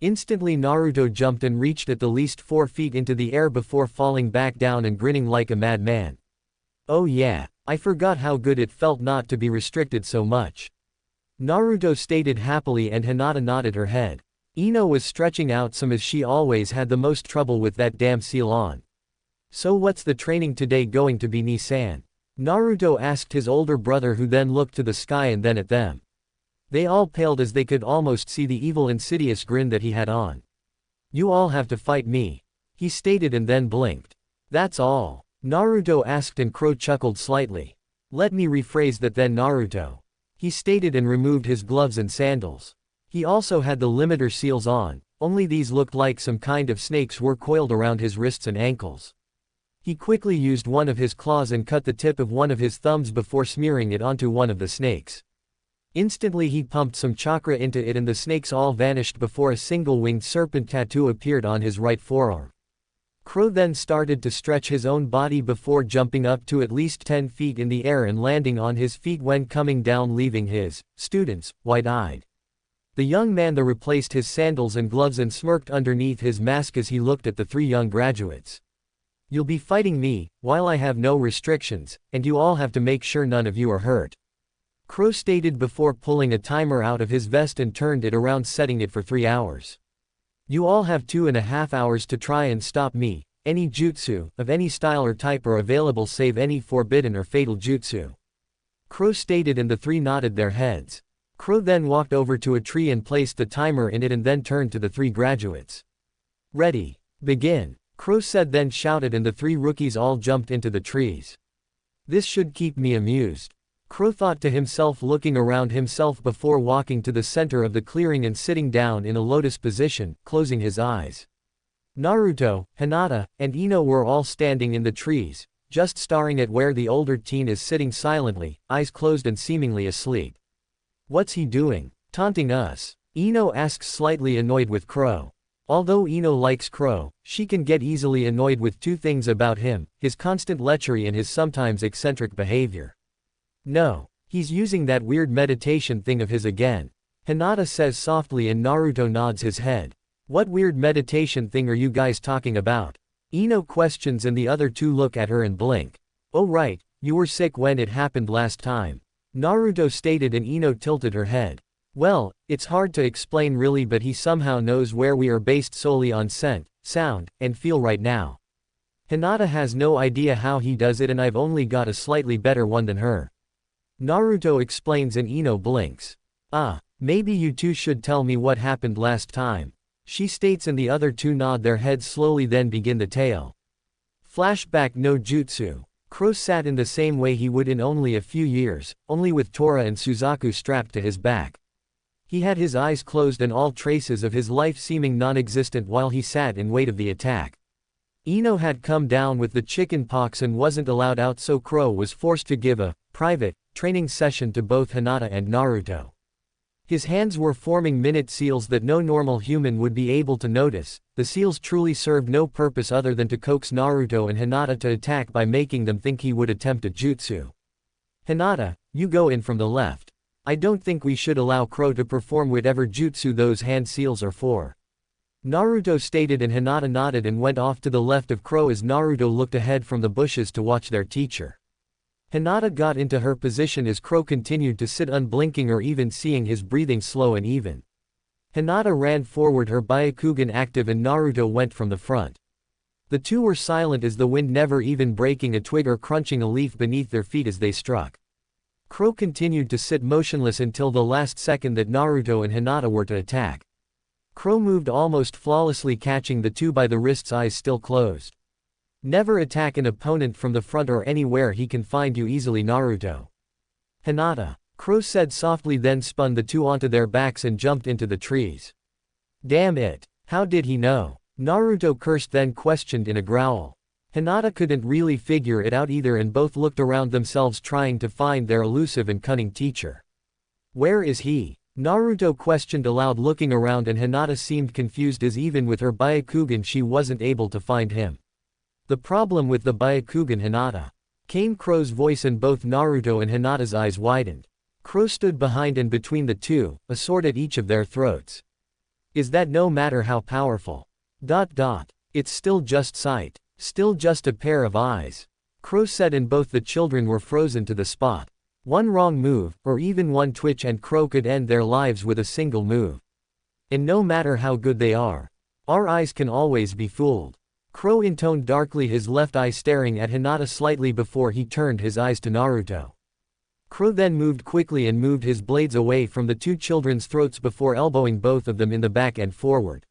Instantly Naruto jumped and reached at the least 4 feet into the air before falling back down and grinning like a madman. Oh yeah, I forgot how good it felt not to be restricted so much. Naruto stated happily and Hinata nodded her head. Ino was stretching out some as she always had the most trouble with that damn seal on. So what's the training today going to be Nii-san? Naruto asked his older brother who then looked to the sky and then at them. They all paled as they could almost see the evil insidious grin that he had on. You all have to fight me. He stated and then blinked. That's all. Naruto asked and Crow chuckled slightly. Let me rephrase that then Naruto. He stated and removed his gloves and sandals. He also had the limiter seals on, only these looked like some kind of snakes were coiled around his wrists and ankles. He quickly used one of his claws and cut the tip of one of his thumbs before smearing it onto one of the snakes. Instantly he pumped some chakra into it and the snakes all vanished before a single winged serpent tattoo appeared on his right forearm. Crow then started to stretch his own body before jumping up to at least 10 feet in the air and landing on his feet when coming down leaving his students wide-eyed. The young man then replaced his sandals and gloves and smirked underneath his mask as he looked at the 3 young graduates. You'll be fighting me, while I have no restrictions, and you all have to make sure none of you are hurt. Crow stated before pulling a timer out of his vest and turned it around setting it for 3 hours. You all have 2.5 hours to try and stop me, any jutsu, of any style or type are available save any forbidden or fatal jutsu. Crow stated and the 3 nodded their heads. Crow then walked over to a tree and placed the timer in it and then turned to the 3 graduates. Ready. Begin. Crow said then shouted and the 3 rookies all jumped into the trees. This should keep me amused. Crow thought to himself, looking around himself before walking to the center of the clearing and sitting down in a lotus position, closing his eyes. Naruto, Hinata, and Ino were all standing in the trees, just staring at where the older teen is sitting silently, eyes closed and seemingly asleep. What's he doing? Taunting us? Ino asks, slightly annoyed with Crow. Although Ino likes Crow, she can get easily annoyed with two things about him: his constant lechery and his sometimes eccentric behavior. No. He's using that weird meditation thing of his again. Hinata says softly and Naruto nods his head. What weird meditation thing are you guys talking about? Ino questions and the other two look at her and blink. Oh right, you were sick when it happened last time. Naruto stated and Ino tilted her head. Well, it's hard to explain really, but he somehow knows where we are based solely on scent, sound, and feel right now. Hinata has no idea how he does it and I've only got a slightly better one than her. Naruto explains and Ino blinks. Ah, maybe you two should tell me what happened last time. She states and the other two nod their heads slowly, then begin the tale. Flashback no jutsu. Crow sat in the same way he would in only a few years, only with Tora and Suzaku strapped to his back. He had his eyes closed and all traces of his life seeming non-existent while he sat in wait of the attack. Ino had come down with the chicken pox and wasn't allowed out, so Crow was forced to give a private training session to both Hinata and Naruto. His hands were forming minute seals that no normal human would be able to notice. The seals truly served no purpose other than to coax Naruto and Hinata to attack by making them think he would attempt a jutsu. Hinata, you go in from the left. I don't think we should allow Crow to perform whatever jutsu those hand seals are for. Naruto stated and Hinata nodded and went off to the left of Crow as Naruto looked ahead from the bushes to watch their teacher. Hinata got into her position as Crow continued to sit unblinking or even seeing his breathing slow and even. Hinata ran forward, her Byakugan active, and Naruto went from the front. The two were silent as the wind never even breaking a twig or crunching a leaf beneath their feet as they struck. Crow continued to sit motionless until the last second that Naruto and Hinata were to attack. Crow moved almost flawlessly, catching the two by the wrists, eyes still closed. Never attack an opponent from the front or anywhere he can find you easily, Naruto. Hinata. Crow said softly, then spun the two onto their backs and jumped into the trees. Damn it. How did he know? Naruto cursed, then questioned in a growl. Hinata couldn't really figure it out either and both looked around themselves trying to find their elusive and cunning teacher. Where is he? Naruto questioned aloud, looking around, and Hinata seemed confused as even with her Byakugan she wasn't able to find him. The problem with the Byakugan, Hinata. Came Crow's voice and both Naruto and Hinata's eyes widened. Crow stood behind and between the two, a sword at each of their throats. Is that no matter how powerful? It's still just sight. Still just a pair of eyes. Crow said and both the children were frozen to the spot. One wrong move, or even one twitch, and Crow could end their lives with a single move. And no matter how good they are, our eyes can always be fooled. Crow intoned darkly, his left eye staring at Hinata slightly before he turned his eyes to Naruto. Crow then moved quickly and moved his blades away from the two children's throats before elbowing both of them in the back and forward.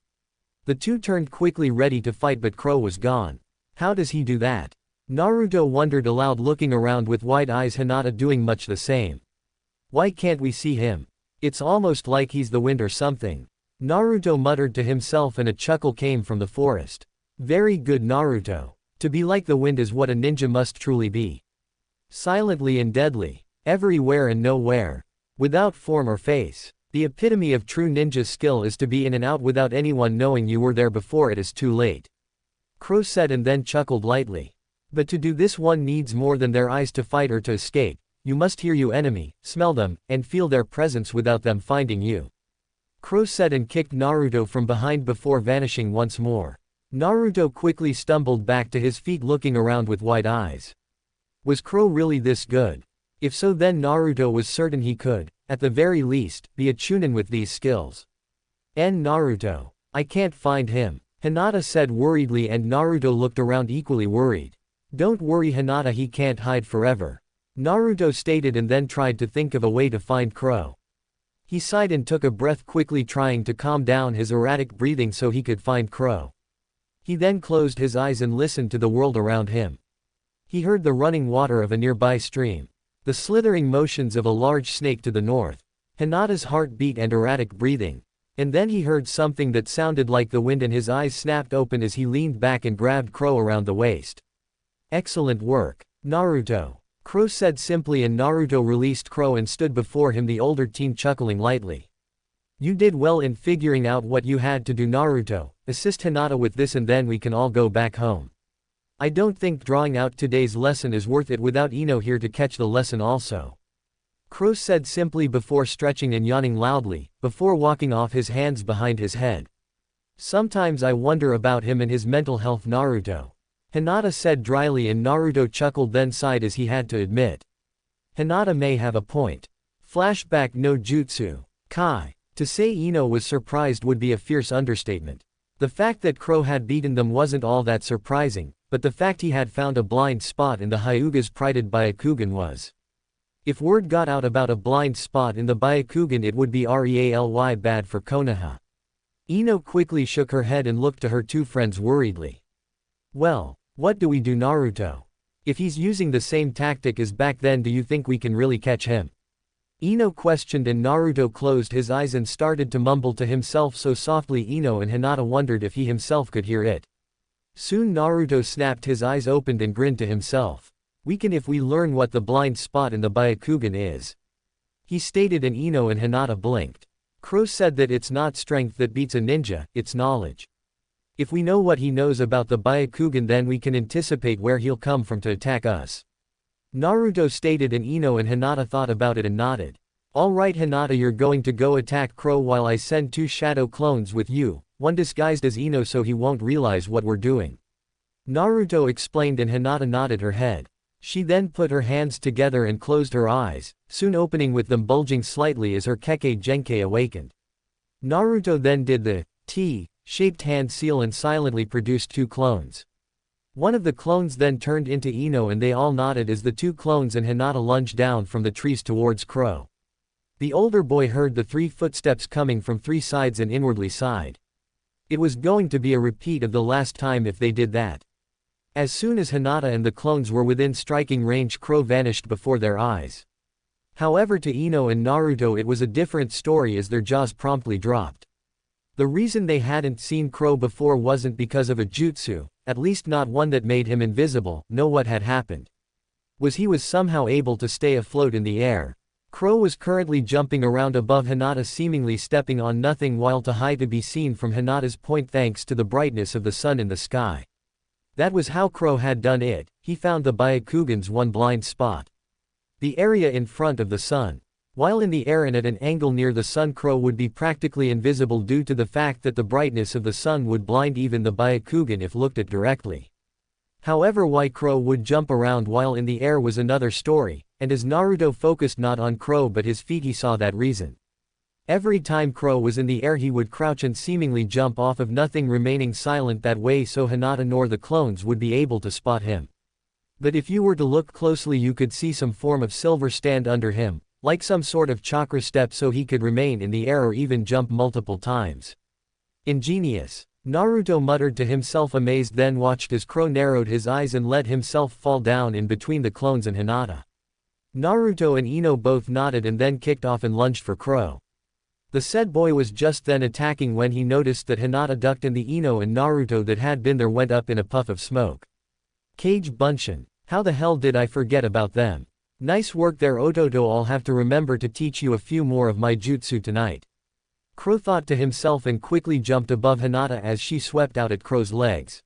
The two turned quickly, ready to fight, but Crow was gone. How does he do that? Naruto wondered aloud, looking around with wide eyes, Hinata doing much the same. Why can't we see him? It's almost like he's the wind or something. Naruto muttered to himself and a chuckle came from the forest. Very good, Naruto. To be like the wind is what a ninja must truly be. Silently and deadly. Everywhere and nowhere. Without form or face. The epitome of true ninja skill is to be in and out without anyone knowing you were there before it is too late. Crow said and then chuckled lightly. But to do this one needs more than their eyes to fight or to escape. You must hear your enemy, smell them, and feel their presence without them finding you. Crow said and kicked Naruto from behind before vanishing once more. Naruto quickly stumbled back to his feet, looking around with wide eyes. Was Crow really this good? If so, then Naruto was certain he could, at the very least, be a chunin with these skills. Naruto. I can't find him. Hinata said worriedly, and Naruto looked around equally worried. Don't worry, Hinata, he can't hide forever. Naruto stated and then tried to think of a way to find Crow. He sighed and took a breath quickly, trying to calm down his erratic breathing so he could find Crow. He then closed his eyes and listened to the world around him. He heard the running water of a nearby stream. The slithering motions of a large snake to the north. Hinata's heart beat and erratic breathing. And then he heard something that sounded like the wind and his eyes snapped open as he leaned back and grabbed Crow around the waist. Excellent work, Naruto. Crow said simply, and Naruto released Crow and stood before him, the older teen chuckling lightly. You did well in figuring out what you had to do, Naruto. Assist Hinata with this and then we can all go back home. I don't think drawing out today's lesson is worth it without Ino here to catch the lesson also. Crow said simply before stretching and yawning loudly, before walking off, his hands behind his head. Sometimes I wonder about him and his mental health, Naruto. Hinata said dryly, and Naruto chuckled then sighed as he had to admit. Hinata may have a point. Flashback no jutsu. Kai. To say Ino was surprised would be a fierce understatement. The fact that Crow had beaten them wasn't all that surprising, but the fact he had found a blind spot in the Hyuga's prided Byakugan was. If word got out about a blind spot in the Byakugan, it would be really bad for Konoha. Ino quickly shook her head and looked to her two friends worriedly. Well, what do we do, Naruto? If he's using the same tactic as back then, do you think we can really catch him? Ino questioned, and Naruto closed his eyes and started to mumble to himself so softly Ino and Hinata wondered if he himself could hear it. Soon Naruto snapped, his eyes opened and grinned to himself. We can if we learn what the blind spot in the Byakugan is. He stated, and Ino and Hinata blinked. Crow said that it's not strength that beats a ninja, it's knowledge. If we know what he knows about the Byakugan, then we can anticipate where he'll come from to attack us. Naruto stated, and Ino and Hinata thought about it and nodded. Alright Hinata, you're going to go attack Crow while I send 2 shadow clones with you, one disguised as Ino so he won't realize what we're doing. Naruto explained, and Hinata nodded her head. She then put her hands together and closed her eyes, soon opening with them bulging slightly as her Kekkei Genkei awakened. Naruto then did the T-shaped hand seal and silently produced 2 clones. One of the clones then turned into Ino, and they all nodded as the 2 clones and Hinata lunged down from the trees towards Crow. The older boy heard the 3 footsteps coming from 3 sides and inwardly sighed. It was going to be a repeat of the last time if they did that. As soon as Hinata and the clones were within striking range, Crow vanished before their eyes. However, to Ino and Naruto it was a different story, as their jaws promptly dropped. The reason they hadn't seen Crow before wasn't because of a jutsu, at least not one that made him invisible. No, what had happened was he was somehow able to stay afloat in the air. Crow was currently jumping around above Hinata, seemingly stepping on nothing, while too high to be seen from Hinata's point thanks to the brightness of the sun in the sky. That was how Crow had done it. He found the Byakugan's one blind spot. The area in front of the sun. While in the air and at an angle near the sun, Crow would be practically invisible due to the fact that the brightness of the sun would blind even the Byakugan if looked at directly. However, why Crow would jump around while in the air was another story, and as Naruto focused not on Crow but his feet, he saw that reason. Every time Crow was in the air, he would crouch and seemingly jump off of nothing, remaining silent that way so Hinata nor the clones would be able to spot him. But if you were to look closely, you could see some form of silver stand under him, like some sort of chakra step, so he could remain in the air or even jump multiple times. Ingenious. Naruto muttered to himself, amazed, then watched as Crow narrowed his eyes and let himself fall down in between the clones and Hinata. Naruto and Ino both nodded and then kicked off and lunged for Crow. The said boy was just then attacking when he noticed that Hinata ducked and the Ino and Naruto that had been there went up in a puff of smoke. Kage Bunshin. How the hell did I forget about them? Nice work there, Ototo. I'll have to remember to teach you a few more of my jutsu tonight. Crow thought to himself and quickly jumped above Hinata as she swept out at Crow's legs.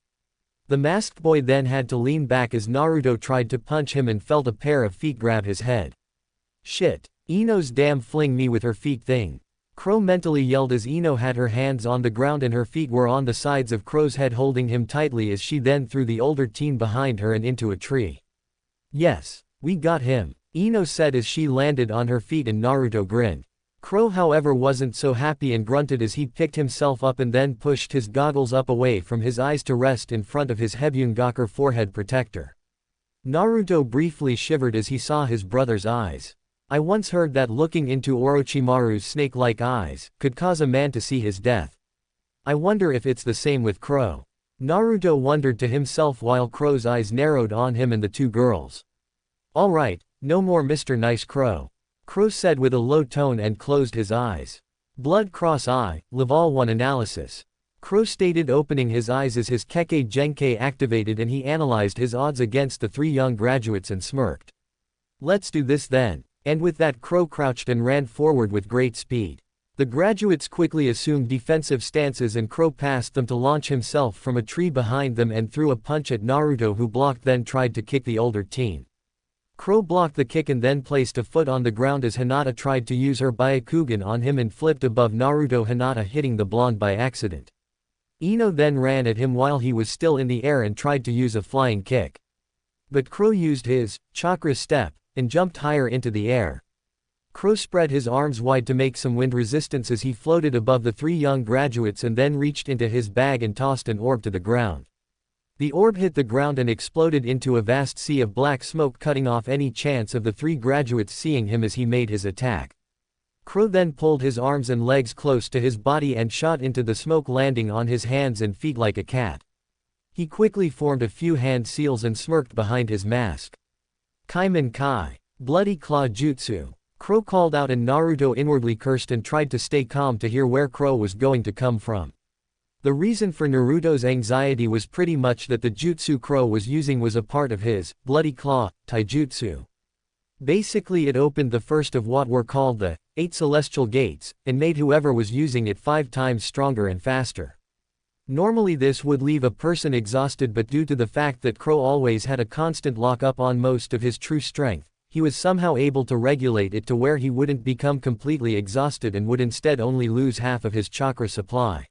The masked boy then had to lean back as Naruto tried to punch him and felt a pair of feet grab his head. Shit. Ino's damn fling me with her feet thing. Crow mentally yelled as Ino had her hands on the ground and her feet were on the sides of Crow's head, holding him tightly as she then threw the older teen behind her and into a tree. Yes, we got him, Ino said as she landed on her feet, and Naruto grinned. Crow however wasn't so happy and grunted as he picked himself up and then pushed his goggles up away from his eyes to rest in front of his Hebungaku forehead protector. Naruto briefly shivered as he saw his brother's eyes. I once heard that looking into Orochimaru's snake-like eyes could cause a man to see his death. I wonder if it's the same with Crow. Naruto wondered to himself while Crow's eyes narrowed on him and the 2 girls. Alright, No more Mr. Nice Crow. Crow said with a low tone and closed his eyes. Blood cross eye, Level 1 analysis. Crow stated, opening his eyes as his Kekkei Genkei activated, and he analyzed his odds against the 3 young graduates and smirked. Let's do this then. And with that, Crow crouched and ran forward with great speed. The graduates quickly assumed defensive stances and Crow passed them to launch himself from a tree behind them and threw a punch at Naruto, who blocked, then tried to kick the older teen. Crow blocked the kick and then placed a foot on the ground as Hinata tried to use her Byakugan on him and flipped above Naruto, Hinata hitting the blonde by accident. Ino then ran at him while he was still in the air and tried to use a flying kick. But Crow used his chakra step and jumped higher into the air. Crow spread his arms wide to make some wind resistance as he floated above the 3 young graduates and then reached into his bag and tossed an orb to the ground. The orb hit the ground and exploded into a vast sea of black smoke, cutting off any chance of the 3 graduates seeing him as he made his attack. Crow then pulled his arms and legs close to his body and shot into the smoke, landing on his hands and feet like a cat. He quickly formed a few hand seals and smirked behind his mask. Kaiman Kai. Bloody Claw Jutsu. Crow called out and Naruto inwardly cursed and tried to stay calm to hear where Crow was going to come from. The reason for Naruto's anxiety was pretty much that the jutsu Crow was using was a part of his Bloody Claw taijutsu. Basically, it opened the first of what were called the 8 celestial gates, and made whoever was using it 5 times stronger and faster. Normally this would leave a person exhausted, but due to the fact that Crow always had a constant lock-up on most of his true strength, he was somehow able to regulate it to where he wouldn't become completely exhausted and would instead only lose half of his chakra supply.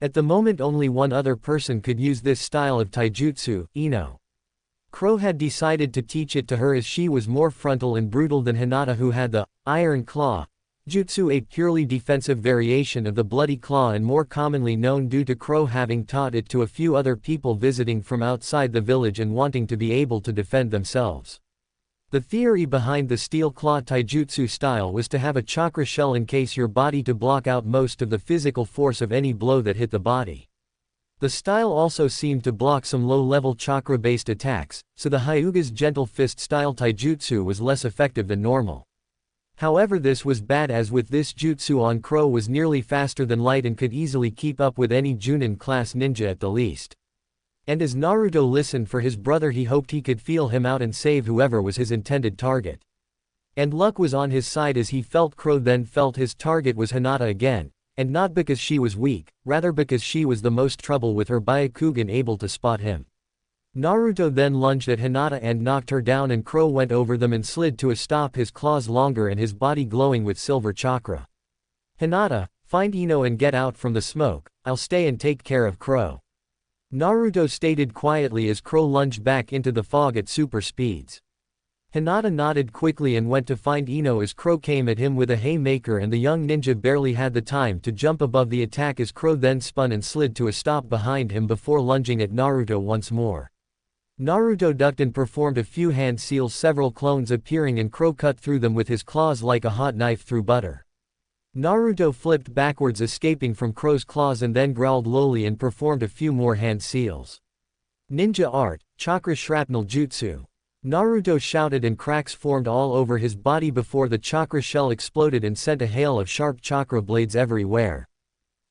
At the moment, only one other person could use this style of taijutsu, Ino. Crow had decided to teach it to her as she was more frontal and brutal than Hinata, who had the Iron Claw jutsu, a purely defensive variation of the Bloody Claw and more commonly known due to Crow having taught it to a few other people visiting from outside the village and wanting to be able to defend themselves. The theory behind the Steel Claw taijutsu style was to have a chakra shell encase your body to block out most of the physical force of any blow that hit the body. The style also seemed to block some low-level chakra-based attacks, so the Hyuga's Gentle Fist style taijutsu was less effective than normal. However, this was bad, as with this jutsu on Crow was nearly faster than light and could easily keep up with any Junin class ninja at the least. And as Naruto listened for his brother, he hoped he could feel him out and save whoever was his intended target. And luck was on his side, as he felt Crow then felt his target was Hinata again, and not because she was weak, rather because she was the most trouble with her Byakugan able to spot him. Naruto then lunged at Hinata and knocked her down, and Crow went over them and slid to a stop, his claws longer and his body glowing with silver chakra. Hinata, find Ino and get out from the smoke, I'll stay and take care of Crow. Naruto stated quietly as Crow lunged back into the fog at super speeds. Hinata nodded quickly and went to find Ino as Crow came at him with a haymaker, and the young ninja barely had the time to jump above the attack as Crow then spun and slid to a stop behind him before lunging at Naruto once more. Naruto ducked and performed a few hand seals, several clones appearing, and Crow cut through them with his claws like a hot knife through butter. Naruto flipped backwards, escaping from Crow's claws, and then growled lowly and performed a few more hand seals. Ninja Art, Chakra Shrapnel Jutsu. Naruto shouted, and cracks formed all over his body before the chakra shell exploded and sent a hail of sharp chakra blades everywhere.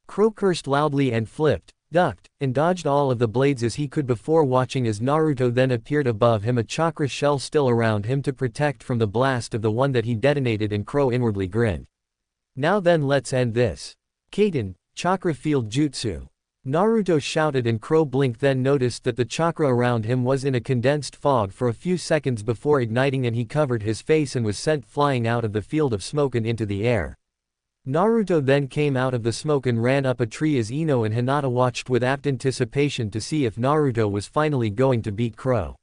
Crow cursed loudly and flipped, ducked, and dodged all of the blades as he could before watching as Naruto then appeared above him, a chakra shell still around him to protect from the blast of the one that he detonated, and Crow inwardly grinned. Now then, let's end this. Kaiten, Chakra Field Jutsu. Naruto shouted, and Crow blinked, then noticed that the chakra around him was in a condensed fog for a few seconds before igniting, and he covered his face and was sent flying out of the field of smoke and into the air. Naruto then came out of the smoke and ran up a tree as Ino and Hinata watched with apt anticipation to see if Naruto was finally going to beat Crow.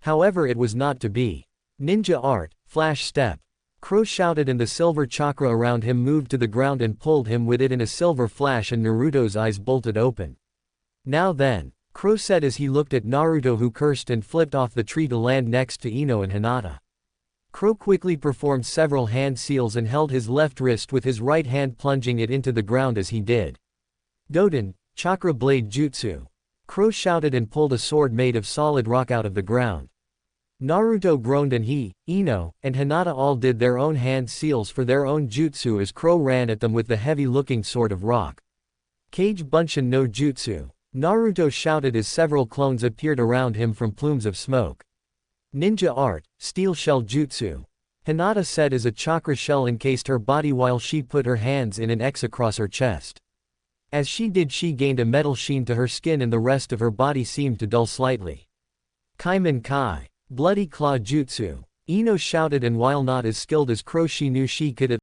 However, it was not to be. Ninja Art, Flash Step. Crow shouted, and the silver chakra around him moved to the ground and pulled him with it in a silver flash, and Naruto's eyes bolted open. Now then, Crow said as he looked at Naruto, who cursed and flipped off the tree to land next to Ino and Hinata. Crow quickly performed several hand seals and held his left wrist with his right hand, plunging it into the ground as he did. Doden, Chakra Blade Jutsu. Crow shouted and pulled a sword made of solid rock out of the ground. Naruto groaned and he, Ino, and Hinata all did their own hand seals for their own jutsu as Crow ran at them with the heavy-looking sword of rock. Kage Bunshin no Jutsu. Naruto shouted as several clones appeared around him from plumes of smoke. Ninja Art, Steel Shell Jutsu. Hinata said as a chakra shell encased her body while she put her hands in an X across her chest. As she did, she gained a metal sheen to her skin and the rest of her body seemed to dull slightly. Kaiman Kai. Bloody Claw Jutsu. Ino shouted, and while not as skilled as Crow, she knew she could at